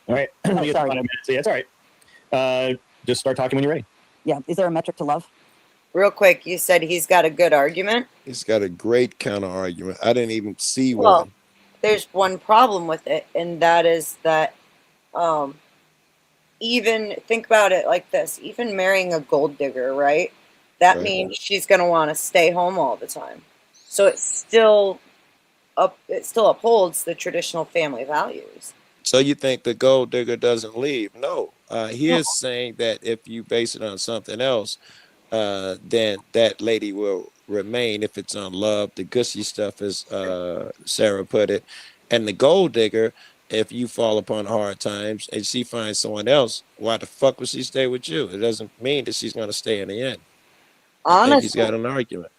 All right. Oh, sorry. Yeah, it's all right. Just start talking when you're ready. Yeah. Is there a metric to love? Real quick, you said he's got a good argument. He's got a great counter argument. I didn't even see Well, one. there's one problem with it, and that is that even think about it like this, even marrying a gold digger, right? That means she's going to want to stay home all the time. So it still upholds the traditional family values. So you think the gold digger doesn't leave? No. He is saying that if you base it on something else, then that lady will remain if it's on love, the gushy stuff, as Sarah put it. And the gold digger, if you fall upon hard times and she finds someone else, why the fuck would she stay with you? It doesn't mean that she's going to stay in the end. I think he's got an argument.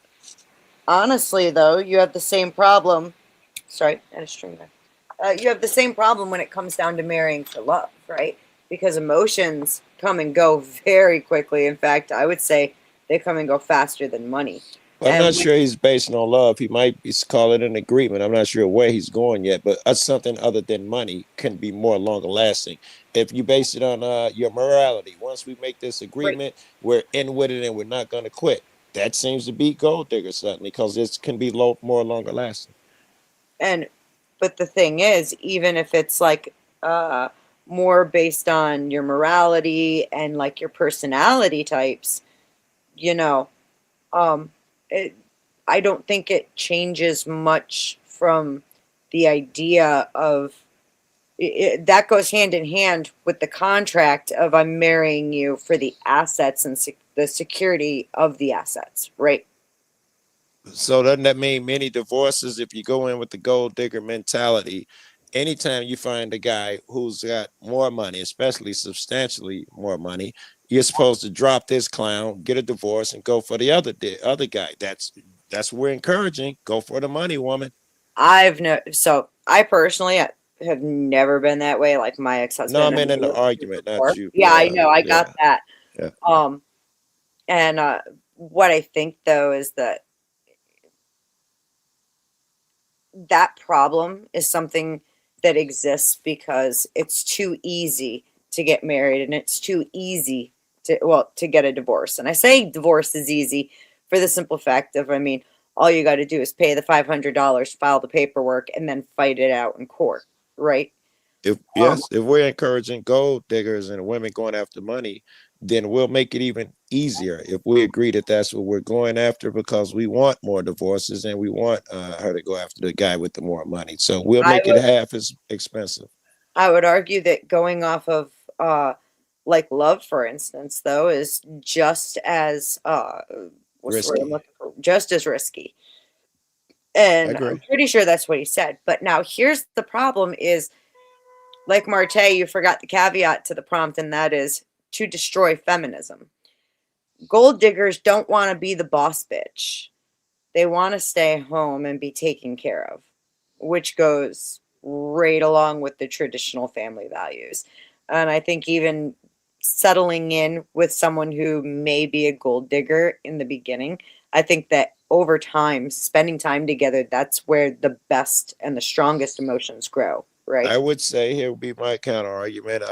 Honestly, though, you have the same problem. Sorry, I had a string there. You have the same problem when it comes down to marrying for love, right? Because emotions come and go very quickly. In fact, I would say they come and go faster than money. Well, I'm not sure he's based on love. He might be call it an agreement. I'm not sure where he's going yet, but something other than money can be more longer lasting. If you base it on your morality, once we make this agreement, we're in with it and we're not going to quit. That seems to be gold digger suddenly, because it can be more longer lasting. But the thing is, even if it's like more based on your morality and like your personality types, I don't think it changes much from the idea of that goes hand in hand with the contract of I'm marrying you for the assets and the security of the assets, right? So doesn't that mean many divorces, if you go in with the gold digger mentality, anytime you find a guy who's got more money, especially substantially more money, you're supposed to drop this clown, get a divorce, and go for the other guy. That's what we're encouraging. Go for the money, woman. So I personally have never been that way. Like my ex-husband. No, I meant in the argument, not you. Yeah, I know. I got that. Yeah. And what I think though is that problem is something that exists because it's too easy to get married and it's too easy to get a divorce. And I say divorce is easy for the simple fact of, all you got to do is pay the $500, file the paperwork, and then fight it out in court, right? if we're encouraging gold diggers and women going after money, then we'll make it even easier if we agree that that's what we're going after, because we want more divorces and we want her to go after the guy with the more money. So we'll make it half as expensive. I would argue that going off of like love, for instance, though, is just as what's the word I'm looking for? Just as risky. And I'm pretty sure that's what he said. But now here's the problem is, like Marte, you forgot the caveat to the prompt, and that is to destroy feminism. Gold diggers don't want to be the boss bitch. They want to stay home and be taken care of, which goes right along with the traditional family values. And I think even settling in with someone who may be a gold digger in the beginning, I think that over time, spending time together, that's where the best and the strongest emotions grow, right? I would say here would be my counter argument.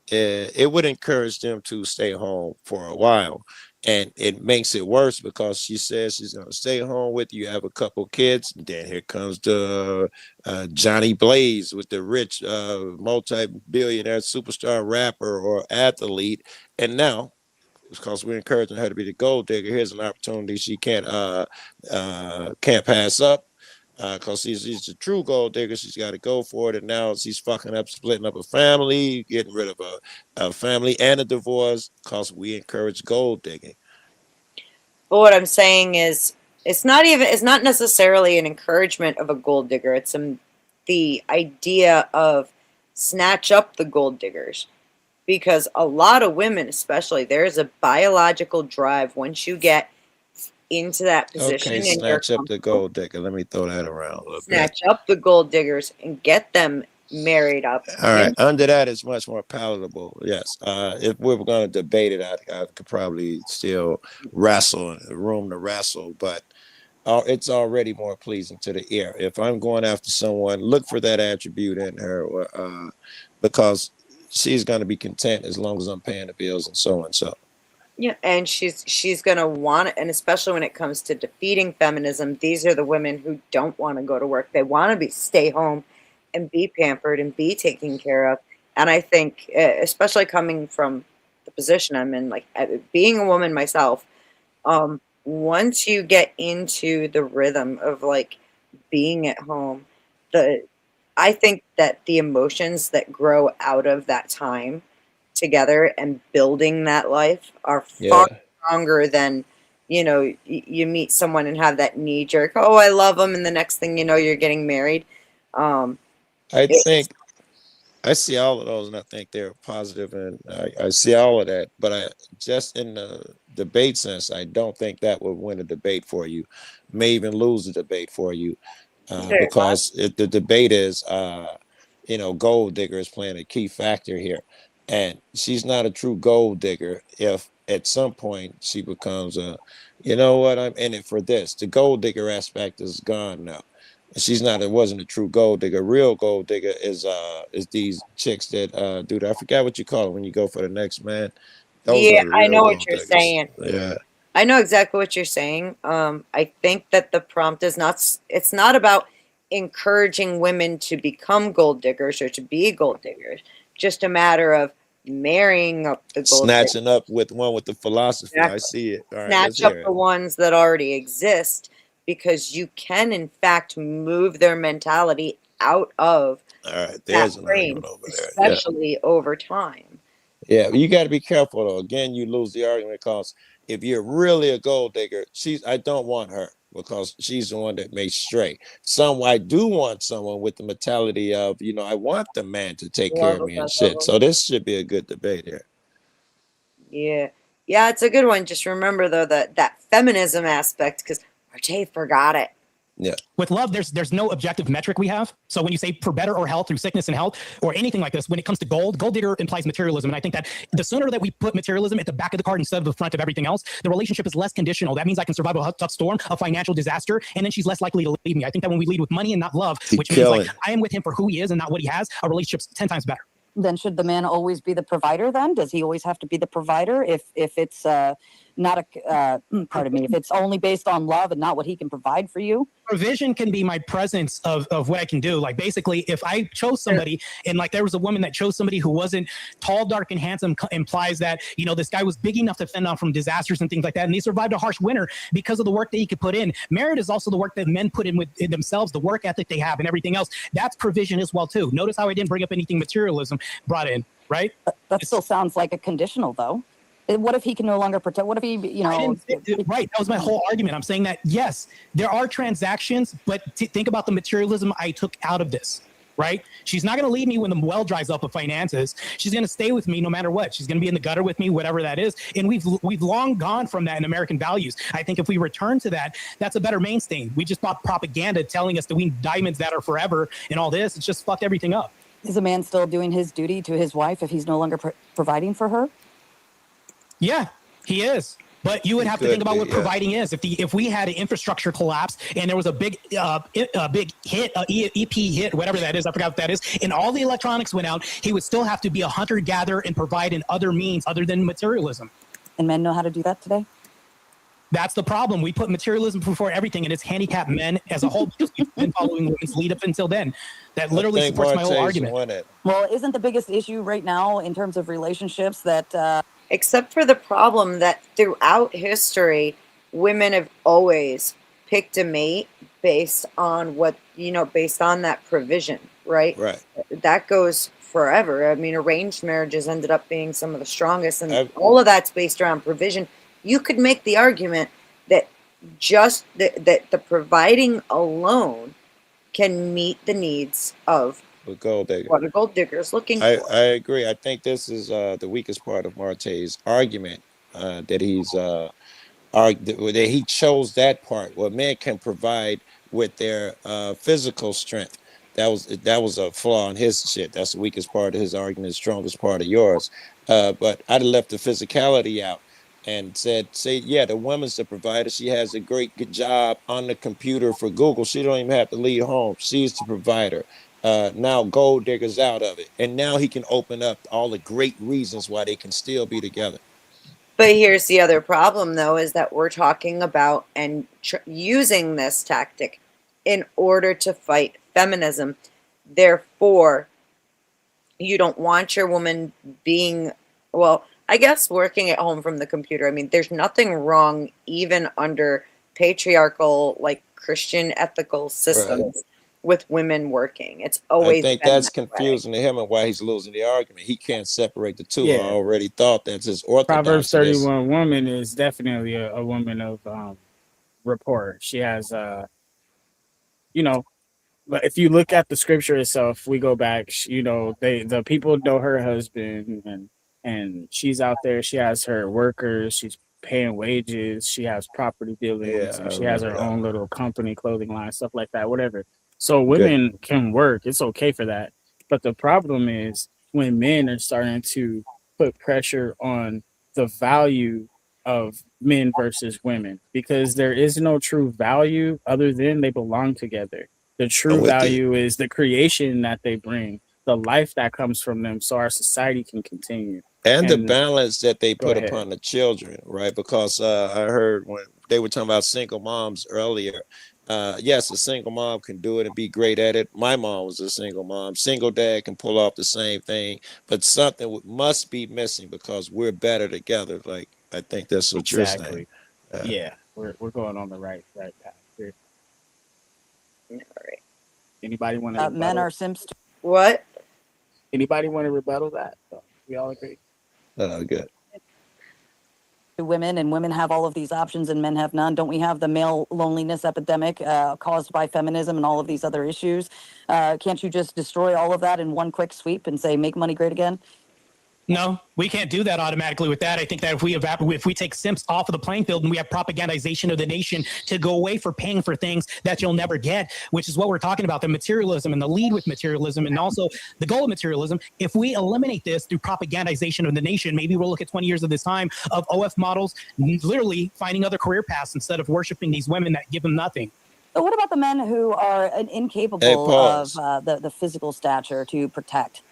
It would encourage them to stay home for a while. And it makes it worse because she says she's going to stay home with you, have a couple kids. Then here comes the Johnny Blaze with the rich multi-billionaire superstar rapper or athlete. And now, because we're encouraging her to be the gold digger, here's an opportunity she can't pass up. Because she's a true gold digger, she's got to go for it, and now she's fucking up, splitting up a family, getting rid of a family and a divorce, because we encourage gold digging. But what I'm saying is, it's not necessarily an encouragement of a gold digger. It's the idea of snatch up the gold diggers, because a lot of women, especially, there's a biological drive once you get into that position. Okay, snatch up the gold digger. Let me throw that around a little bit. Snatch up the gold diggers and get them married up. All right, under that is much more palatable. Yes, if we were going to debate it, I could probably still wrestle, room to wrestle, but it's already more pleasing to the ear. If I'm going after someone, look for that attribute in her, because she's going to be content as long as I'm paying the bills and so and so. Yeah, and she's gonna want it, and especially when it comes to defeating feminism, these are the women who don't want to go to work. They want to stay home and be pampered and be taken care of. And I think, especially coming from the position I'm in, like being a woman myself, once you get into the rhythm of like being at home, I think that the emotions that grow out of that time together and building that life are far stronger than, you meet someone and have that knee jerk, oh, I love them, and the next thing you know, you're getting married. I think I see all of those, and I think they're positive, and I see all of that. But I just in the debate sense, I don't think that would win a debate for you. May even lose a debate for you, because the debate is, gold digger is playing a key factor here. And she's not a true gold digger if at some point she becomes you know what, I'm in it for this. The gold digger aspect is gone now. It wasn't a true gold digger. Real gold digger is these chicks that do that. I forgot what you call it when you go for the next man. Those are the real I know what you're saying. Yeah. I know exactly what you're saying. I think that the prompt is it's not about encouraging women to become gold diggers or to be gold diggers. Just a matter of marrying up the gold snatching diggers. Up with one with the philosophy. Exactly. I see it. All right, snatch up the ones that already exist, because you can in fact move their mentality out of that frame, especially over time. Yeah, you got to be careful though. Again, you lose the argument, because if you're really a gold digger, I don't want her, because she's the one that may stray. I do want someone with the mentality of, I want the man to take care of me and shit. So this should be a good debate here. Yeah, it's a good one. Just remember though that feminism aspect, because Marte forgot it. Yeah. With love, there's no objective metric we have. So when you say for better or health, through sickness and health, or anything like this, when it comes to gold digger implies materialism. And I think that the sooner that we put materialism at the back of the card instead of the front of everything else, the relationship is less conditional. That means I can survive a tough storm, a financial disaster, and then she's less likely to leave me. I think that when we lead with money and not love, which means like I am with him for who he is and not what he has, our relationship's 10 times better. Then should the man always be the provider then? Does he always have to be the provider if it's not a pardon me, if it's only based on love and not what he can provide for you. Provision can be my presence of what I can do. Like basically, if I chose somebody and like there was a woman that chose somebody who wasn't tall, dark, and handsome, implies that, you know, this guy was big enough to fend off from disasters and things like that, and they survived a harsh winter because of the work that he could put in. Merit is also the work that men put in in themselves, the work ethic they have, and everything else. That's provision as well too. Notice how I didn't bring up anything materialism brought in, right? That still sounds like a conditional, though. What if he can no longer protect? What if he, you know? Right. That was my whole argument. I'm saying that, yes, there are transactions, but think about the materialism I took out of this, right? She's not going to leave me when the well dries up of finances. She's going to stay with me no matter what. She's going to be in the gutter with me, whatever that is. And we've long gone from that in American values. I think if we return to that, that's a better mainstay. We just bought propaganda telling us that we need diamonds that are forever and all this. It's just fucked everything up. Is a man still doing his duty to his wife if he's no longer providing for her? Yeah, he is. But you would have to think about what providing is. If we had an infrastructure collapse and there was a big hit, EP hit, whatever that is, I forgot what that is, and all the electronics went out, he would still have to be a hunter-gatherer and provide in other means other than materialism. And men know how to do that today? That's the problem. We put materialism before everything, and it's handicapped men as a whole because we've been following women's lead up until then. That literally supports my whole argument. Well, isn't the biggest issue right now in terms of relationships that... Except for the problem that throughout history, women have always picked a mate based on what, you know, based on that provision, right? Right. That goes forever. I mean, arranged marriages ended up being some of the strongest, and all of that's based around provision. You could make the argument that just that the providing alone can meet the needs of gold digger. What a gold digger is looking I for. agree. I think this is the weakest part of Marte's argument, that he's that he chose that part where men can provide with their physical strength. That was a flaw in his shit. That's the weakest part of his argument, the strongest part of yours. But I'd have left the physicality out and say, yeah, the woman's the provider. She has a great job on the computer for Google. She don't even have to leave home. She's the provider. Now gold digger's out of it. And now he can open up all the great reasons why they can still be together. But here's the other problem, though, is that we're talking about and using this tactic in order to fight feminism. Therefore, you don't want your woman being, well, I guess working at home from the computer. I mean, there's nothing wrong even under patriarchal, like Christian ethical systems with women working. It's always I think been that's that confusing to him and why he's losing the argument. He can't separate the two. Yeah. I already thought that's his orthodox. Proverbs 31 woman is definitely a woman of rapport. She has, you know, but if you look at the scripture itself, we go back, you know, the people know her husband and she's out there. She has her workers. She's paying wages. She has property dealings. And she has her own little company, clothing line, stuff like that, whatever. So women can work. It's okay for that. But the problem is when men are starting to put pressure on the value of men versus women, because there is no true value other than they belong together. The true value is the creation that they bring, the life that comes from them, so our society can continue. And the balance that they put upon the children, right? Because I heard when they were talking about single moms earlier, yes, a single mom can do it and be great at it. My mom was a single mom. Single dad can pull off the same thing, but something must be missing because we're better together. Like, I think that's what you're saying. Yeah, we're going on the right path here. All right. Anybody want to? Men are simps. What? Anybody want to rebuttal that? We all agree. Good. Women, and women have all of these options and men have none. Don't we have the male loneliness epidemic caused by feminism and all of these other issues? Can't you just destroy all of that in one quick sweep and say, make money great again? No, we can't do that automatically with that. I think that if we take simps off of the playing field and we have propagandization of the nation to go away for paying for things that you'll never get, which is what we're talking about, the materialism and the lead with materialism and also the goal of materialism. If we eliminate this through propagandization of the nation, maybe we'll look at 20 years of this time of OF models literally finding other career paths instead of worshiping these women that give them nothing. But what about the men who are incapable of the physical stature to protect?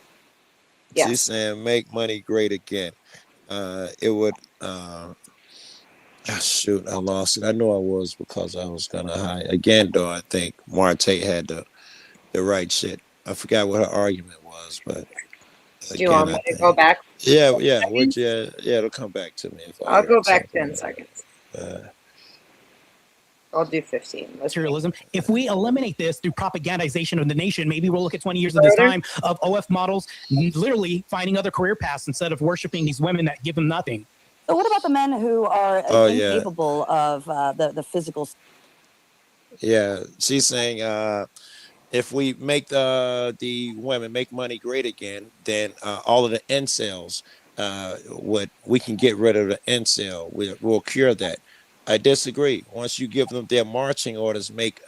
She's saying make money great again. It would Shoot, I lost it. I know I was because I was gonna hide again. Though I think Marte had the right shit. I forgot what her argument was, but Do you want me to go back? Yeah, it'll come back to me if I I'll hear go it back something. 10 seconds. I'll do 15. Materialism. If we eliminate this through propagandization of the nation, maybe we'll look at 20 years of this time of OF models literally finding other career paths instead of worshiping these women that give them nothing. So what about the men who are incapable of the physical? Yeah, she's saying if we make the women make money great again, then all of the incels we can get rid of the incel. We'll cure that. I disagree. Once you give them their marching orders, make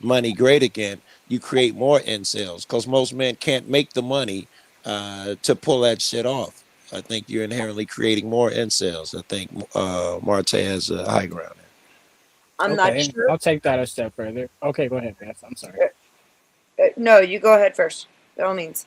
money great again, you create more incels because most men can't make the money to pull that shit off. I think you're inherently creating more incels. I think Marte has a high ground there. I'm not sure. I'll take that a step further. Okay, go ahead, Beth. I'm sorry. No, you go ahead first. By all means.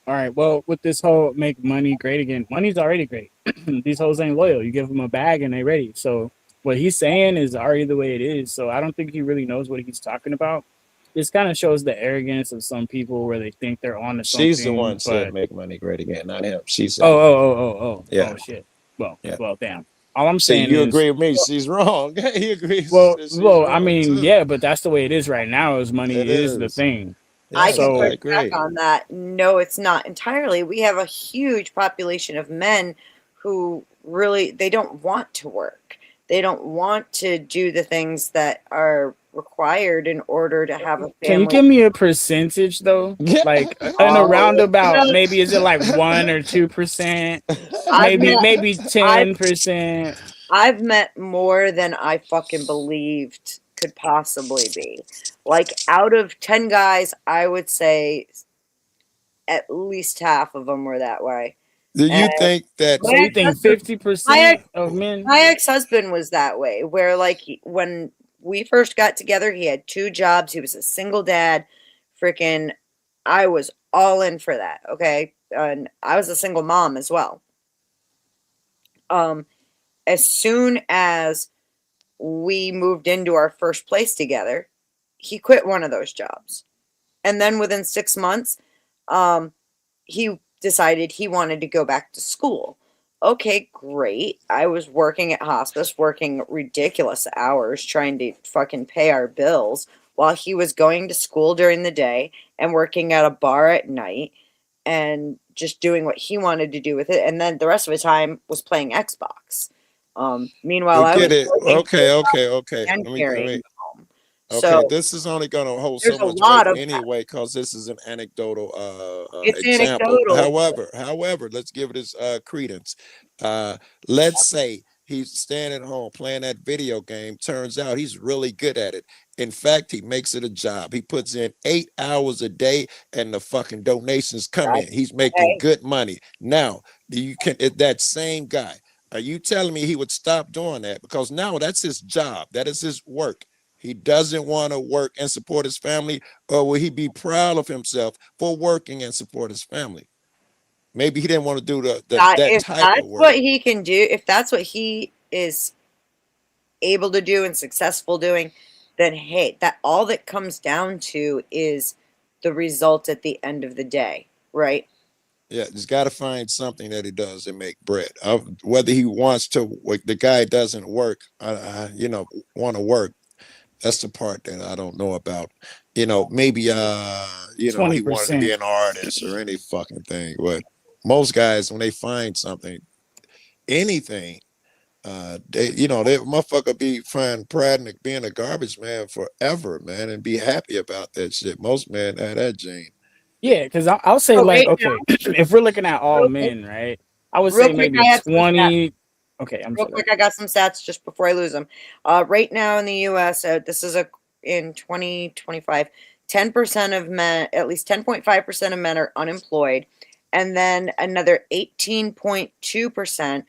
All right. Well, with this whole make money great again, money's already great. These hoes ain't loyal. You give them a bag and they ready. So what he's saying is already the way it is. So I don't think he really knows what he's talking about. This kind of shows the arrogance of some people where they think they're on to something. She's the one said make money great again, not him. She said. Oh shit. Well, damn. All I'm saying you is, agree with me. She's wrong. He agrees. Well, wrong I mean, too. yeah, but that's the way it is right now. Is money is the thing. I can push back on that. No, it's not entirely. We have a huge population of men who really they don't want to work. They don't want to do the things that are required in order to have a family. Can you give me a percentage though? Like in a roundabout, maybe is it like 1 or 2%? Maybe 10%. I've met more than I fucking believed could possibly be. Like out of 10 guys, I would say at least half of them were that way. Do you think that? So you think 50% of men? My ex-husband was that way, where like when we first got together, he had 2 jobs. He was a single dad. Freaking, I was all in for that. Okay, and I was a single mom as well. As soon as we moved into our first place together, he quit one of those jobs. And then within 6 months, he decided he wanted to go back to school. Okay, great. I was working at hospice, working ridiculous hours, trying to fucking pay our bills while he was going to school during the day and working at a bar at night and just doing what he wanted to do with it. And then the rest of the time was playing Xbox. Meanwhile, I was Okay. and carrying home. Okay, So this is only going to hold there's so a much lot weight of anyway, because this is an anecdotal It's example. anecdotal. However, let's give it its credence. Let's say he's staying at home playing that video game. Turns out he's really good at it. In fact, he makes it a job. He puts in 8 hours a day, and the fucking donations come in. He's making good money. Now, that same guy. Are you telling me he would stop doing that? Because now that's his job. That is his work. He doesn't want to work and support his family, or will he be proud of himself for working and support his family? Maybe he didn't want to do that If type that's of work. what he can do, if that's what he is able to do and successful doing, then hey, that all that comes down to is the result at the end of the day, right? Yeah, he's got to find something that he does and make bread. Whether he wants to, the guy doesn't work, want to work. That's the part that I don't know about. Maybe he wanted to be an artist or any fucking thing. But most guys, when they find something, anything, they motherfucker be find pride in being a garbage man forever, man, and be happy about that shit. Most men have that gene. Yeah, because I'll say if we're looking at all men, right? I would say maybe 20. Okay, real quick, I got some stats just before I lose them. Right now in the U.S., this is in 2025, 10% of men, at least 10.5% of men are unemployed, and then another 18.2%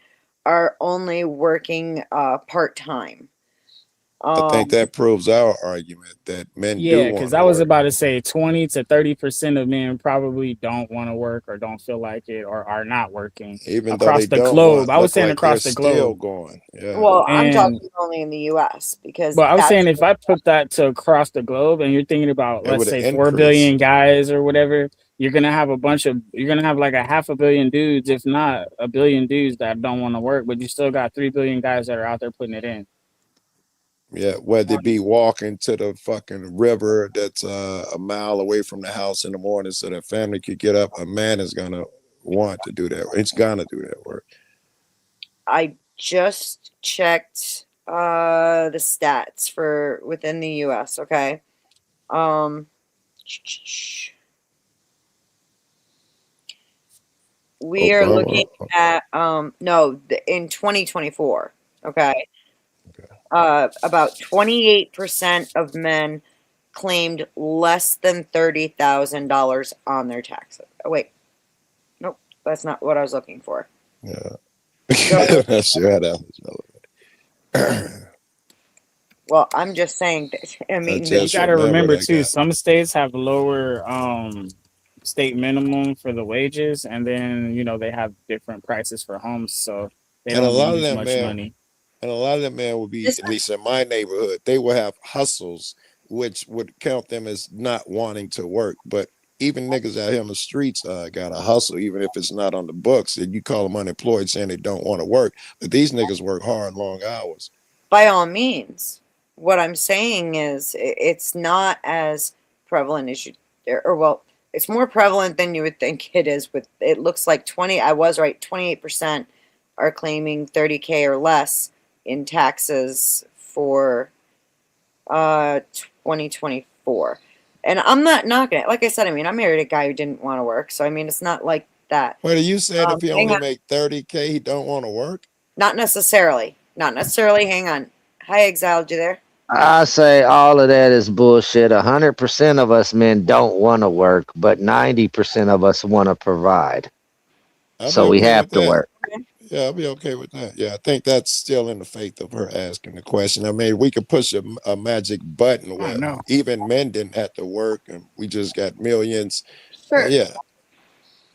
are only working part-time. I think that proves our argument that men do Yeah, want because to I was work. about to say 20 to 30% of men probably don't want to work or don't feel like it or are not working Even though across they the don't globe. want, I was look saying like they're across the still globe. going. Yeah. Well, I'm And talking only in the U.S. because but I was saying that's if I put that to across the globe and you're thinking about, It let's would say 4 increase. billion guys or whatever, you're gonna have like a half a billion dudes, if not a billion dudes that don't want to work, but you still got 3 billion guys that are out there putting it in. Yeah, whether it be walking to the fucking river that's a mile away from the house in the morning so that family could get up, a man is gonna want to do that. It's gonna do that work. I just checked the stats for within the US, okay? We are looking at in 2024, okay? About 28% of men claimed less than $30,000 on their taxes. Oh wait. Nope, that's not what I was looking for. Yeah. So, That's well, I'm just saying that, I mean, You gotta remember too, some states have lower state minimum for the wages, and then they have different prices for homes, so they And a don't lot need of as them much men, money. and a lot of them men would be, at least in my neighborhood, they will have hustles, which would count them as not wanting to work. But even niggas out here on the streets got a hustle, even if it's not on the books. And you call them unemployed, saying they don't want to work, but these niggas work hard, long hours. By all means, what I'm saying is it's not as prevalent as you, or well, it's more prevalent than you would think it is. With it looks like 20. I was right. 28% are claiming 30K or less in taxes for 2024. And I'm not knocking it. Like I said, I mean, I married a guy who didn't want to work, so I mean, it's not like that. Wait, are you saying if he Hang only on. make 30K, he don't want to work? Not necessarily. Not necessarily. Hang on. Hi, Exiled. You there? I say all of that is bullshit. 100% of us men don't want to work, but 90% of us want to provide. So we have to work. Yeah, I'll be okay with that. Yeah, I think that's still in the faith of her asking the question. I mean, we could push a magic button where even men didn't have to work, and we just got millions. Sure. Yeah.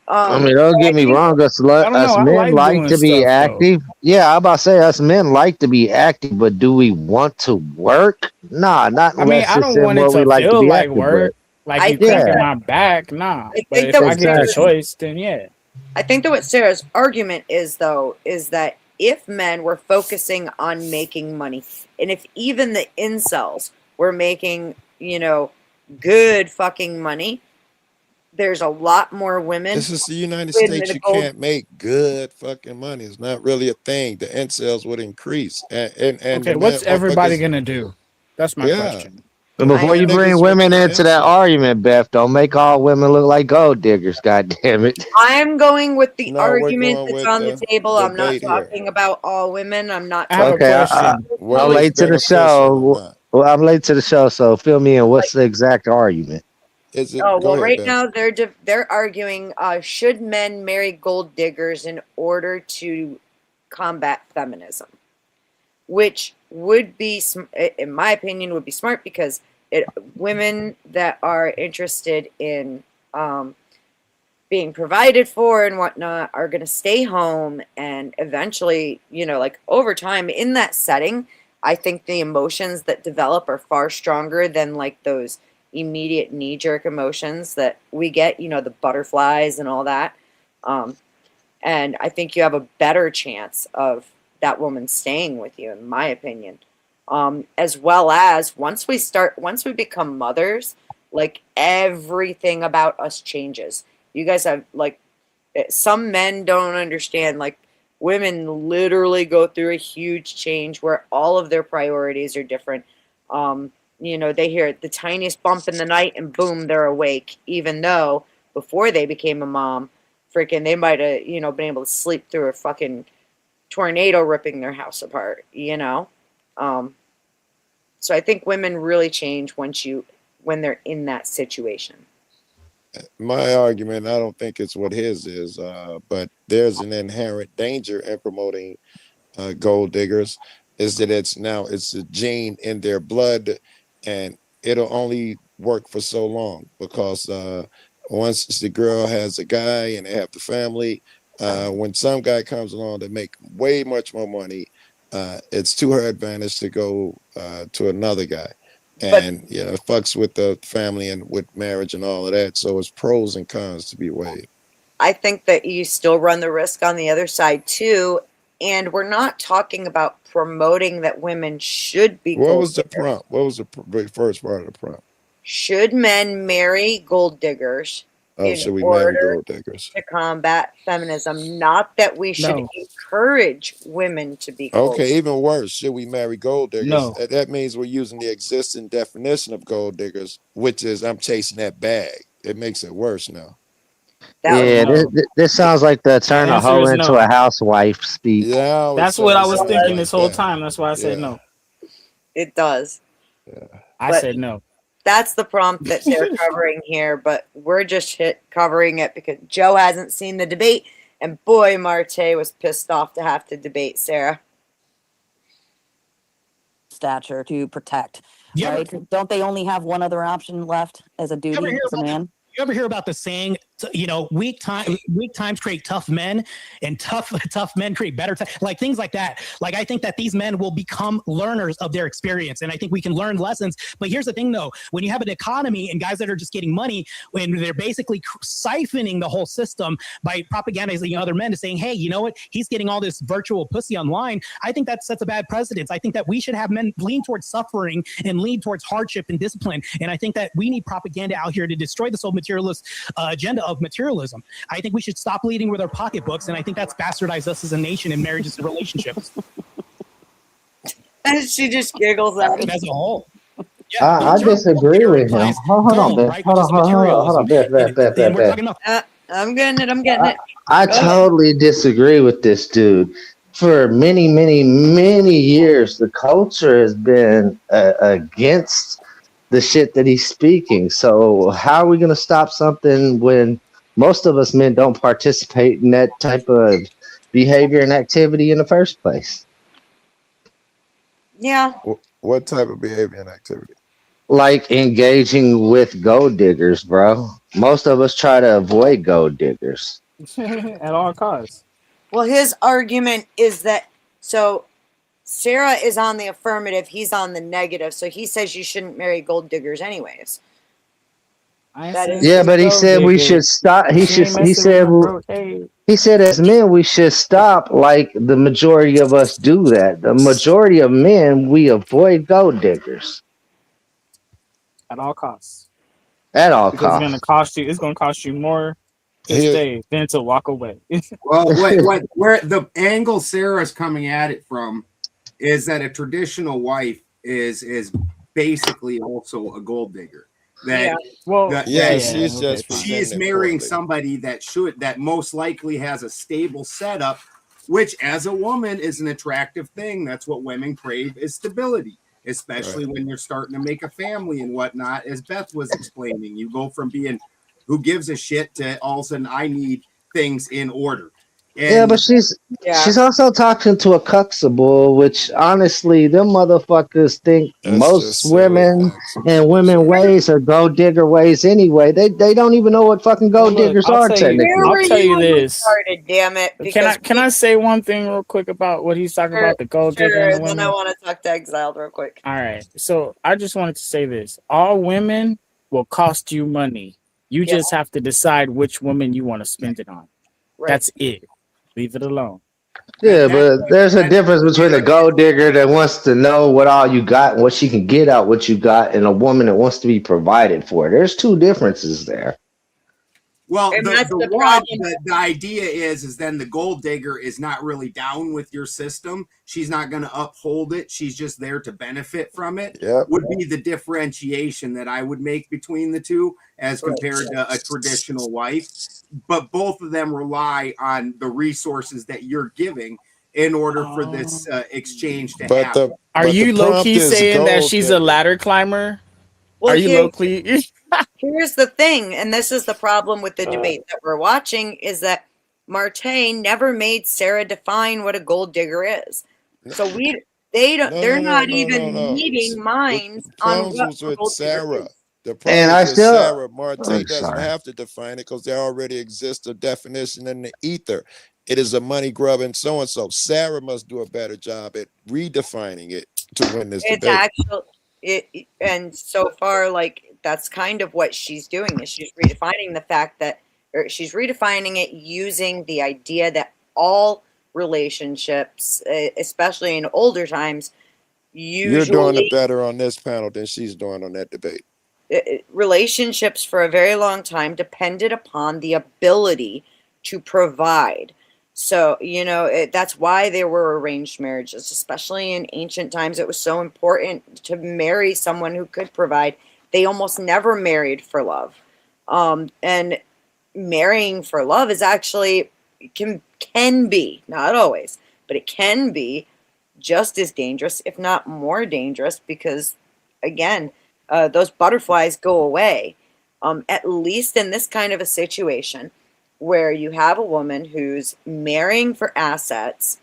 I mean, don't get me wrong. Us men like to be active. Yeah, I'm about to say us men like to be active, but do we want to work? Nah, not I mean, unless I it's don't in want it what we to like to feel be like active work, with. like you cranking my back. Nah, but if I get the choice, then yeah. I think that what Sarah's argument is, though, is that if men were focusing on making money, and if even the incels were making, good fucking money, there's a lot more women. This is the United States. You can't make good fucking money. It's not really a thing. The incels would increase. And Okay, what's everybody gonna do? That's my question. And before you bring women into that argument, Beth, don't make all women look like gold diggers. God damn it! I'm going with the No, we're argument going that's with on the table. I'm not debate here. talking about all women. I'm not. Okay, I'm late to the show. Well, I'm late to the show, so fill me in. What's the exact argument? Oh well, right now they're arguing: should men marry gold diggers in order to combat feminism? Which would be, in my opinion, would be smart because women that are interested in being provided for and whatnot are going to stay home, and eventually, like over time in that setting, I think the emotions that develop are far stronger than like those immediate knee-jerk emotions that we get, the butterflies and all that. And I think you have a better chance of that woman staying with you, in my opinion. As well as once we become mothers, like everything about us changes. You guys have some men don't understand, like women literally go through a huge change where all of their priorities are different. They hear the tiniest bump in the night and boom, they're awake, even though before they became a mom, freaking they might have, been able to sleep through a fucking tornado ripping their house apart, So I think women really change when they're in that situation. My argument, I don't think it's what his is, but there's an inherent danger in promoting gold diggers. is that it's a gene in their blood, and it'll only work for so long, because once the girl has a guy and they have the family, when some guy comes along that make way much more money, it's to her advantage to go to another guy. And it fucks with the family and with marriage and all of that. So it's pros and cons to be weighed. I think that you still run the risk on the other side too. And we're not talking about promoting that women should be. What was the prompt? What was the first part of the prompt? Should men marry gold diggers? Should we marry gold diggers to combat feminism? Not that we should encourage women to be gold diggers. Even worse, should we marry gold diggers? No. That means we're using the existing definition of gold diggers, which is I'm chasing that bag. It makes it worse now. This sounds like the turn a hoe into a housewife speak. Yeah, that's what I was thinking this whole time. That's why I said no. It does. I said no. That's the prompt that they're covering here, but we're just covering it because Joe hasn't seen the debate, and boy, Marte was pissed off to have to debate Sarah. Stature to protect, right? Don't they only have one other option left as a duty as a man? You ever hear about the saying, weak times create tough men, and tough men create better time, like things like that. Like, I think that these men will become learners of their experience, and I think we can learn lessons. But here's the thing, though: when you have an economy and guys that are just getting money, when they're basically siphoning the whole system by propagandizing other men to saying, hey, you know what? He's getting all this virtual pussy online. I think that sets a bad precedence. I think that we should have men lean towards suffering and lean towards hardship and discipline. And I think that we need propaganda out here to destroy this whole materialist agenda of materialism. I think we should stop leading with our pocketbooks, and I think that's bastardized us as a nation in marriages and relationships. And she just giggles at it as a whole. I disagree with him. Hold on, Beth. Hold on, Beth. I'm getting it. I totally disagree with this dude. For many, many, many years, the culture has been against the shit that he's speaking. So how are we going to stop something when most of us men don't participate in that type of behavior and activity in the first place? Yeah. What type of behavior and activity? Like engaging with gold diggers, bro. Most of us try to avoid gold diggers. At all costs. Well, his argument is that, so Sarah is on the affirmative, he's on the negative, so he says you shouldn't marry gold diggers anyways. Yeah, but he said we should stop. He said as men we should stop, like the majority of us do that. The majority of men, we avoid gold diggers at all costs. At all because costs. It's going to cost you more to stay than to walk away. Well, where the angle Sarah's coming at it from is that a traditional wife is basically also a gold digger. That she is marrying somebody that most likely has a stable setup, which as a woman is an attractive thing. That's what women crave, is stability, especially when you're starting to make a family and whatnot. As Beth was explaining, you go from being who gives a shit to all of a sudden I need things in order. And but she's also talking to a cuxable, which honestly, them motherfuckers think most women and women ways are gold digger ways anyway. They don't even know what fucking gold diggers are technically. I'll tell you this. Started, damn it. Can I say one thing real quick about what he's talking about, the gold digger and the women? Then I want to talk to Exiled real quick. All right. So I just wanted to say this. All women will cost you money. You just have to decide which woman you want to spend it on. Right. That's it. Leave it alone. Yeah, but there's a difference between a gold digger that wants to know what all you got and what she can get out what you got, and a woman that wants to be provided for. There's two differences there. Well, the idea is then the gold digger is not really down with your system. She's not going to uphold it. She's just there to benefit from it. Would be the differentiation that I would make between the two as compared to a traditional wife. But both of them rely on the resources that you're giving in order for this exchange to happen. Are you low-key saying that she's a ladder climber? Well, are you low-key? Here's the thing, and this is the problem with the debate that we're watching, is that Marte never made Sarah define what a gold digger is. So They don't. No, They're no, no, not no, no, even no. meeting minds The on problems what was a with gold digger Sarah. is. The And problem I is with still, Sarah. Marte I'm doesn't sorry. have to define it because there already exists a definition in the ether. It is a money grubbing so and so. Sarah must do a better job at redefining it to win this It's debate. actual. And so far, like that's kind of what she's doing is she's redefining the fact that, or she's redefining it using the idea that all relationships, especially in older times, You're doing it usually better on this panel than she's doing on that debate. relationships for a very long time depended upon the ability to provide. So, that's why there were arranged marriages, especially in ancient times. It was so important to marry someone who could provide. They almost never married for love. And marrying for love is actually can be, not always, but it can be just as dangerous, if not more dangerous, because again, those butterflies go away. At least in this kind of a situation where you have a woman who's marrying for assets,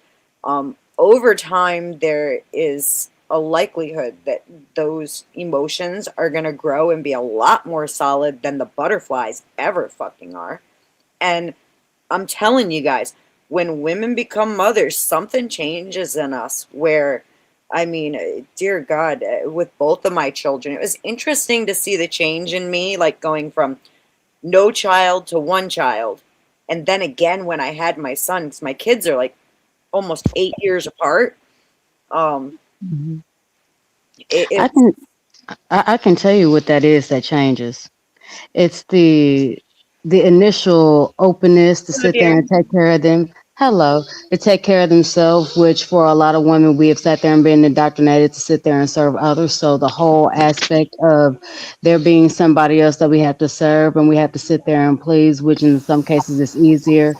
over time there is a likelihood that those emotions are going to grow and be a lot more solid than the butterflies ever fucking are. And I'm telling you guys, when women become mothers, something changes in us where, I mean, dear God, with both of my children, it was interesting to see the change in me, like going from no child to one child. And then again, when I had my son, because my kids are like almost 8 years apart. I can tell you what that is that changes. It's the initial openness to sit there and take care of them. Hello, to take care of themselves, which for a lot of women we have sat there and been indoctrinated to sit there and serve others. So the whole aspect of there being somebody else that we have to serve and we have to sit there and please, which in some cases is easier,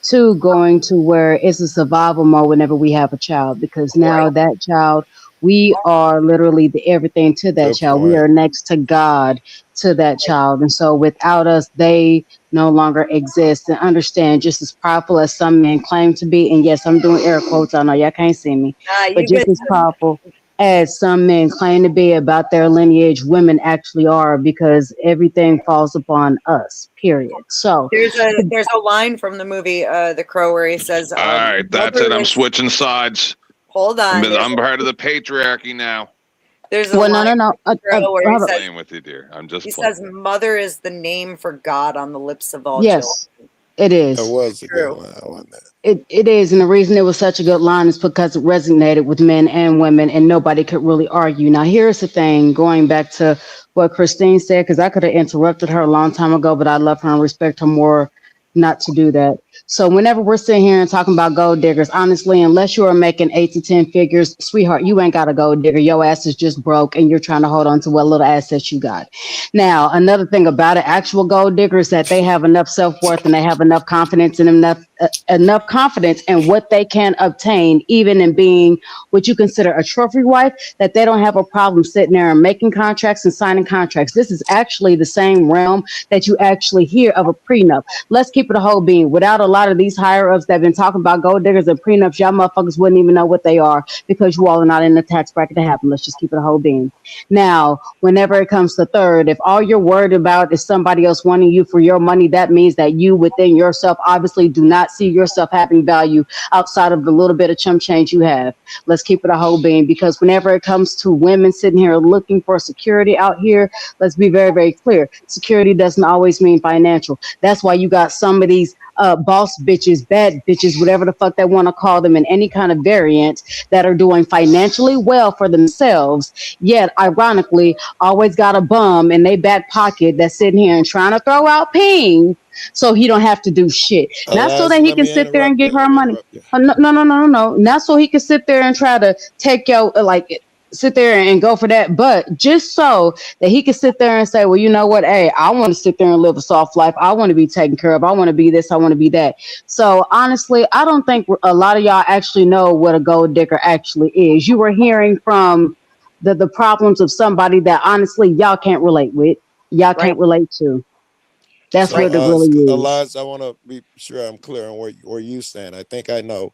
to going to where it's a survival mode whenever we have a child, because now that child, we are literally the everything to that Good child. We point. are next to God to that child. And so without us, they no longer exist. And understand, just as powerful as some men claim to be, and yes, I'm doing air quotes, I know y'all can't see me, but You just good. as powerful as some men claim to be about their lineage, women actually are, because everything falls upon us, period. So There's a line from the movie The Crow where he says, All right, that's it. I'm switching sides. Hold on. I'm part of the patriarchy now. There's a well, line no. from The Crow where I'm he says, playing with you, dear. I'm just he playing. says, "Mother is the name for God on the lips of all Yes, children." it is. That was a good True. one. I want that. It is, and the reason it was such a good line is because it resonated with men and women, and nobody could really argue. Now, here's the thing, going back to what Christine said, because I could have interrupted her a long time ago, but I love her and respect her more not to do that. So whenever we're sitting here and talking about gold diggers, honestly, unless you are making 8 to 10 figures, sweetheart, you ain't got a gold digger. Your ass is just broke, and you're trying to hold on to what little assets you got. Now, another thing about an actual gold digger is that they have enough self-worth and they have enough confidence in enough confidence in what they can obtain, even in being what you consider a trophy wife, that they don't have a problem sitting there and making contracts and signing contracts. This is actually the same realm that you actually hear of a prenup. Let's keep it a whole being. Without a lot of these higher ups that have been talking about gold diggers and prenups, y'all motherfuckers wouldn't even know what they are, because you all are not in the tax bracket to have them. Let's just keep it a whole being. Now, whenever it comes to third, if all you're worried about is somebody else wanting you for your money, that means that you within yourself obviously do not see yourself having value outside of the little bit of chump change you have. Let's keep it a whole being, because whenever it comes to women sitting here looking for security out here, let's be very, very clear. Security doesn't always mean financial. That's why you got some of these boss bitches, bad bitches, whatever the fuck they want to call them in any kind of variant, that are doing financially well for themselves, yet ironically always got a bum in their back pocket that's sitting here and trying to throw out ping so he don't have to do shit. Not so Eliza, that he let can me sit there and interrupt give you. her Let me money. interrupt you. No. Not so he can sit there and try to take your sit there and go for that, but just so that he can sit there and say, well, you know what? Hey, I want to sit there and live a soft life. I want to be taken care of. I want to be this. I want to be that. So honestly, I don't think a lot of y'all actually know what a gold digger actually is. You were hearing from the problems of somebody that honestly y'all can't relate with. Y'all can't relate to. That's So, what it really is. Eliza, I want to be sure I'm clear on where you stand. I think I know.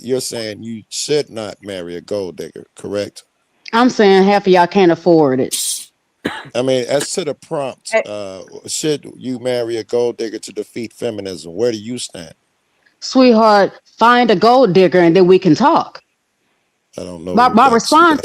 you're saying you should not marry a gold digger, correct? I'm saying half of y'all can't afford it. I mean, as to the prompt, should you marry a gold digger to defeat feminism? Where do you stand? Sweetheart, find a gold digger and then we can talk. I don't know. My response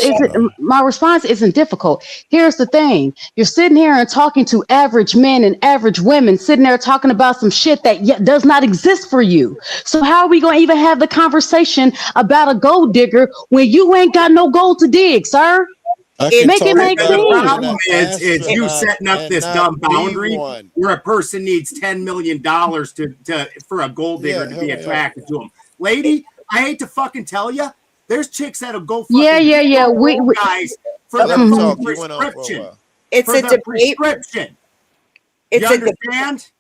isn't difficult. Here's the thing. You're sitting here and talking to average men and average women, sitting there talking about some shit that does not exist for you. So how are we going to even have the conversation about a gold digger when you ain't got no gold to dig, sir? Make it make sense. The problem is you setting up this dumb boundary where a person needs $10 million for a gold digger to be attracted to him. Lady, I hate to fucking tell you, there's chicks that'll go fucking we guys for their prescription. It's a debate. Prescription. You understand?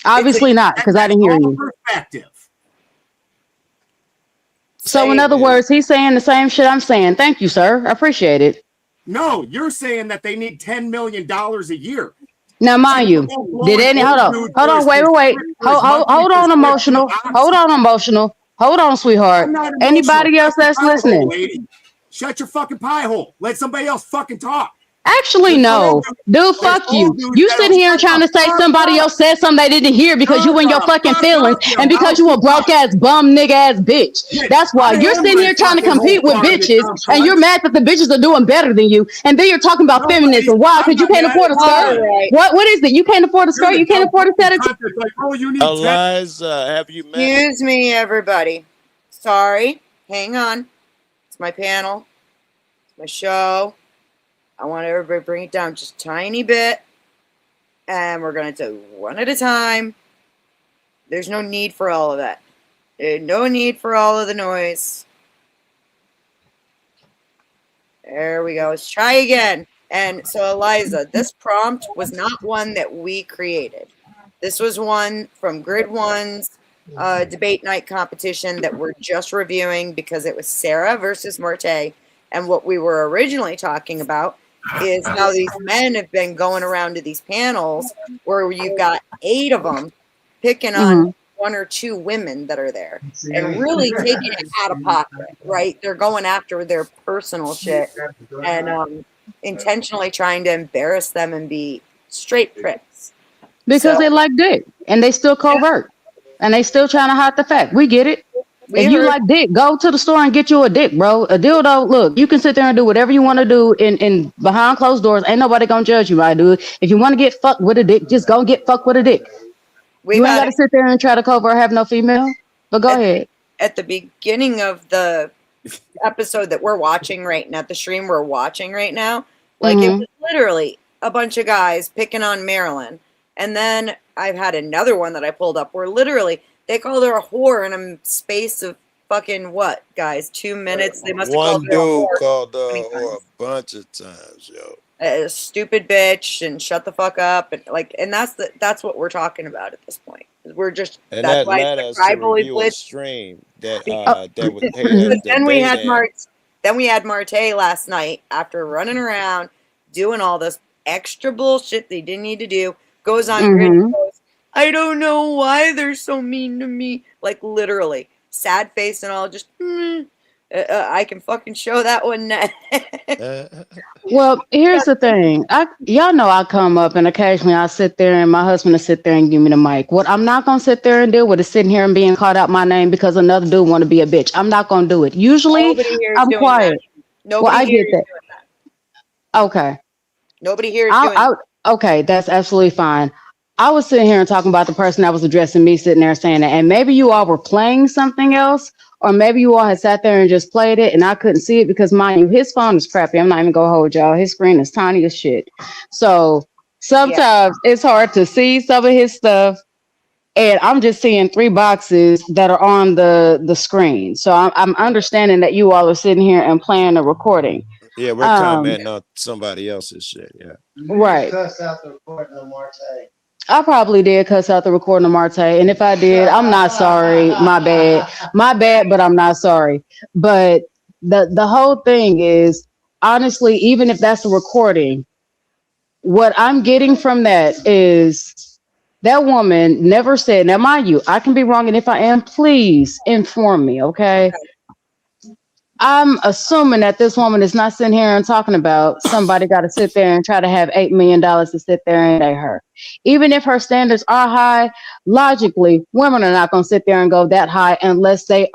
Obviously not, because I didn't hear you. Perspective. So in other words, he's saying the same shit I'm saying. Thank you, sir. I appreciate it. No, you're saying that they need $10 million a year. Now, mind you, did any hold on, wait. Hold on, emotional. Hold on, sweetheart. Anybody else that's listening? Lady. Shut your fucking pie hole. Let somebody else fucking talk. Actually, no. Dude, fuck you. You sitting here trying to say somebody else said something they didn't hear because you in your fucking feelings and because you a broke ass bum nigga ass bitch. That's why you're sitting here trying to compete with bitches and you're mad that the bitches are doing better than you. And then you're talking about feminism. Why? Because you can't afford a skirt. What is it? You can't afford a skirt? You can't afford a set of Eliza, have you met? Excuse me, everybody. Sorry. Hang on. It's my panel. It's my show. I want everybody to bring it down just a tiny bit. And we're going to do one at a time. There's no need for all of that. There's no need for all of the noise. There we go. Let's try again. And so, Eliza, this prompt was not one that we created. This was one from Grid One's debate night competition that we're just reviewing because it was Sarah versus Marte. And what we were originally talking about is how these men have been going around to these panels where you've got 8 of them picking on 1 or 2 women that are there and really taking it out of pocket, right? They're going after their personal shit and intentionally trying to embarrass them and be straight pricks. Because they like dick and they still covert and they still trying to hide the fact. We get it. If you like dick, go to the store and get you a dick, bro. A dildo. Look, you can sit there and do whatever you want to do in behind closed doors. Ain't nobody gonna judge you, my dude. If you want to get fucked with a dick, just go get fucked with a dick. You ain't gotta sit there and try to cover or have no female. But go ahead. At the beginning of the episode that we're watching right now, the stream we're watching right now, like it was literally a bunch of guys picking on Marilyn. And then I've had another one that I pulled up where literally they called her a whore in a space of fucking what, guys? 2 minutes? They must have One called dude called her a bunch of times, yo. A stupid bitch and shut the fuck up and that's what we're talking about at this point. We're just And that's that why led it's us the to Crybully review a Blitz. stream that Then we had Marte last night after running around doing all this extra bullshit they didn't need to do. Goes on grid and goes, I don't know why they're so mean to me. Like literally, sad face and all. Just I can fucking show that one next. Well, here's the thing. Y'all know I come up and occasionally I sit there and my husband will sit there and give me the mic. What I'm not gonna sit there and deal with is sitting here and being called out my name because another dude want to be a bitch. I'm not gonna do it. Usually I'm quiet. Nobody I here get that. Okay. Nobody here is doing that. Okay, that's absolutely fine. I was sitting here and talking about the person that was addressing me sitting there saying that, and maybe you all were playing something else, or maybe you all had sat there and just played it and I couldn't see it because mind you, his phone is crappy. I'm not even gonna hold y'all. His screen is tiny as shit. So sometimes it's hard to see some of his stuff. And I'm just seeing 3 boxes that are on the screen. So I'm understanding that you all are sitting here and playing a recording. Yeah, we're commenting on somebody else's shit. Yeah. Right. Cuss out the recording of Marte. I probably did cuss out the recording of Marte. And if I did, I'm not sorry. My bad. My bad, but I'm not sorry. But the whole thing is, honestly, even if that's a recording, what I'm getting from that is That woman never said, now mind you, I can be wrong, and if I am, please inform me, okay? I'm assuming that this woman is not sitting here and talking about somebody got to sit there and try to have $8 million to sit there and date her. Even if her standards are high, logically, women are not going to sit there and go that high unless they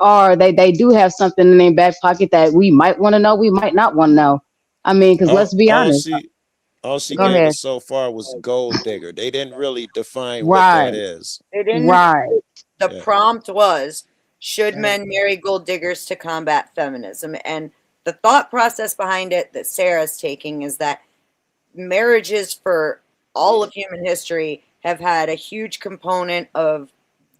do have something in their back pocket that we might want to know, we might not want to know. I mean, because let's be honest. All she Go gave ahead. us so far was gold digger. They didn't really define what Right. that is. They didn't. Right. The Yeah. prompt was, should men marry gold diggers to combat feminism? And the thought process behind it that Sarah's taking is that marriages for all of human history have had a huge component of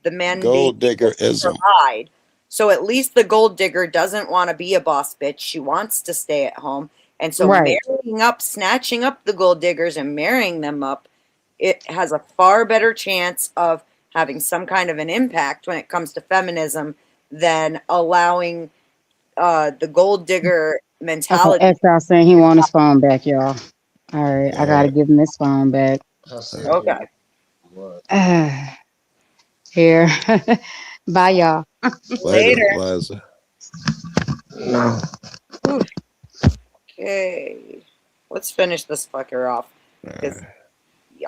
the men Gold being able to diggerism. provide. So at least the gold digger doesn't want to be a boss bitch. She wants to stay at home. And so Right. snatching up the gold diggers and marrying them up, it has a far better chance of having some kind of an impact when it comes to feminism than allowing the gold digger mentality. Okay, X out saying he want his phone back, y'all. All right, I gotta give him his phone back. Okay. Here. Bye, y'all. Later. Liza. No. Okay. Let's finish this fucker off.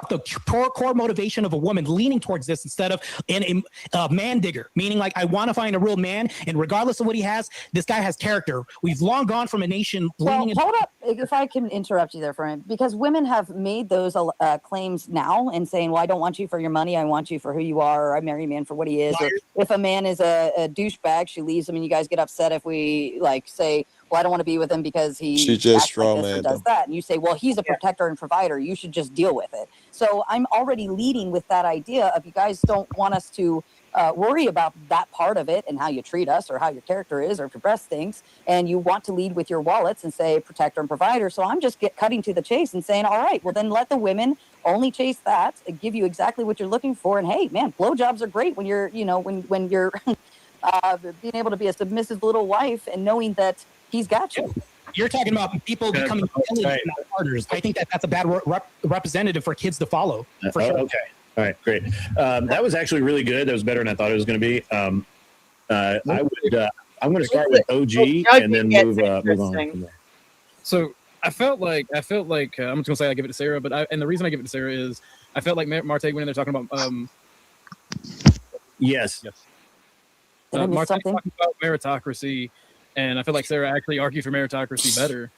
The core motivation of a woman leaning towards this instead of a man digger, meaning like I want to find a real man, and regardless of what he has, this guy has character. We've long gone from a nation. Well, hold up, if I can interrupt you there for a minute, because women have made those claims now and saying, well, I don't want you for your money, I want you for who you are, or I marry a man for what he is. Or if a man is a douchebag, she leaves him, and you guys get upset if we like say, well, I don't want to be with him because he acts like this or does that. And you say, well, he's a protector and provider. You should just deal with it. So I'm already leading with that idea of you guys don't want us to worry about that part of it and how you treat us or how your character is or if your breast things. And you want to lead with your wallets and say protector and provider. So I'm just cutting to the chase and saying, all right, well, then let the women only chase that, give you exactly what you're looking for. And hey, man, blowjobs are great when you're, when you're being able to be a submissive little wife and knowing that he's got you. You're talking about people becoming not partners. I think that's a bad representative for kids to follow. For sure. Okay. All right. Great. That was actually really good. That was better than I thought it was going to be. I'm going to start with OG and then move on. So I felt like I'm just going to say I give it to Sarah, and the reason I give it to Sarah is I felt like Marte went in there talking about Yes. Marte talking about meritocracy. And I feel like Sarah actually argued for meritocracy better.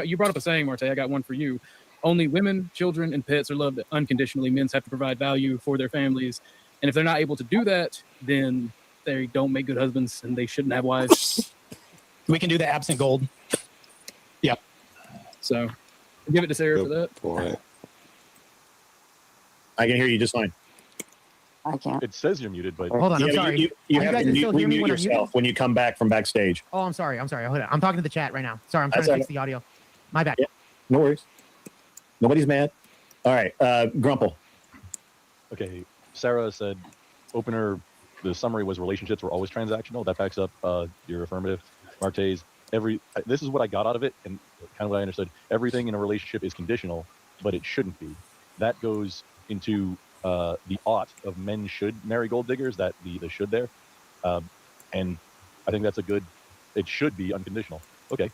You brought up a saying, Marte. I got one for you. Only women, children, and pets are loved unconditionally. Men have to provide value for their families. And if they're not able to do that, then they don't make good husbands and they shouldn't have wives. We can do the absent gold. Yep. So give it to Sarah for that. Boy. I can hear you just fine. I can't. It says you're muted, but hold on. I'm sorry. You have to mute yourself when you come back from backstage. Oh, I'm sorry. Hold on. I'm talking to the chat right now. Sorry, I'm trying to fix the audio. My bad. Yeah, no worries. Nobody's mad. All right, Grumple. Okay, Sarah said, opener, the summary was relationships were always transactional. That backs up your affirmative. Marte's, this is what I got out of it, and kind of what I understood. Everything in a relationship is conditional, but it shouldn't be. That goes into the ought of men should marry gold diggers, that the should there. And I think that's it should be unconditional. Okay.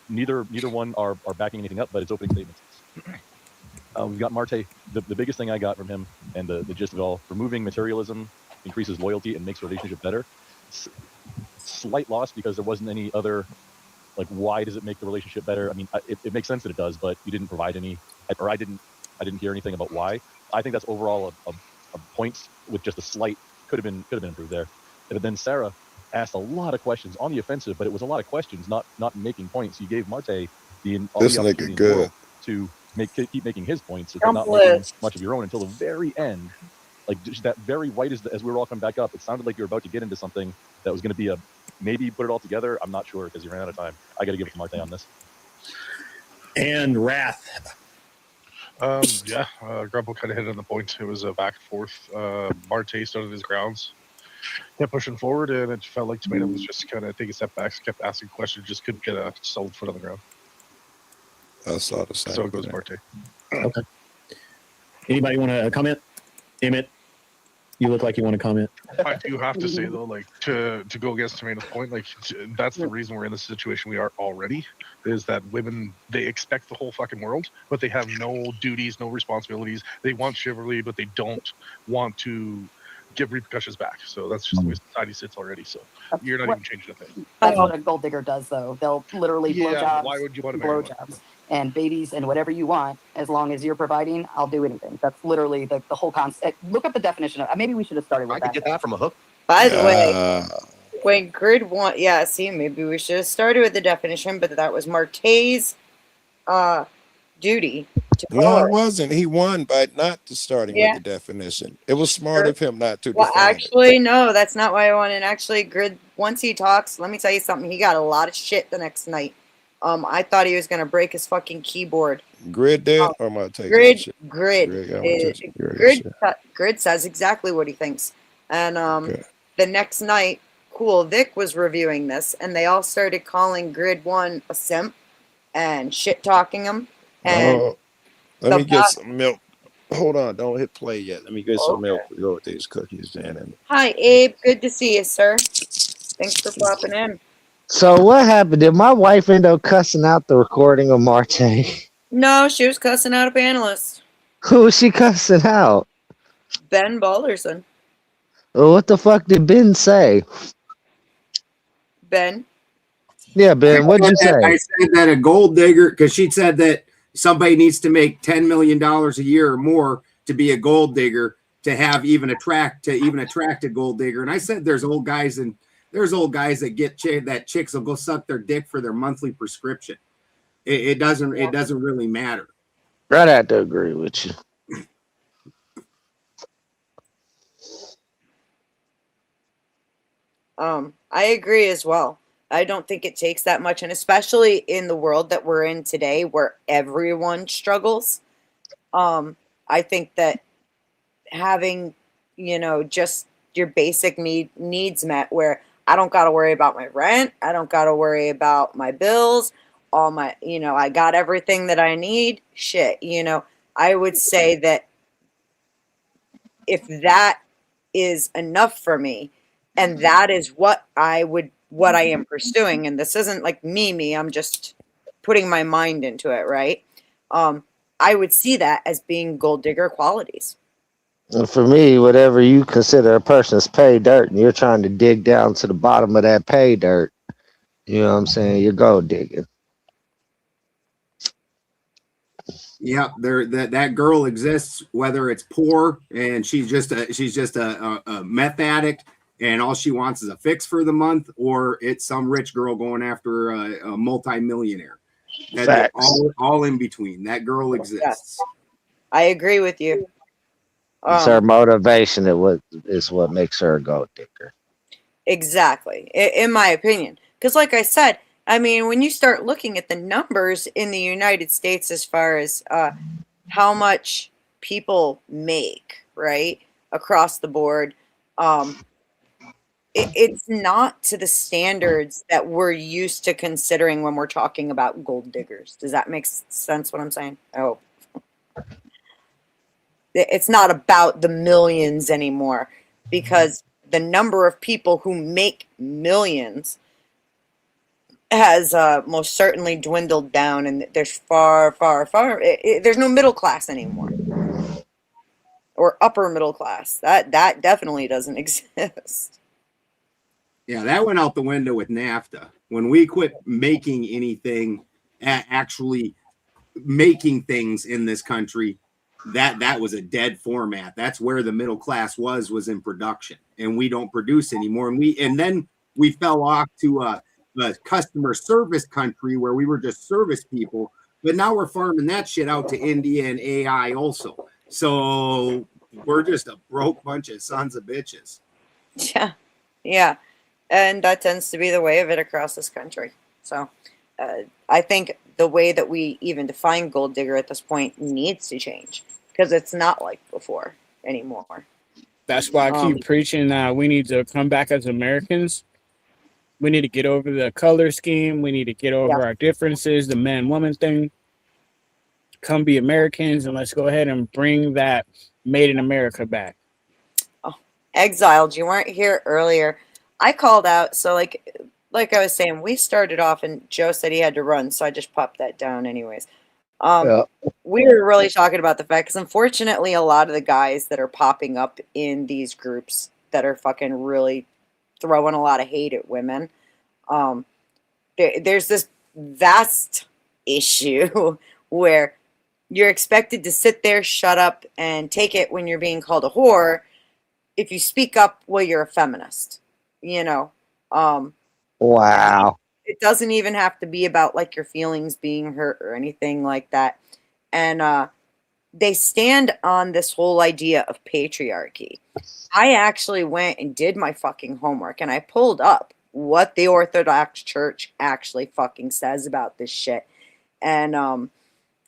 Neither one are backing anything up, but it's opening statements. We've got Marte. The biggest thing I got from him and the gist of it all, removing materialism increases loyalty and makes a relationship better. Slight loss because there wasn't any other, like, why does it make the relationship better? I mean, it makes sense that it does, but you didn't provide any, or I didn't hear anything about why. I think that's overall a points with just a slight could have been improved there. But then Sarah asked a lot of questions on the offensive, but it was a lot of questions, not making points. You gave Marte the opportunity to keep making his points, but not making much of your own until the very end. Like just that very right as we were all coming back up, it sounded like you were about to get into something that was going to be a maybe put it all together. I'm not sure because you ran out of time. I got to give it to Marte on this. And Wrath. Grumble kind of hit on the point. It was a back and forth. Marte stood on his grounds, kept pushing forward, and it felt like Tomato was just kind of taking step backs, kept asking questions, just couldn't get a solid foot on the ground. I saw the side. So it goes Marte. Okay. Anybody want to comment? Emmett, you look like you want to comment. I do have to say though, like to go against Tomato's point, like that's the reason we're in the situation we are already. Is that women, they expect the whole fucking world, but they have no duties, no responsibilities. They want chivalry, but they don't want to give repercussions back. So that's just the way society sits already. So you're not even changing a thing. That's what a gold digger does, though. They'll literally blow jobs, why would you want to marry one? and babies and whatever you want. As long as you're providing, I'll do anything. That's literally the whole concept. Look up the definition of. Maybe we should have started with that. I could get that from a hook. By the way, when grid one, yeah, see, maybe we should have started with the definition, but that was Marte's duty to No, follow it wasn't. He won by not starting with the definition. It was smart of him not to. Well, define it. actually, no, that's not why I won. And actually, Grid, once he talks, let me tell you something. He got a lot of shit the next night. I thought he was gonna break his fucking keyboard. Grid did, or am I taking Grid says exactly what he thinks. And the next night, Cool Vic was reviewing this, and they all started calling Grid 1 a simp and shit talking him. And let me get some milk. Hold on, don't hit play yet. Let me get some milk to go with these cookies, Dan. Hi, Abe. Good to see you, sir. Thanks for popping in. So what happened? Did my wife end up cussing out the recording of Marte? No, she was cussing out a panelist. Who was she cussing out? Ben Balderson. Well, what the fuck did Ben say? Ben? Yeah, Ben, what'd you say? I said that a gold digger, because she said that somebody needs to make $10 million a year or more to be a gold digger to have attract a gold digger. And I said there's old guys that get that chicks will go suck their dick for their monthly prescription. It doesn't really matter. I'd have to agree with you. I agree as well. I don't think it takes that much, and especially in the world that we're in today where everyone struggles. I think that having, just your basic needs met, where I don't got to worry about my rent, I don't got to worry about my bills, all my, I got everything that I need. Shit, I would say that if that is enough for me, and that is what I am pursuing, and this isn't like me, I'm just putting my mind into it, right? I would see that as being gold digger qualities. And for me, whatever you consider a person's pay dirt, and you're trying to dig down to the bottom of that pay dirt, you know what I'm saying? You're gold digging. Yeah, that girl exists, whether it's poor and she's just a meth addict and all she wants is a fix for the month, or it's some rich girl going after a multi-millionaire. All in between. That girl exists. Yes. I agree with you. It's her motivation is what makes her a gold digger. Exactly, in my opinion. Because like I said, I mean, when you start looking at the numbers in the United States as far as how much people make, right, across the board, it's not to the standards that we're used to considering when we're talking about gold diggers. Does that make sense what I'm saying? I hope. It's not about the millions anymore, because the number of people who make millions has most certainly dwindled down, and there's far there's no middle class anymore, or upper middle class. That definitely doesn't exist. Yeah, that went out the window with NAFTA. When we quit making anything, actually making things in this country, that was a dead format. That's where the middle class was in production, and we don't produce anymore. And then we fell off to a customer service country where we were just service people. But now we're farming that shit out to India and AI also. So we're just a broke bunch of sons of bitches. Yeah. And that tends to be the way of it across this country. So I think the way that we even define gold digger at this point needs to change, because it's not like before anymore. That's why I keep preaching that we need to come back as Americans. We need to get over the color scheme. We need to get over our differences, the man-woman thing. Come be Americans, and let's go ahead and bring that Made in America back. Oh, exiled. You weren't here earlier. I called out. So like I was saying, we started off and Joe said he had to run, so I just popped that down anyways. Yeah. We were really talking about the fact because unfortunately a lot of the guys that are popping up in these groups that are fucking really throwing a lot of hate at women, there's this vast issue where you're expected to sit there, shut up, and take it when you're being called a whore. If you speak up, well, you're a feminist, you know. Wow. It doesn't even have to be about like your feelings being hurt or anything like that. And they stand on this whole idea of patriarchy. I actually went and did my fucking homework and I pulled up what the Orthodox Church actually fucking says about this shit. And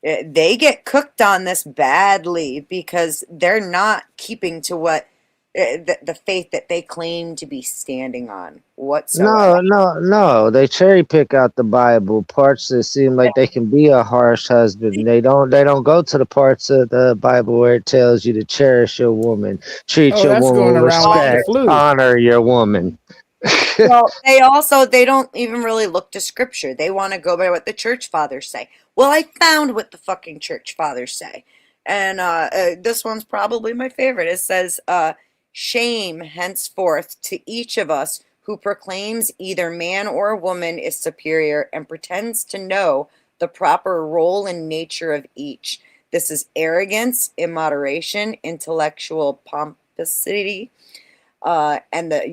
they get cooked on this badly because they're not keeping to what the faith that they claim to be standing on whatsoever. No. They cherry pick out the Bible parts that seem like they can be a harsh husband. They don't go to the parts of the Bible where it tells you to cherish your woman, treat your That's woman going with around like the respect, flu. honor your woman. Well, they don't even really look to scripture. They want to go by what the church fathers say. Well, I found what the fucking church fathers say. And this one's probably my favorite. It says, shame henceforth to each of us who proclaims either man or woman is superior and pretends to know the proper role and nature of each. This is arrogance, immoderation, intellectual pomposity, and the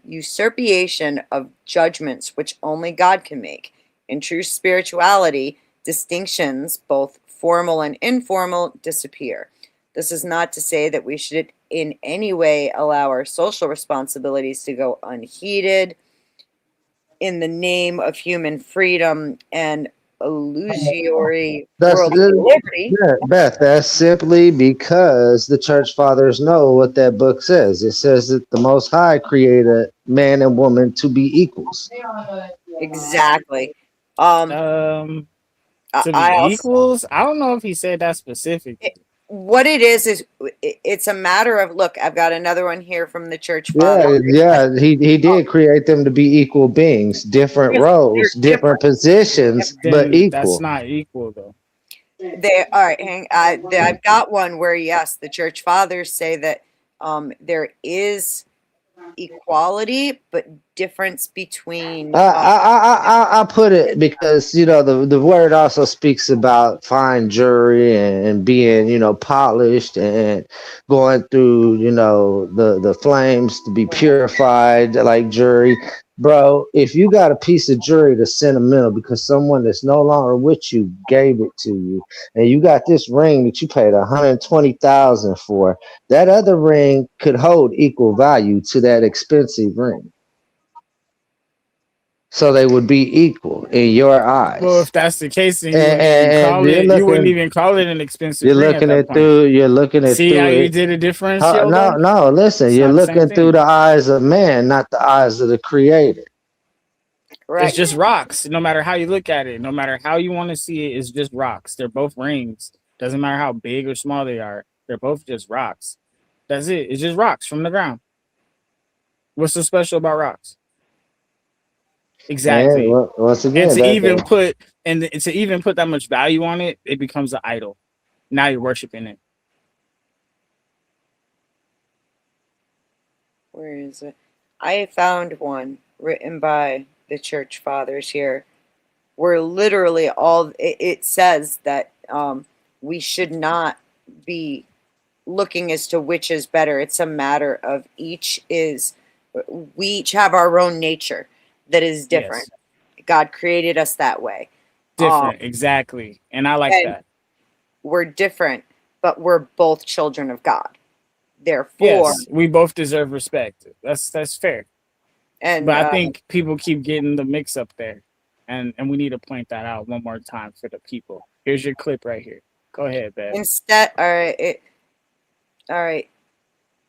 usurpation of judgments which only God can make. In true spirituality, distinctions, both formal and informal, disappear. This is not to say that we should in any way allow our social responsibilities to go unheeded in the name of human freedom and illusory worldly liberty. Beth, that's simply because the church fathers know what that book says. It says that the Most High created man and woman to be equals. Exactly. To be equals? I don't know if he said that specific. What it is it's a matter of, look, I've got another one here from the church father. Yeah. He did create them to be equal beings, different roles, different positions, but equal. That's not equal though. All right, I've got one where yes, the church fathers say that there is equality, but difference between. I put it because the word also speaks about fine jury and being polished and going through the flames to be purified like jury. Bro, if you got a piece of jewelry that's sentimental because someone that's no longer with you gave it to you, and you got this ring that you paid $120,000 for, that other ring could hold equal value to that expensive ring. So they would be equal in your eyes. Well, if that's the case, then you wouldn't even call it an expensive ring. You're looking at See how you did a difference? No, listen, you're looking through the eyes of man, not the eyes of the creator. Right. It's just rocks. No matter how you look at it, no matter how you want to see it, it's just rocks. They're both rings. Doesn't matter how big or small they are. They're both just rocks. That's it. It's just rocks from the ground. What's so special about rocks? Exactly. And once again, and to even put that much value on it, it becomes an idol. Now you're worshiping it. Where is it? I found one written by the church fathers here, where literally it says that we should not be looking as to which is better. It's a matter of we each have our own nature that is different. Yes. God created us that way. Different, exactly. And I like that. We're different, but we're both children of God. Therefore, yes, we both deserve respect. That's fair. But I think people keep getting the mix up there. And we need to point that out one more time for the people. Here's your clip right here. Go ahead, Beth. Instead, all right.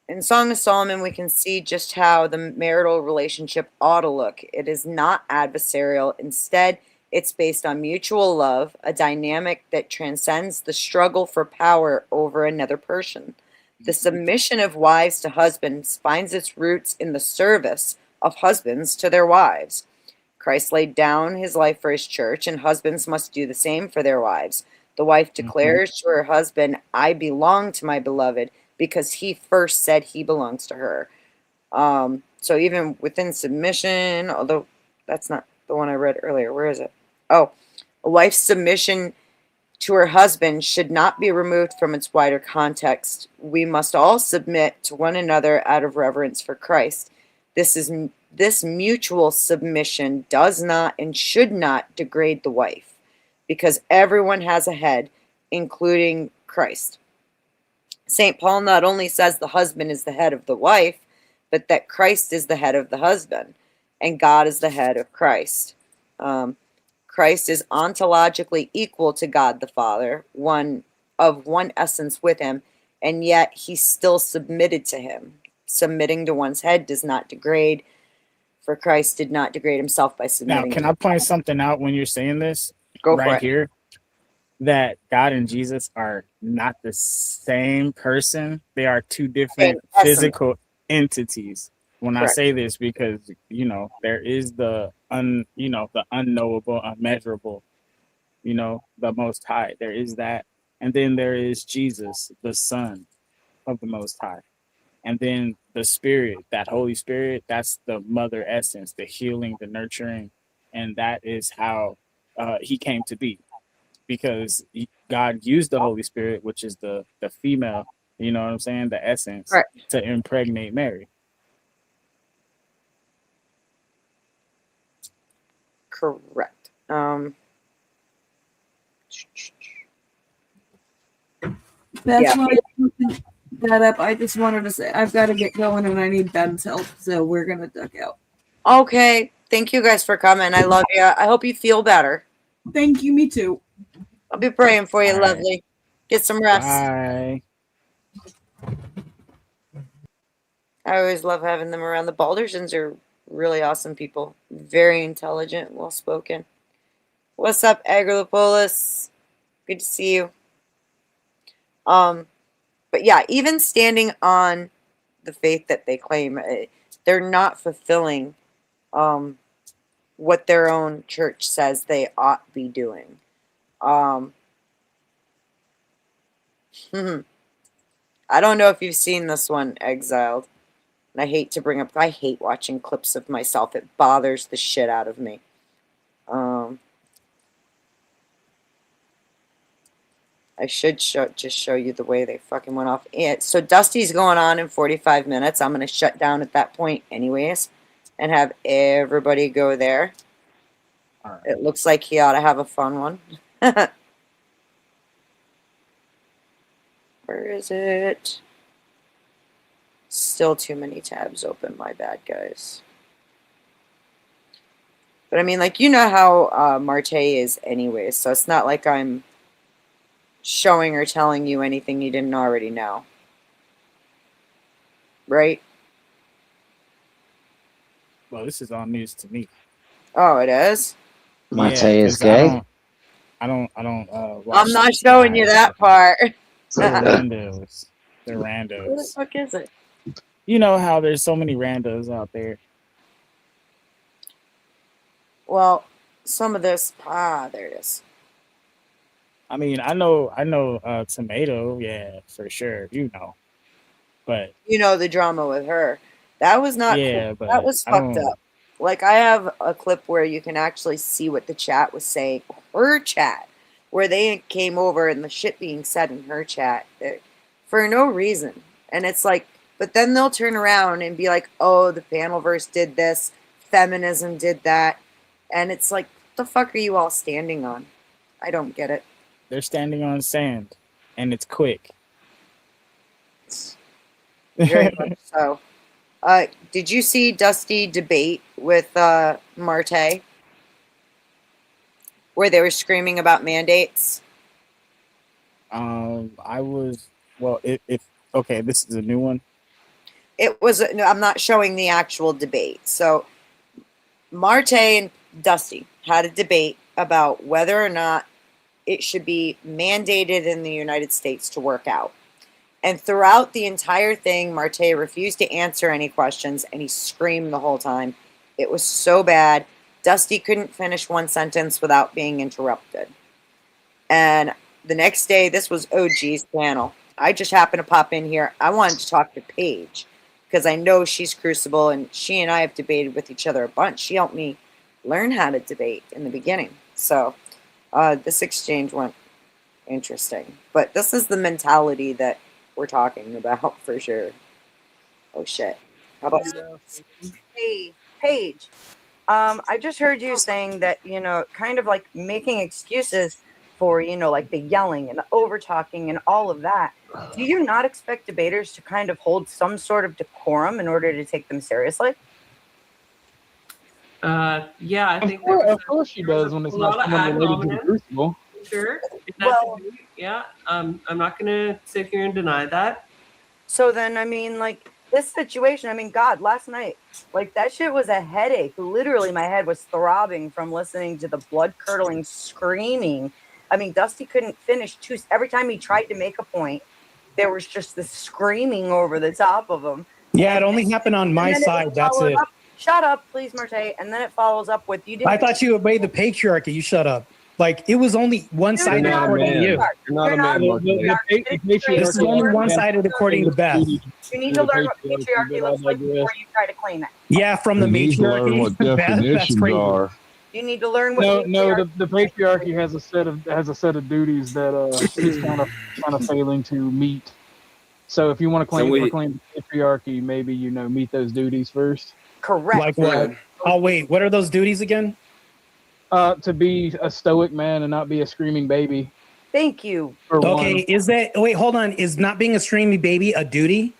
In Song of Solomon, we can see just how the marital relationship ought to look. It is not adversarial. Instead, It's based on mutual love, a dynamic that transcends the struggle for power over another person. The submission of wives to husbands finds its roots in the service of husbands to their wives. Christ laid down his life for his church, and husbands must do the same for their wives. The wife declares to her husband, I belong to my beloved, because he first said he belongs to her. So even within submission, although that's not the one I read earlier. Where is it? Oh, a wife's submission to her husband should not be removed from its wider context. We must all submit to one another out of reverence for Christ. This mutual submission does not and should not degrade the wife, because everyone has a head, including Christ. St. Paul not only says the husband is the head of the wife, but that Christ is the head of the husband, and God is the head of Christ. Christ is ontologically equal to God the Father, one essence with him, and yet he still submitted to him. Submitting to one's head does not degrade, for Christ did not degrade himself by submitting. Now, can I point something out when you're saying this? Go right for it. Here, that God and Jesus are not the same person. They are two different physical entities. When Correct. I say this, because there is the the unknowable, unmeasurable, the Most High. There is that, and then there is Jesus, the Son of the Most High, and then the Spirit, that Holy Spirit. That's the mother essence, the healing, the nurturing, and that is how he came to be, because God used the Holy Spirit, which is the female, you know what I'm saying, the essence, right, to impregnate Mary. Correct. That's why I opened that up. I just wanted to say I've got to get going and I need Ben's help, so we're gonna duck out. Okay. Thank you guys for coming. I love you. I hope you feel better. Thank you. Me too. I'll be praying for you, All lovely. right. Get some rest. Bye. I always love having them around. The Baldersons are really awesome people. Very intelligent, well spoken. What's up, Agrolopolis? Good to see you. But yeah, even standing on the faith that they claim, they're not fulfilling what their own church says they ought be doing. I don't know if you've seen this one, Exiled. And I hate watching clips of myself. It bothers the shit out of me. I should just show you the way they fucking went off. So Dusty's going on in 45 minutes. I'm going to shut down at that point anyways and have everybody go there. Right. It looks like he ought to have a fun one. Where is it? Still too many tabs open. My bad, guys. But I mean, like, you know how Marte is anyways, so it's not like I'm showing or telling you anything you didn't already know. Right? Well, this is all news to me. Oh, it is? Mate is gay? I don't watch I'm not showing you that part. They're randos. They're What the randos. fuck is it? You know how there's so many randos out there. Well, some of this... there it is. I mean, I know Tomato, yeah, for sure. But You know the drama with her. That was not yeah, cool. but That was I fucked don't. up. Like, I have a clip where you can actually see what the chat was saying. Her chat. Where they came over and the shit being said in her chat. For no reason. And it's like... But then they'll turn around and be like, oh, the Panelverse did this. Feminism did that. And it's like, what the fuck are you all standing on? I don't get it. They're standing on sand, and it's quick. Very much so. Did you see Dusty debate with Marte? Where they were screaming about mandates? I was, well, okay, this is a new one. It was, no, I'm not showing the actual debate. So Marte and Dusty had a debate about whether or not it should be mandated in the United States to work out. And throughout the entire thing, Marte refused to answer any questions, and he screamed the whole time. It was so bad. Dusty couldn't finish one sentence without being interrupted. And the next day, this was OG's panel. I just happened to pop in here. I wanted to talk to Paige because I know she's Crucible, and she and I have debated with each other a bunch. She helped me learn how to debate in the beginning. So this exchange went interesting. But this is the mentality that we're talking about for sure. Oh shit. How about Hey, Paige. I just heard you saying that, kind of like making excuses for, like the yelling and the over talking and all of that. Do you not expect debaters to kind of hold some sort of decorum in order to take them seriously? Yeah, I think of course she does when it's not someone related to the Crucible. Sure. Well, yeah, I'm not going to sit here and deny that. So then, I mean, like this situation, I mean, God, last night, like that shit was a headache. Literally, my head was throbbing from listening to the blood curdling screaming. I mean, Dusty couldn't finish every time he tried to make a point, there was just this screaming over the top of him. Yeah, it only happened on my side. That's it. Shut up, please, Marte. And then it follows up with you didn't. I thought you obeyed the patriarchy. You shut up. Like it was only one-sided according to you. You're not a man. This is only one-sided according to Beth. You need to learn what patriarchy looks like before you try to claim it. Yeah, from the matriarchy. What Beth, that's definitions crazy. are. You need to learn what. The patriarchy has a set of duties that is kind of failing to meet. So if you want to proclaim patriarchy, maybe meet those duties first. Correct. Like what? Oh wait, what are those duties again? To be a stoic man and not be a screaming baby. Thank you. Okay, is that wait? Hold on. Is not being a screaming baby a duty?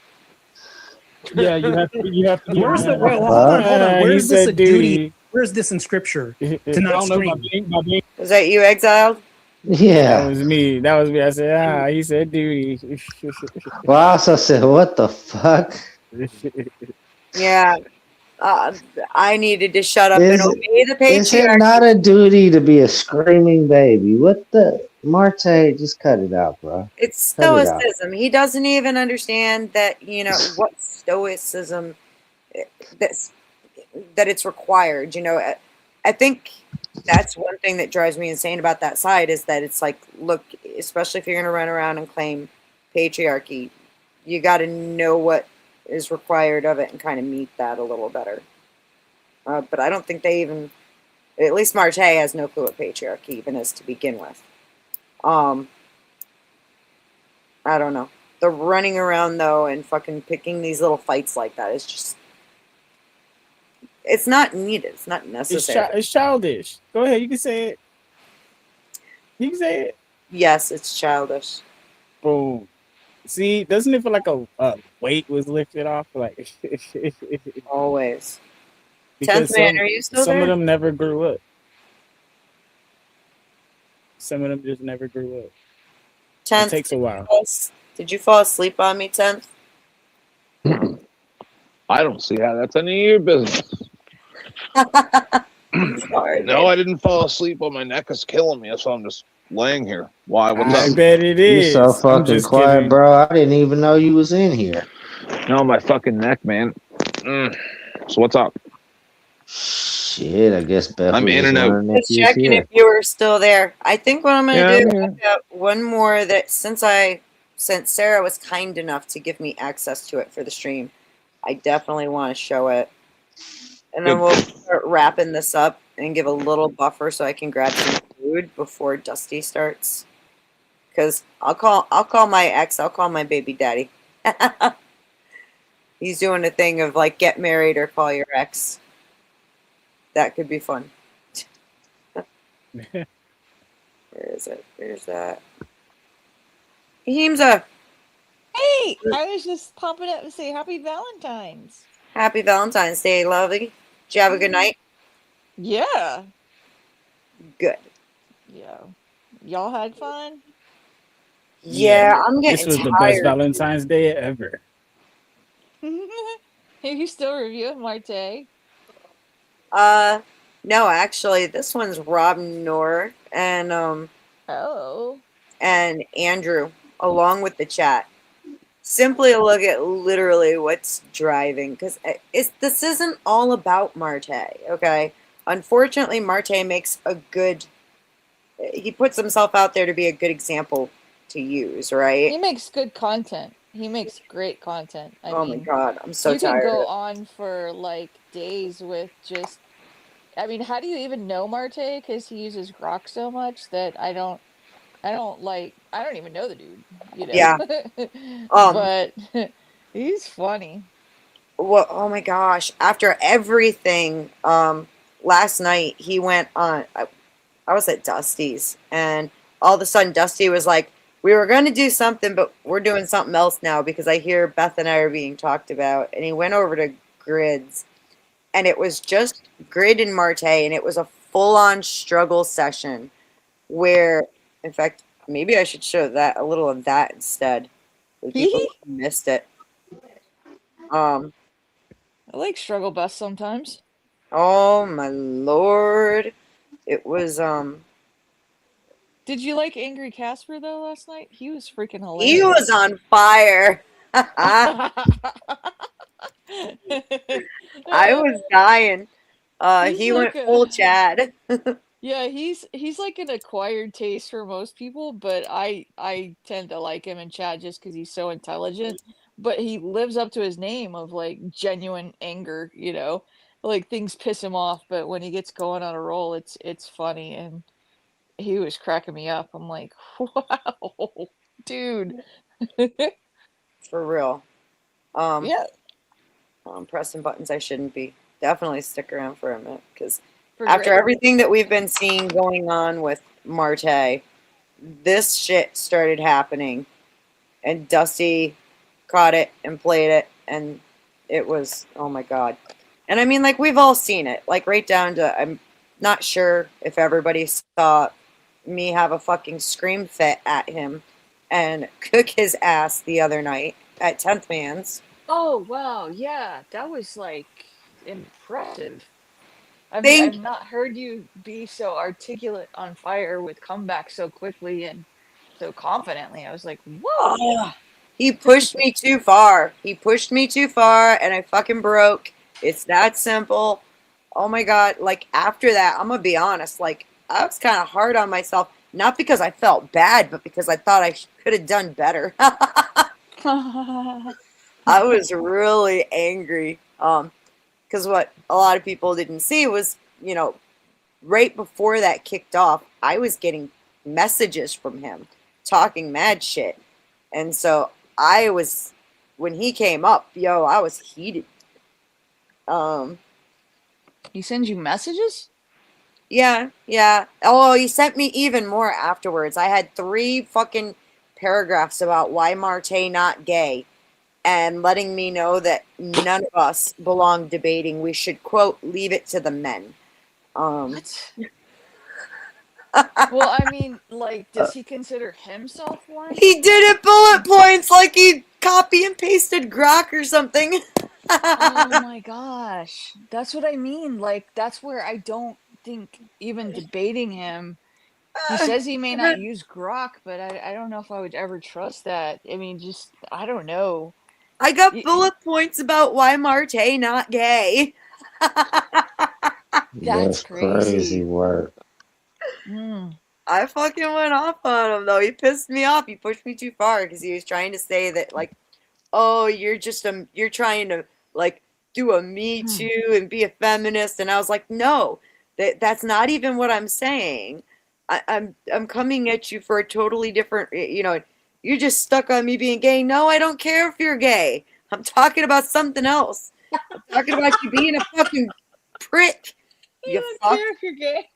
Yeah, you have to. Be Where's the? Wait, hold on. Where's this a duty? Where's this in scripture to not scream? Was that you, Exiled? Yeah. That was me. I said, he said duty. Well, I also said, what the fuck? Yeah. I needed to shut up and obey the Is it patriarchy. not a duty to be a screaming baby? What the? Marte, just cut it out, bro. It's Cut it out. stoicism. He doesn't even understand that, what stoicism, that it's required. I think that's one thing that drives me insane about that side is that it's like, look, especially if you're going to run around and claim patriarchy, you got to know what is required of it and kind of meet that a little better. But I don't think they even, at least Marte has no clue what patriarchy even is to begin with. I don't know. The running around though and fucking picking these little fights like that is just, it's not needed. It's not necessary. It's childish. Go ahead. You can say it. You can say it. Yes, it's childish. Boom. See, doesn't it feel like a weight was lifted off? Like always. Because 10th man, are you still some there? of them never grew up. Some of them just never grew up. 10th. It takes a while. Did you fall asleep on me, 10th? I don't see how that's any of your business. Sorry, no, I didn't fall asleep. But my neck is killing me, so I'm just laying here. Why? What's I up? bet it You is. so I'm fucking just quiet, kidding. bro. I didn't even know you was in here. No, my fucking neck, man. So what's up? Shit, I guess Beth I'm was in just and out. wondering if Just you was checking here. if you were still there. I think what I'm going Yeah, to I'm do, here. I've got one more that since Sarah was kind enough to give me access to it for the stream, I definitely want to show it. And then we'll start wrapping this up and give a little buffer so I can grab some food before Dusty starts. Because I'll call my ex, I'll call my baby daddy. He's doing a thing of like get married or call your ex. That could be fun. Where is it? Where's that? Himza! Hey, I was just popping up to say happy Valentine's. Happy Valentine's Day, lovely. Did you have a good night? Yeah. Good. Yeah. Y'all had fun? Yeah, I'm getting This was tired. the best Valentine's Day ever. Are you still reviewing Marte? No, actually, this one's Rob North and and Andrew, along with the chat. Simply look at literally what's driving, because this isn't all about Marte, okay? Unfortunately, Marte makes a good. He puts himself out there to be a good example to use, right? He makes good content. He makes great content. I Oh mean, my god, I'm so you tired. can go on for like days with just. I mean, how do you even know Marte? Because he uses Grok so much that I don't even know the dude, you know. Yeah. But he's funny. Well, oh my gosh! After everything, last night he went on. I was at Dusty's, and all of a sudden Dusty was like, "We were going to do something, but we're doing something else now because I hear Beth and I are being talked about." And he went over to Grids, and it was just Grid and Marte, and it was a full-on struggle session where, in fact, maybe I should show that a little of that instead. People missed it. I like struggle bus sometimes. Oh my lord. It was Did you like Angry Casper though last night? He was freaking hilarious. he was on fire. I was dying. He like went full Chad. Yeah, he's like an acquired taste for most people, but I tend to like him in chat just because he's so intelligent. But he lives up to his name of like genuine anger, you know, like things piss him off, but when he gets going on a roll, it's funny, and he was cracking me up. I'm like, wow, dude. For real. Yeah. I'm pressing buttons I shouldn't be. Definitely stick around for a minute, because For after great. everything that we've been seeing going on with Marte, this shit started happening, and Dusty caught it and played it, and it was, oh my god. And I mean, like, we've all seen it, like, right down to, I'm not sure if everybody saw me have a fucking scream fit at him and cook his ass the other night at 10th Man's. Oh wow, yeah, that was like impressive. I mean, I've not heard you be so articulate on fire with comebacks so quickly and so confidently. I was like, whoa. He pushed me too far. He pushed me too far, and I fucking broke. It's that simple. Oh my god. Like, after that, I'm gonna be honest, like, I was kind of hard on myself. Not because I felt bad, but because I thought I could have done better. I was really angry. Because what a lot of people didn't see was, you know, right before that kicked off, I was getting messages from him talking mad shit. And so I was, when he came up, yo, I was heated. He sends you messages? Yeah, yeah. Oh, he sent me even more afterwards. I had 3 fucking paragraphs about why Marte not gay, and letting me know that none of us belong debating. We should, quote, leave it to the men. What? Well, I mean, like, does he consider himself one? He did it bullet points like he copy and pasted Grok or something. Oh my gosh. That's what I mean. Like, that's where I don't think even debating him. He says he may not use Grok, but I don't know if I would ever trust that. I mean, just, I don't know. I got bullet points about why Marte not gay. That's crazy work. I fucking went off on him, though. He pissed me off. He pushed me too far because he was trying to say that, like, oh, you're trying to, like, do a Me Too and be a feminist. And I was like, no, that's not even what I'm saying. I'm coming at you for a totally different, you know, you're just stuck on me being gay. No, I don't care if you're gay. I'm talking about something else. I'm talking about you being a fucking prick. You don't fuck. care if you're gay.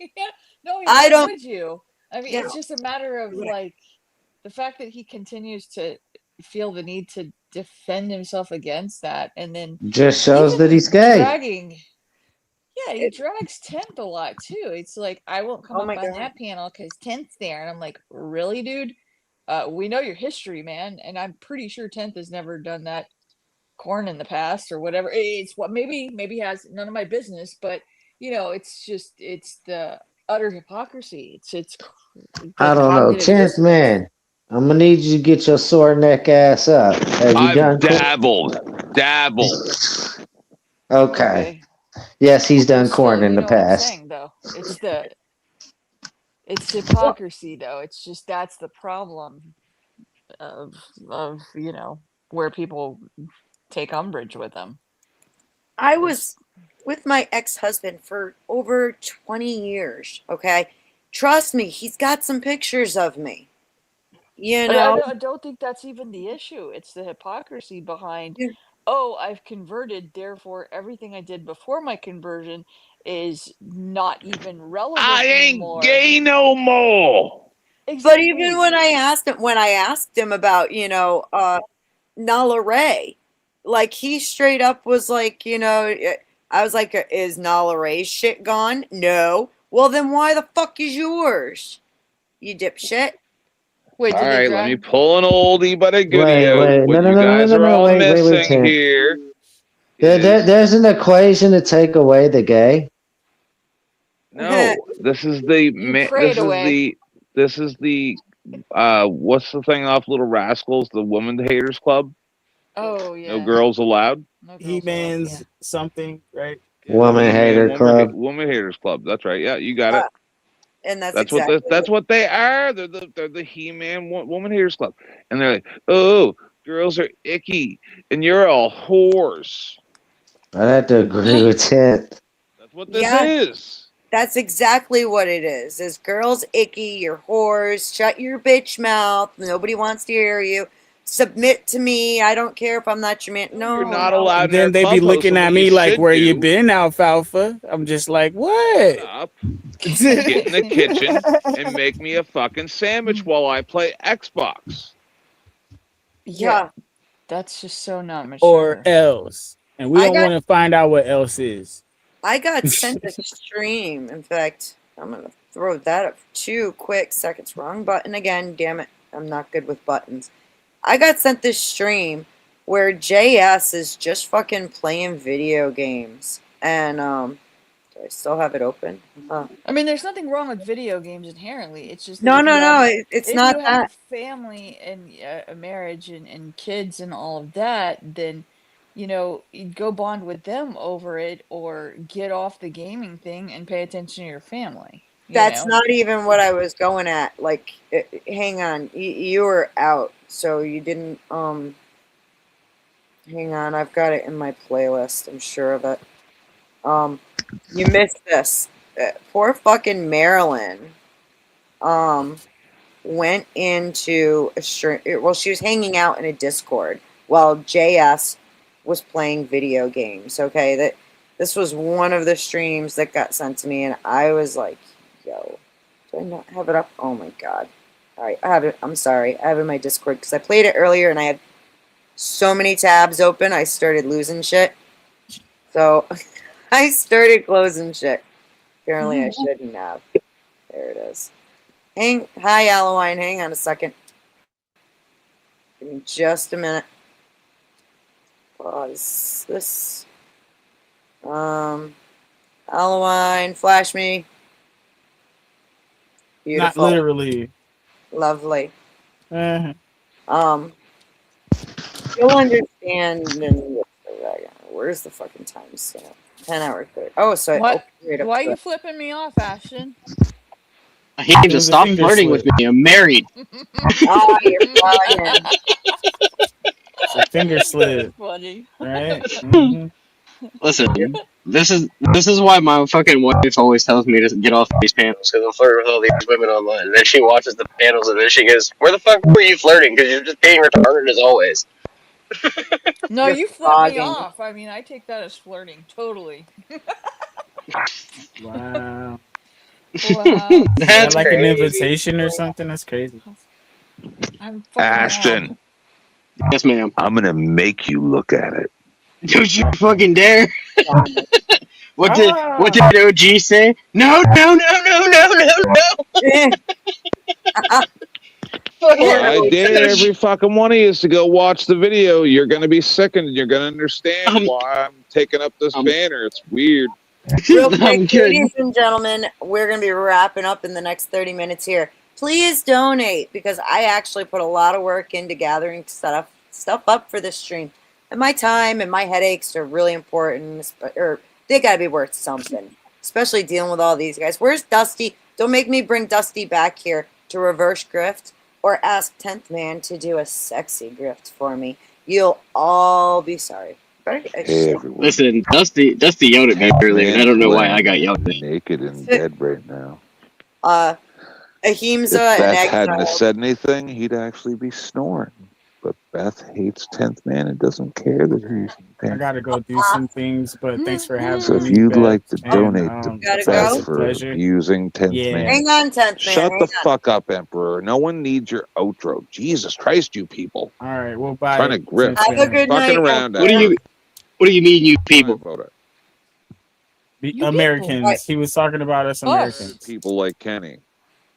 No, I don't- would you? I mean, Yeah. it's just a matter of like the fact that he continues to feel the need to defend himself against that, and then Just shows even that he's gay. dragging. Yeah, he drags 10th a lot too. It's like, I won't come Oh up my on God. that panel because 10th's there, and I'm like, really, dude? We know your history, man, and I'm pretty sure 10th has never done that corn in the past or whatever. It's what maybe he has, none of my business, but it's just it's the utter hypocrisy. It's the I don't know. cognitive 10th dissonance. man, I'm going to need you to get your sore neck ass up. Have you I've done dabbled. Okay. Yes, he's done corn in the What I'm past. saying though. It's hypocrisy though. It's just that's the problem of where people take umbrage with them. I was with my ex-husband for over 20 years, okay? Trust me, he's got some pictures of me. You know? I don't think that's even the issue. It's the hypocrisy behind, oh, I've converted, therefore everything I did before my conversion is not even relevant I ain't anymore. gay no more. But even when I asked him about, Nala Ray, like he straight up was like, I was like, is Nala Ray's shit gone? No. Well, then why the fuck is yours? You dipshit. Wait, all right, let me pull an oldie but a goodie out. Wait, What no, you guys are all missing Tim. here. There's an equation to take away the gay. No, this is the what's the thing off Little Rascals? The Woman Haters Club. Oh yeah. No girls allowed. He-Man's something, right? Woman Hater Club. Woman Haters Club. That's right. Yeah, you got it. And that's exactly that's what they are. They're the He-Man Woman Haters Club, and they're like, oh, girls are icky, and you're all whores. I'd have to agree with it. That's what this is. That's exactly what it is. Is girls icky, you're whores, shut your bitch mouth, nobody wants to hear you. Submit to me. I don't care if I'm not your man. No, you're not allowed. Then they be looking at me like, "Where you been, Alfalfa?" I'm just like, "What?" Up, get in the kitchen and make me a fucking sandwich while I play Xbox. Yeah, that's just so not mature. Or else, and we don't want to find out what else is. I got sent a stream. In fact, I'm gonna throw that up 2 quick seconds. Wrong button again. Damn it! I'm not good with buttons. I got sent this stream where JS is just fucking playing video games. And, do I still have it open? I mean, there's nothing wrong with video games inherently. It's just No, it's not if you that. have family and a marriage and kids and all of that, then, you'd go bond with them over it or get off the gaming thing and pay attention to your family. That's not even what I was going at. Like, hang on. You were out, so you didn't, hang on. I've got it in my playlist. I'm sure of it. You missed this. Poor fucking Marilyn, went into a stream. Well, she was hanging out in a Discord while JS was playing video games, okay? This was one of the streams that got sent to me, and I was like, yo, do I not have it up? Oh my god. Alright, I have it. I'm sorry. I have it in my Discord because I played it earlier and I had so many tabs open, I started losing shit. So, I started closing shit. Apparently, I shouldn't have. There it is. Hi, Alawine. Hang on a second. Give me just a minute. Pause this. Alawine, flash me. Beautiful. Not literally. Lovely. You'll understand. Where's the fucking timestamp? 10 hours. Oh, so why are you flipping me off, Ashton? I hate you to stop flirting with me. I'm married. Oh, you're flying. It's a finger slip. Funny. Right? Mm-hmm. Listen, this is why my fucking wife always tells me to get off these panels, because I'm flirting with all these women online. And then she watches the panels and then she goes, "Where the fuck were you flirting? Because you're just being retarded as always." No, you flip me off. I mean, I take that as flirting. Totally. Wow. Wow. That's like crazy. An invitation or something? That's crazy. Ashton. Yes, ma'am. I'm going to make you look at it. Don't you fucking dare. What did OG say? No. I dare every fucking one of you to go watch the video. You're going to be sickened and you're going to understand why I'm taking up this banner. It's weird. Real quick, I'm good. ladies and gentlemen, we're going to be wrapping up in the next 30 minutes here. Please donate, because I actually put a lot of work into gathering stuff up for this stream. And my time and my headaches are really important, or they got to be worth something, especially dealing with all these guys. Where's Dusty? Don't make me bring Dusty back here to reverse grift or ask 10th Man to do a sexy grift for me. You'll all be sorry. Hey, listen, Dusty yelled at me earlier, and I don't know why I got yelled at. Naked and dead right now. Ahimsa If and Beth hadn't have Exile. said anything, he'd actually be snoring. But Beth hates 10th Man and doesn't care that he's in I gotta go do some things, but thanks for having So if me. you'd Beth, like to and, donate to Gotta Beth go? for pleasure. abusing 10th Yeah. Man, Hang on, 10th Man. shut hang the on. fuck up, Emperor. No one needs your outro. Jesus Christ, you people. All right, well, bye. Trying to grip. Have a good Fucking night. around. What do you mean, you people? About it. The Americans. He was talking about us Americans. People like Kenny.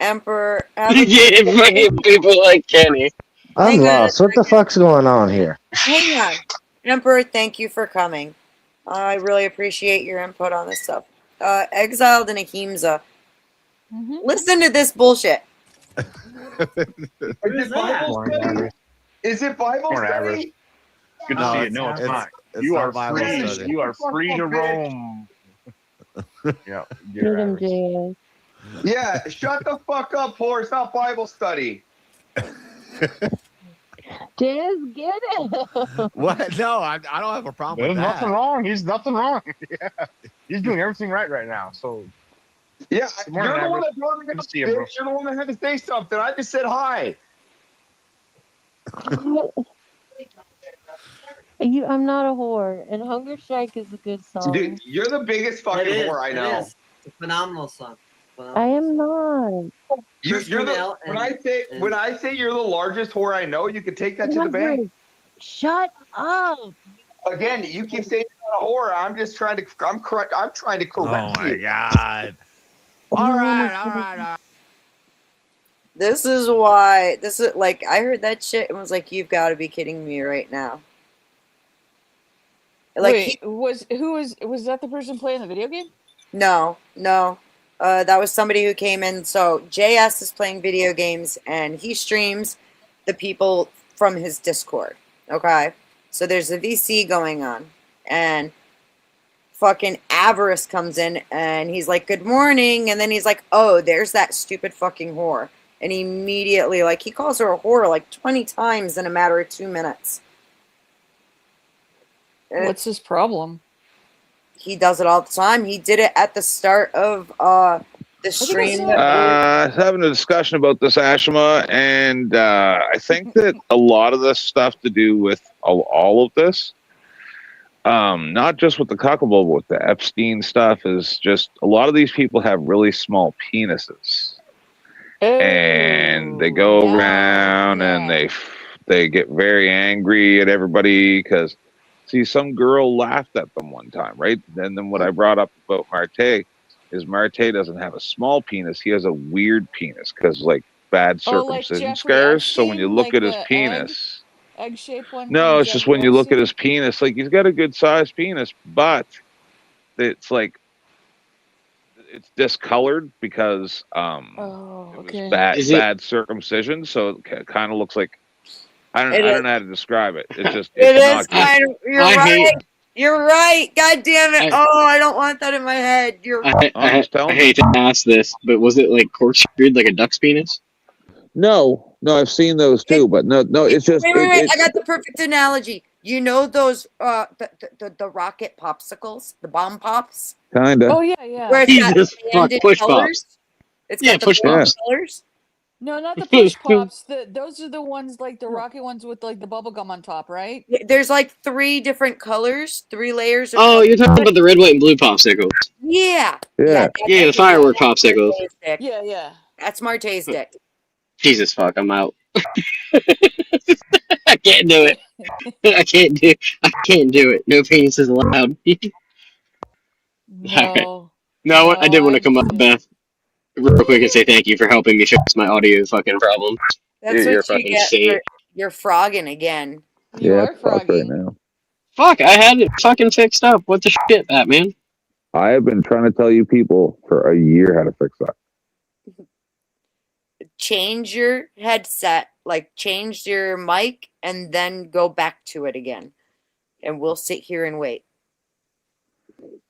Emperor. Have a Yeah, good fucking people like Kenny. I'm lost. What the fuck's going on here? Hang on. Emperor, thank you for coming. I really appreciate your input on this stuff. Exiled and Ahimsa. Listen to this bullshit. Is it Bible study? Is it Bible study? Good to see you. No, it's not. You are free. You are free to roam. Yeah. Yeah, shut the fuck up, whore. It's not Bible study. Just get it. What? No, I don't have a problem There's with that. nothing wrong. He's nothing wrong. Yeah. He's doing everything right now. So. Yeah, Good morning, you're the one Everett. that brought me Good up, to see you, bro. bitch. You're the one that had to say something. I just said hi. I'm not a whore, and Hunger Strike is a good song. Dude, you're the biggest fucking whore I know. It's a phenomenal song. I am not. You're the, when I say you're the largest whore I know, you can take that to the bank. Shut up. Again, you keep saying you're not a whore. I'm just trying to. I'm trying to correct Oh my you. god. All right. This is why. This is like, I heard that shit and was like, you've got to be kidding me right now. Like, Wait, was that the person playing the video game? No. That was somebody who came in. So JS is playing video games and he streams the people from his Discord. Okay. So there's a VC going on and fucking Avarice comes in and he's like, good morning. And then he's like, oh, there's that stupid fucking whore. And he immediately, like, he calls her a whore like 20 times in a matter of 2 minutes. What's his problem? He does it all the time. He did it at the start of the stream. Having a discussion about this, Ashima, and I think that a lot of this stuff to do with all of this, not just with the cuckold, but with the Epstein stuff, is just a lot of these people have really small penises. And they go around and they get very angry at everybody because, see, some girl laughed at them one time, right? And then what I brought up about Marte is Marte doesn't have a small penis. He has a weird penis because, like, bad circumcision scars. So when you look at his penis, egg-shaped one. no, it's just when you look at his penis, like, he's got a good sized penis, but it's like, it's discolored because bad circumcision, so it kind of looks like, I don't know how to describe it. It's just It it's is not kind of. You're right. You're right. God damn it! I don't want that in my head. You're right. I hate to ask this, but was it like corkscrewed like a duck's penis? No, I've seen those too, but no, it's just Wait. I got the perfect analogy. You know those the rocket popsicles, the bomb pops. Kinda. Oh yeah. Where it's got Jesus, banded push colors. pops. It's Yeah, got the push pops. colors. No, not the push pops. Those are the ones like the rocket ones with like the bubble gum on top, right? There's like 3 different colors, 3 layers. Of Oh, you're talking about the red, white, and blue popsicles. Yeah. Yeah, the firework popsicles. Yeah. That's Marte's dick. Jesus fuck, I'm out. I can't do it. I can't do it. No penis is allowed. No. No, I did want to come up, Beth, real quick and say thank you for helping me fix my audio fucking problem. That's You're what you fucking get saint. for you're frogging again. Yeah, fuck right now. Fuck, I had it fucking fixed up. What the shit, Batman? I have been trying to tell you people for a year how to fix that. Change your headset, like change your mic, and then go back to it again. And we'll sit here and wait.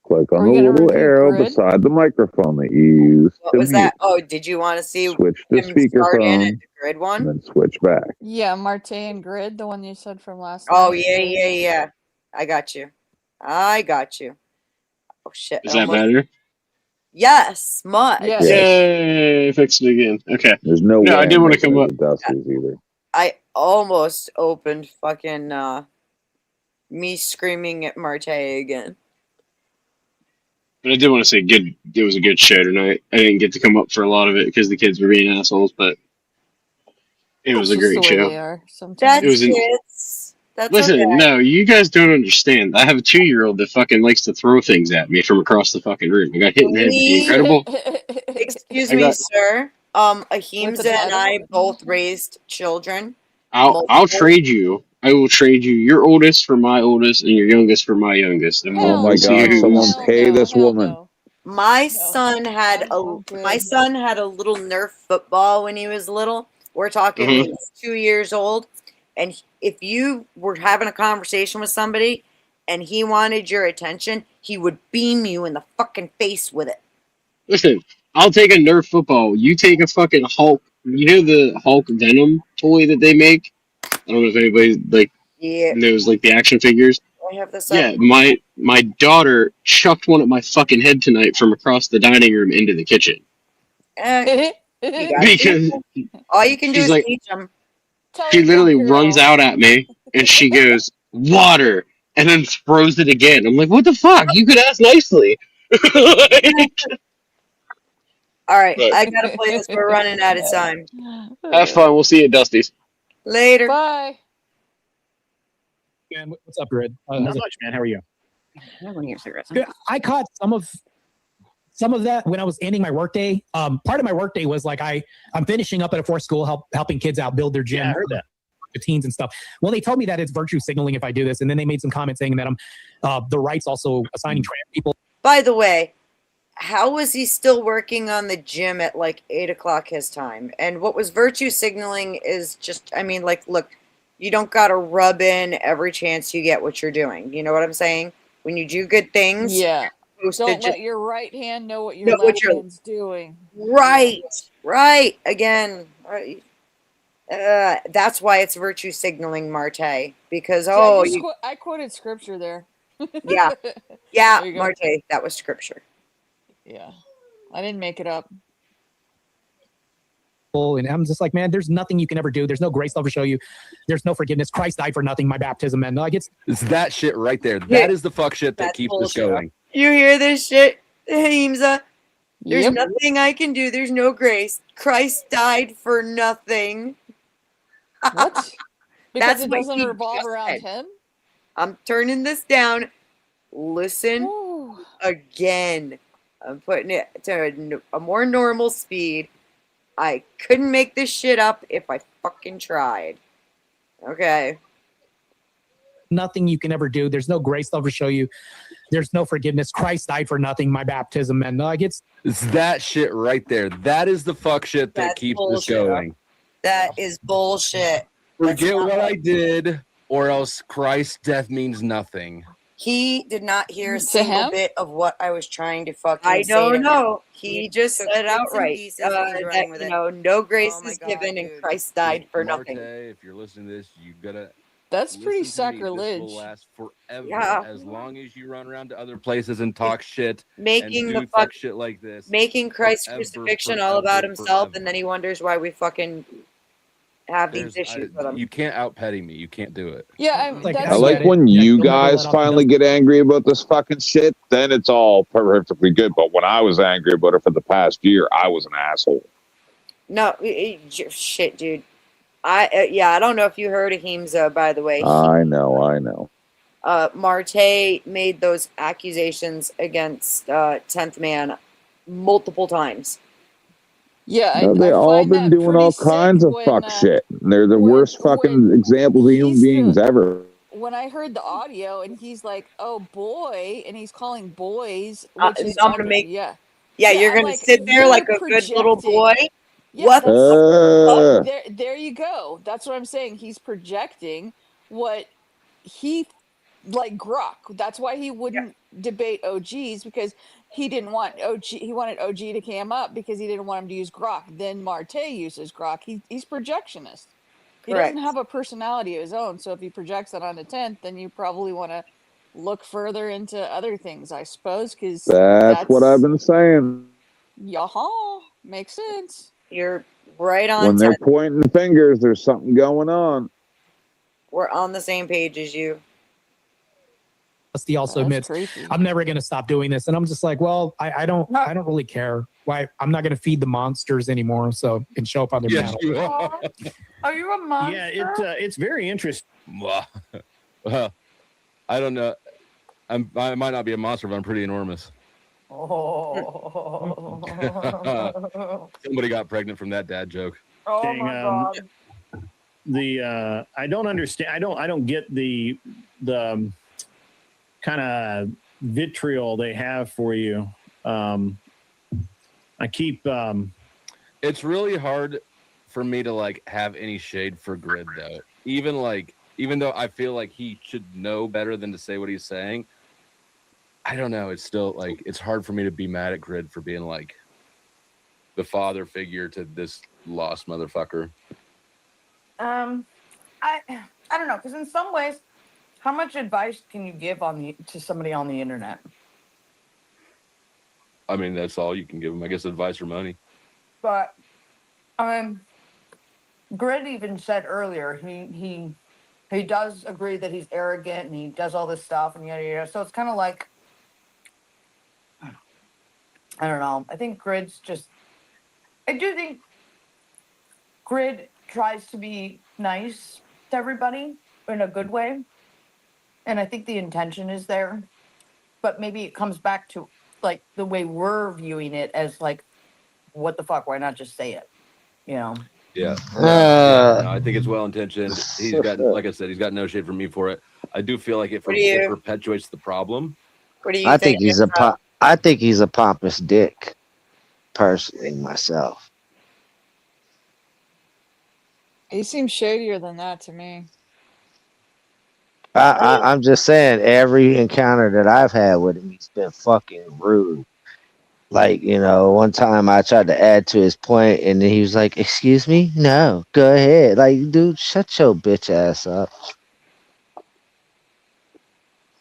Click on Are the we gonna little review arrow Grid? beside the microphone that you use What to was mute. that? Oh, did you want to see Switch to him start in at speakerphone the Grid one? and then switch back. Yeah, Marte and Grid, the one you said from last Oh, night. yeah. I got you. Oh, shit. Is that better? Yes, much. Yes. Yay! Fixed it again. Okay. There's no way I did I'm want to making come it up. to Dusty's either. I almost opened fucking me screaming at Marte again. But I did want to say good. It was a good show tonight. I didn't get to come up for a lot of it because the kids were being assholes, but it was a That's just great the way show. they are sometimes. That's It was an, kids. That's Listen, okay. no, you guys don't understand. I have a 2-year-old that fucking likes to throw things at me from across the fucking room. I got hit in the head with the Incredible. Excuse I me, got- sir. With Ahimsa the and I pedal? both raised children. I'll trade you. I will trade you your oldest for my oldest and your youngest for my youngest. And Oh my we'll see God! who Someone pay this woman. My son had good. a little Nerf football when he was little. We're talking Mhm. he was 2 years old, and if you were having a conversation with somebody and he wanted your attention, he would beam you in the fucking face with it. Listen, I'll take a Nerf football. You take a fucking Hulk. You know the Hulk Venom toy that they make? I don't know if anybody Yeah, knows the action figures. I have this Yeah, up. my daughter chucked one at my fucking head tonight from across the dining room into the kitchen. You gotta Because all you can do she's is like- teach them. She literally runs out at me and she goes, "Water," and then throws it again. I'm like, "What the fuck? You could ask nicely." All right, Right. I gotta play this. We're running out of time. Have fun. We'll see you at Dusty's. Later. Bye. Man, what's up, Grid? Not much, man. How are you? Good. I caught some of that when I was ending my workday. Part of my workday was like I'm finishing up at a forest school, helping kids out build their gym. Yeah, I heard that. The teens and stuff. Well, they told me that it's virtue signaling if I do this, and then they made some comments saying that I'm the rights also assigning trans people. By the way, how was he still working on the gym at like 8 o'clock his time? And what was virtue signaling is just, I mean, like, look, you don't gotta rub in every chance you get what you're doing. You know what I'm saying? When you do good things, Yeah. you're supposed to Don't just let your right hand know what your know what left your- hand's doing. right, right again. Right. That's why it's virtue signaling, Marte. Because See, I quoted scripture there. yeah, There you go. Marte, that was scripture. Yeah. I didn't make it up. And I'm just like, man, there's nothing you can ever do. There's no grace I'll ever show you. There's no forgiveness. Christ died for nothing. My baptism, man. Like it's that shit right there. Yeah. That is the fuck shit that That's keeps this bullshit. going. You hear this shit, Hamza? There's Yep. nothing I can do. There's no grace. Christ died for nothing. What? Because That's it what doesn't he revolve just around said. him? I'm turning this down. Listen again. I'm putting it to a more normal speed. I couldn't make this shit up if I fucking tried. Okay. nothing you can ever do. There's no grace I'll ever show you. There's no forgiveness. Christ died for nothing. My baptism, man. Like it's that shit right there. That is the fuck shit that That's keeps bullshit. this going. That is bullshit. Forget what I did, or else Christ's death means nothing. He did not hear a To single him? bit of what I was trying to fucking I say. to don't him. know. He just took said bits and outright pieces and was running with that, it. no grace Oh my is God, given and dude. Christ died for Marte, nothing. if you're listening to this, you gotta. That's pretty listen to me. This sacrilege. will last forever. Yeah. As long as you run around to other places and talk shit, Making and the do fuck fuck shit like this. Making Christ's forever, crucifixion all about forever, himself, forever. and then he wonders why we fucking have these There's- issues with him. You can't out petty me. You can't do it. Yeah, Like, I like when Yeah, you you'll never guys let off the finally dust. get angry about this fucking shit, then it's all perfectly good. But when I was angry about it for the past year, I was an asshole. No, shit, dude. I don't know if you heard of Himza, by the way. I know. Marte made those accusations against 10th Man multiple times. Yeah, No, they all been doing all kinds of fuck shit. They're the worst fucking examples of human beings ever. when I heard the audio and he's like, "Oh boy," and he's calling boys, I'm which is gonna make. yeah, Yeah, you're I'm gonna like, sit there like you're a good little boy. projecting. Yeah, What that's the fuck? there you go. That's what I'm saying. He's projecting what he like Grok. That's why he wouldn't debate OGs, because he didn't want OG. He wanted OG to cam up because he didn't want him to use Grok. Then Marte uses Grok. He's projectionist. He doesn't Correct. have a personality of his own. So if he projects that on the 10th, then you probably want to look further into other things, I suppose, because That's what I've been saying. yaha, makes sense. You're right on When they're 10. pointing fingers, there's something going on. We're on the same page as you. He also admits, I'm never going to stop doing this. And I'm just like, well, I don't really care. Why? I'm not going to feed the monsters anymore. So and show up on their Yes, panel. you are. Are you a monster? Yeah, it's very interesting. Well, I don't know. I might not be a monster, but I'm pretty enormous. Oh. Somebody got pregnant from that dad joke. Oh my god. I don't understand. I don't get the kind of vitriol they have for you. I keep. It's really hard for me to like have any shade for Grid though. Even though I feel like he should know better than to say what he's saying. I don't know. It's still like it's hard for me to be mad at Grid for being like the father figure to this lost motherfucker. I don't know, because in some ways, how much advice can you give to somebody on the internet? I mean, that's all you can give him. I guess advice or money. But Grid even said earlier he does agree that he's arrogant and he does all this stuff and yada yada. So it's kind of like, I don't know. I think Grid's just. I do think Grid tries to be nice to everybody in a good way, and I think the intention is there. But maybe it comes back to like the way we're viewing it as like, what the fuck? Why not just say it? You know. Yeah. No, I think it's well intentioned. He's got, like I said, he's got no shade from me for it. I do feel like it perpetuates the problem. What do you I think he's I think he's a pompous dick, personally, myself. He seems shadier than that to me. I'm just saying, every encounter that I've had with him, he's been fucking rude. Like, one time I tried to add to his point, and then he was like, "Excuse me? No, go ahead." Like, dude, shut your bitch ass up.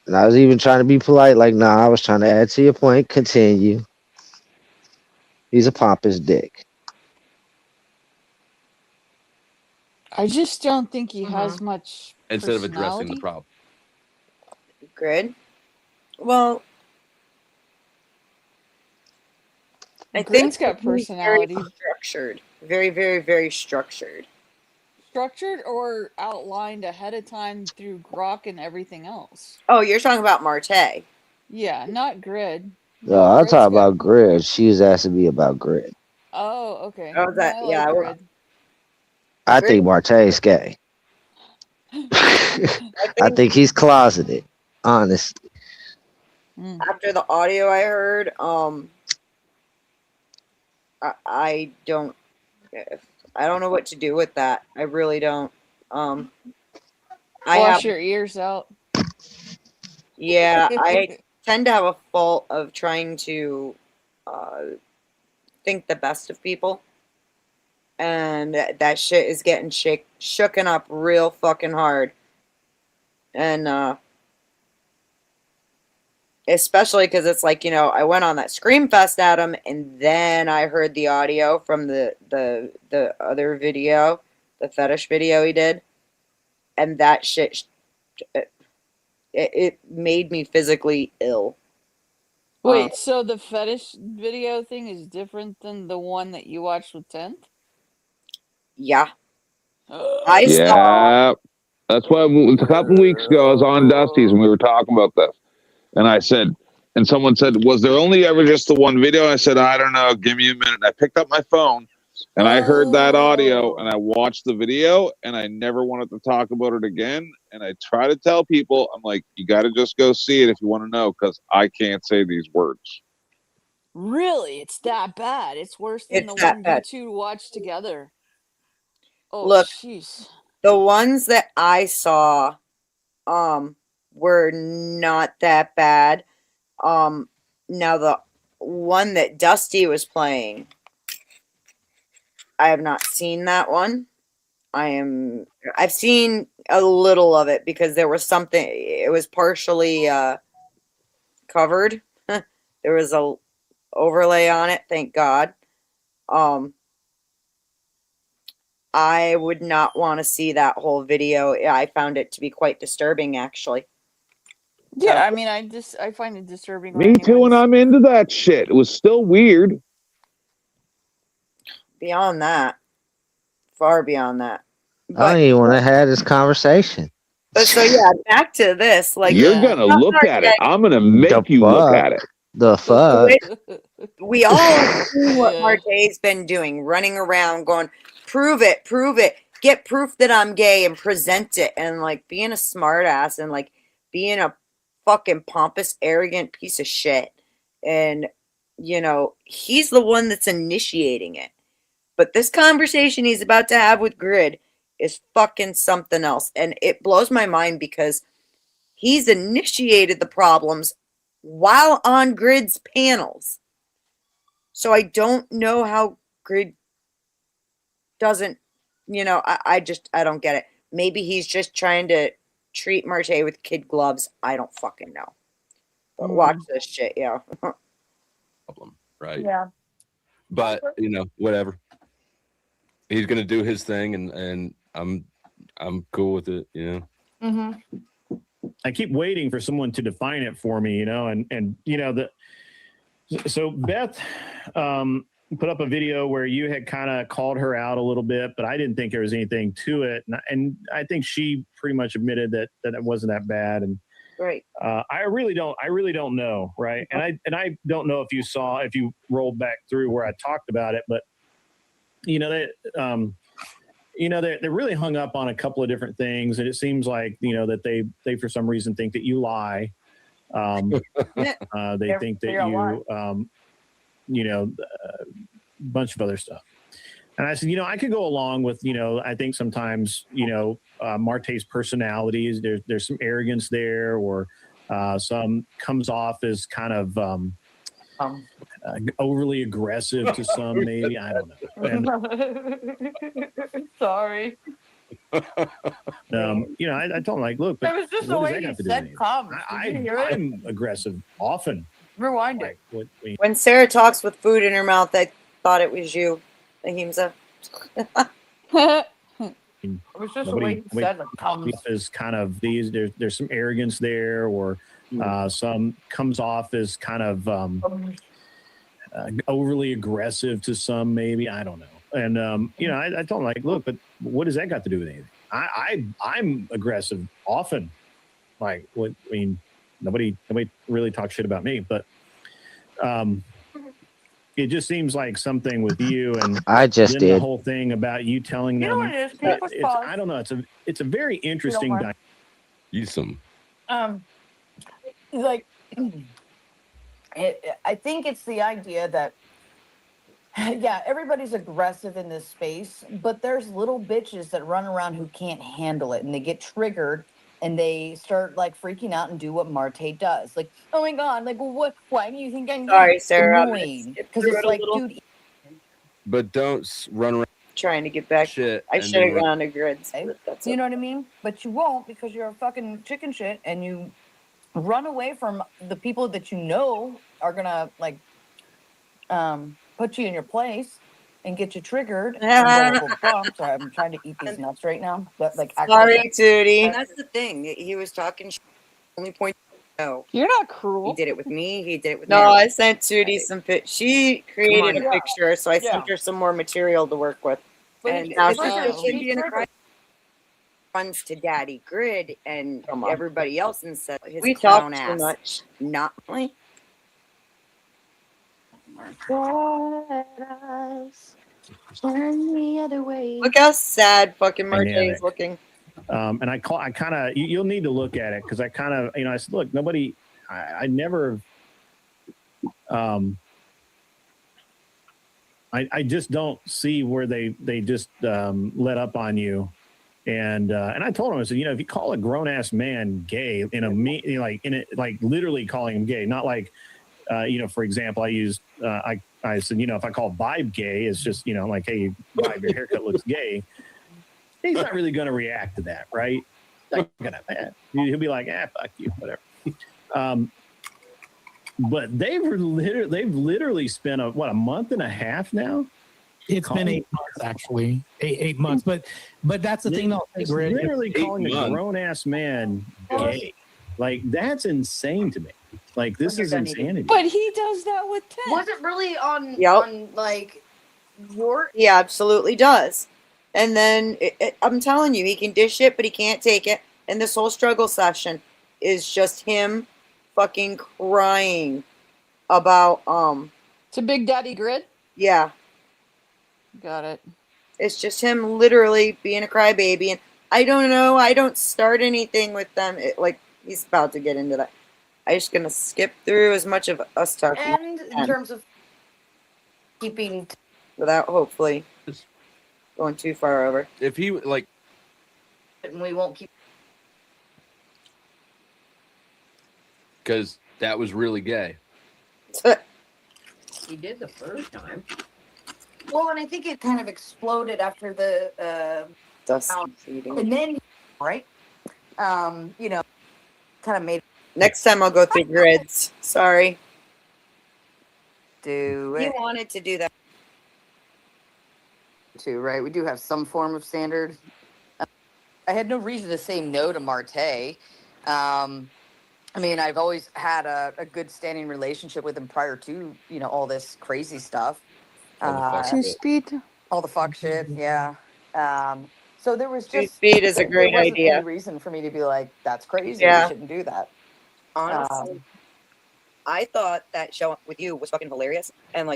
And I was even trying to be polite, like, nah, I was trying to add to your point. Continue. He's a pompous dick. I just don't think he has much Instead of addressing the personality. problem. Grid. Well, I Grid's think got he's very personality. structured. Very, very, very structured. Structured or outlined ahead of time through Grok and everything else. Oh, you're talking about Marte. Yeah, not Grid. No, I'm talking about Grid. She was asking me about Grid. Oh, okay. Oh, that I yeah. like Grid. I think Marte's gay. I think he's closeted, honestly. After the audio I heard, I don't know what to do with that. I really don't. Wash your ears out. Yeah, I tend to have a fault of trying to think the best of people. And that shit is getting shooken up real fucking hard. And especially because it's like, I went on that Scream Fest at him, and then I heard the audio from the other video, the fetish video he did. And that shit, it made me physically ill. Wait, so the fetish video thing is different than the one that you watched with 10th? Yeah. Yeah. That's why a couple weeks ago I was on Dusty's and we were talking about this. And I said, and someone said, was there only ever just the one video? I said, I don't know. Give me a minute. And I picked up my phone And I heard that audio and I watched the video and I never wanted to talk about it again. And I try to tell people, I'm like, you got to just go see it if you want to know, because I can't say these words. Really? It's that bad? It's worse than It's the that one bad. you two watched together. Oh, Look, jeez. the ones that I saw were not that bad. Now the one that Dusty was playing, I have not seen that one. I've seen a little of it because there was something, it was partially covered. There was a overlay on it, thank God. I would not want to see that whole video. I found it to be quite disturbing, actually. Yeah, I mean, I find it disturbing. Me too, and I'm into that shit. It was still weird. Beyond that, far beyond that. I don't even want to have this conversation. But so yeah, back to this. Like You're gonna look at it. I'm gonna make you look at it. The fuck? We all see what Marte's been doing, running around going, prove it, get proof that I'm gay and present it, and like being a smart ass and like being a fucking pompous, arrogant piece of shit. And you know, he's the one that's initiating it. But this conversation he's about to have with Grid is fucking something else. And it blows my mind because he's initiated the problems while on Grid's panels. So I don't know how Grid doesn't, you know, I don't get it. Maybe he's just trying to treat Marte with kid gloves. I don't fucking know. But watch this shit, yeah. Problem, right? Yeah. But you know, whatever. He's gonna do his thing, and I'm cool with it. You know. I keep waiting for someone to define it for me, you know, and you know so Beth put up a video where you had kind of called her out a little bit, but I didn't think there was anything to it, and I think she pretty much admitted that it wasn't that bad, and right. I really don't know, right? And I don't know if you rolled back through where I talked about it, but you know that. You know, they're really hung up on a couple of different things, and it seems like, you know, that they for some reason think that you lie. They think that you, you know, a bunch of other stuff. And I said, you know, I could go along with, you know, I think sometimes, you know, Marte's personalities, there's some arrogance there, or some comes off as kind of overly aggressive to some, maybe. I don't know. Sorry. You know, I told him, like, look, but It was just the what does way that you have to do said with anything? "come." Did you hear it? I'm aggressive often. Rewind it. When Sarah talks with food in her mouth, I thought it was you, Ahimsa. It was just the way you said, like, "come." Is kind of these. There's some arrogance there, or some comes off as kind of overly aggressive to some, maybe. I don't know. And you know, I told him, like, look, but what does that got to do with anything? I'm aggressive often. Like, what? I mean, nobody really talks shit about me, but it just seems like something with you, and I just then did the whole thing about you telling them. You know what it is? Can you push pause? I don't know. It's a very interesting. mind. Use some. Like, I think it's the idea that, yeah, everybody's aggressive in this space, but there's little bitches that run around who can't handle it, and they get triggered, and they start like freaking out and do what Marte does. Like, oh my god, like, well, why do you think I'm Sorry, Sarah. annoying? Because it's like, dude, But don't run around trying to get back. shit. I and should have then gone to Grids. That's you know what I mean? But you won't, because you're a fucking chicken shit, and you run away from the people that you know are gonna like put you in your place and get you triggered. And Sorry, I'm trying to eat these nuts right now. But like, Sorry, Tootie. And that's the thing. He was talking. Only point. No, you're not cruel. He did it with me. He did it with. No, Marilyn. I sent Tootie some she created a picture, so I sent her some more material to work with. But And it's now triggered. she's being a runs to Daddy Grid and everybody else and says his We clown talk too ass. much. Not like Bright eyes. Turn the other way. Look how sad fucking Marte Dynamic. is looking. And I kind of, you'll need to look at it because I kind of, I said, look, nobody, I never, I just don't see where they just let up on you. And I told him, I said, if you call a grown ass man gay in a like literally calling him gay, not like, for example, I used, I said, if I call Vibe gay, it's just, like, hey, Vibe, your haircut looks gay. He's not really going to react to that, right? He'll be like, fuck you, whatever. But they've literally spent a month and a half now. It's been 8 months, actually. 8 months. But that's the thing, though. It's literally calling a grown ass man gay. Like, that's insane to me. Like, this is insanity. But he does that with Ted. Was it really on like your? He absolutely does. And then I'm telling you, he can dish it, but he can't take it. And this whole struggle session is just him fucking crying about To Big Daddy Grid? Yeah. Got it. It's just him literally being a crybaby. And I don't know. I don't start anything with them. He's about to get into that. I'm just going to skip through as much of us talking. And in terms of keeping. Without hopefully going too far over. If he, like. And we won't keep. Because that was really gay. He did the first time. Well, and I think it kind of exploded after the dust feeding. And then, right? Kind of made. Next time I'll go through grids. Sorry. Do He it. wanted to do that. Too, right? We do have some form of standard. I had no reason to say no to Marte. I mean, I've always had a good standing relationship with him prior to, all this crazy stuff. Two-speed? All the fuck shit, yeah. So there was just... Two-speed is a great there wasn't idea. any reason for me to be like, that's crazy, Yeah. we shouldn't do that. Honestly, I thought that show with you was fucking hilarious. And,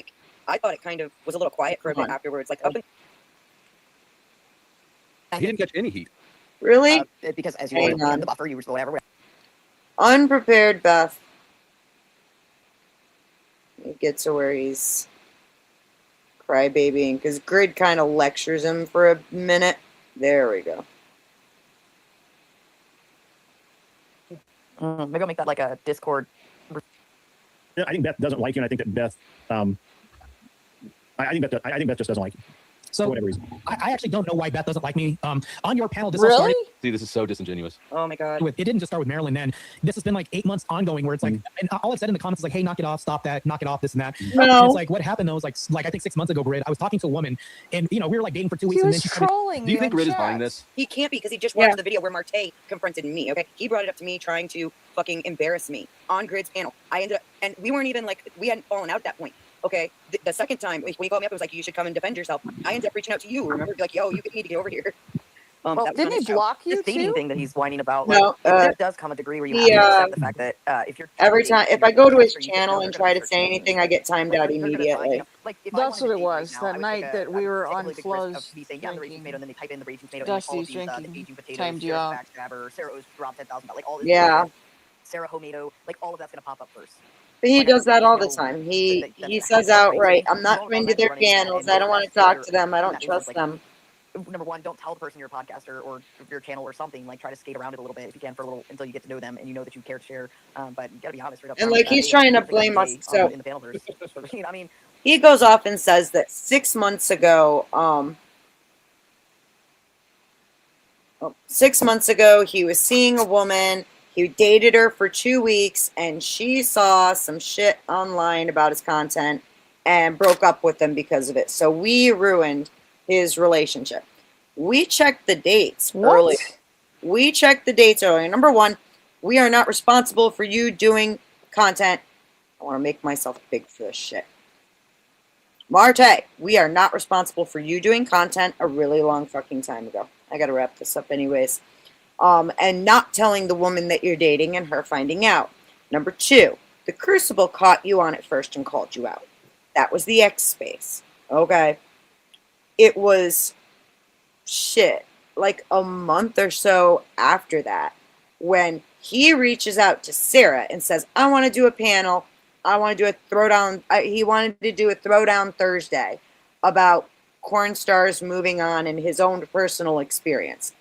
I thought it kind of was a little quiet for a bit afterwards. He didn't catch any heat. Really? Because as you were in the buffer, you were whatever. Unprepared Beth. He gets to where he's crybabying because Grid kind of lectures him for a minute. There we go. Maybe I'll make that like a Discord. I think Beth doesn't like you, and I think that Beth, I think Beth just doesn't like you. So for whatever reason. I actually don't know why Beth doesn't like me. On your panel, this Really? all started See, this is so disingenuous. Oh my god. with, it didn't just start with Marilyn then. This has been like 8 months ongoing where it's like, and all I've said in the comments is like, hey, knock it off, stop that, knock it off, this and that. No. And it's like, what happened though is like I think 6 months ago, Grid, I was talking to a woman and, we were like dating for 2 weeks. He And was then she started, trolling Do you me think on Grid is chat. buying this? He can't because he just watched the video where Marte confronted me, okay? He brought it up to me trying to fucking embarrass me on Grid's panel. I ended up, and we weren't even we hadn't fallen out at that point, okay? The second time, when he called me up, it was like, you should come and defend yourself. I ended up reaching out to you, remember? Like, yo, you need to get over here. Well, that was Didn't on he his show. block you This dating too? thing that he's whining about, No, there does come a degree where you he, have to accept the fact that if you're Every dating time, if and I you're go to his investor, you channel know and they're try gonna to start say changing. anything, I get timed out They're gonna find, immediately. if I That's wanted what to it date you was. now, That I would night take that we were take a on really big risk of Flo's me saying, yeah, the raging tomato, and then they type in the raging tomato, Dusty's and all of these, the drinking. aging potatoes, Timed you Sarah's out. backstabber, Sarah O's dropped $10,000, like all this. Yeah. Sarah Homedo, like all of that's gonna pop up first. But he Like, I does that know all the time. He that's says crazy. outright, I'm You not won't going find to that their running that, channels. and I don't want to talk to them. I in don't that trust instance, them. Number one, don't tell the person your podcaster or your channel or something. Like, try to skate around it a little bit if you can for a little until you get to know them and you know that you care to share. But you gotta be honest. Right up And front, he's hey, trying to I think I'm blame us. gay, So in the Panelverse. I mean, he goes off and says that 6 months ago, 6 months ago, he was seeing a woman. He dated her for 2 weeks, and she saw some shit online about his content and broke up with him because of it. So we ruined his relationship. We checked the dates early. We checked the dates earlier. Number one, we are not responsible for you doing content. I want to make myself big for this shit. Marte, we are not responsible for you doing content a really long fucking time ago. I gotta wrap this up anyways. And not telling the woman that you're dating and her finding out. Number two, the Crucible caught you on it first and called you out. That was the X space. Okay. it was shit, like a month or so after that, when he reaches out to Sarah and says, I want to do a panel. I want to do a throwdown. He wanted to do a throwdown Thursday about corn stars moving on and his own personal experience.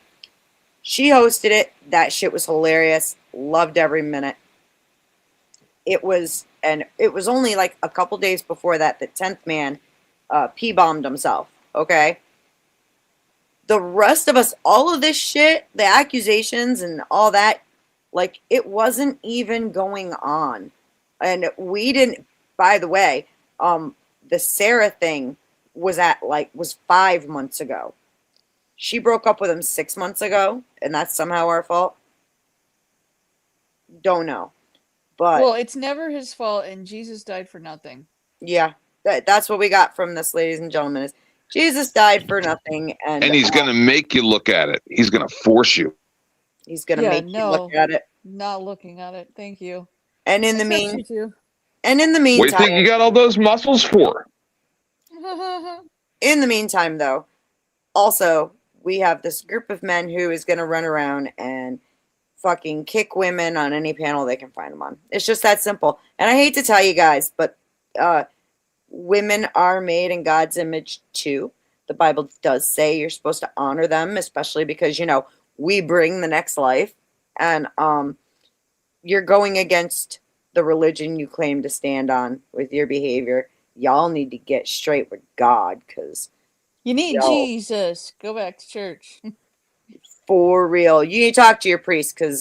She hosted it. That shit was hilarious. Loved every minute. It was only like a couple days before that, the 10th man P-bombed himself. Okay? The rest of us, all of this shit, the accusations and all that, like, it wasn't even going on. And we didn't, by the way, the Sarah thing was 5 months ago. She broke up with him 6 months ago, and that's somehow our fault. Don't know. But well, it's never his fault, and Jesus died for nothing. Yeah, that's what we got from this, ladies and gentlemen, is Jesus died for nothing. And he's going to make you look at it. He's going to force you. He's going to make you look at it. Not looking at it. Thank you. And in the meantime, what do you think you got all those muscles for? In the meantime, though, also, we have this group of men who is going to run around and fucking kick women on any panel they can find them on. It's just that simple. And I hate to tell you guys, but women are made in God's image too. The Bible does say you're supposed to honor them, especially because, you know, we bring the next life. And you're going against the religion you claim to stand on with your behavior. Y'all need to get straight with God, because you need Jesus. Go back to church. For real. You need to talk to your priest, because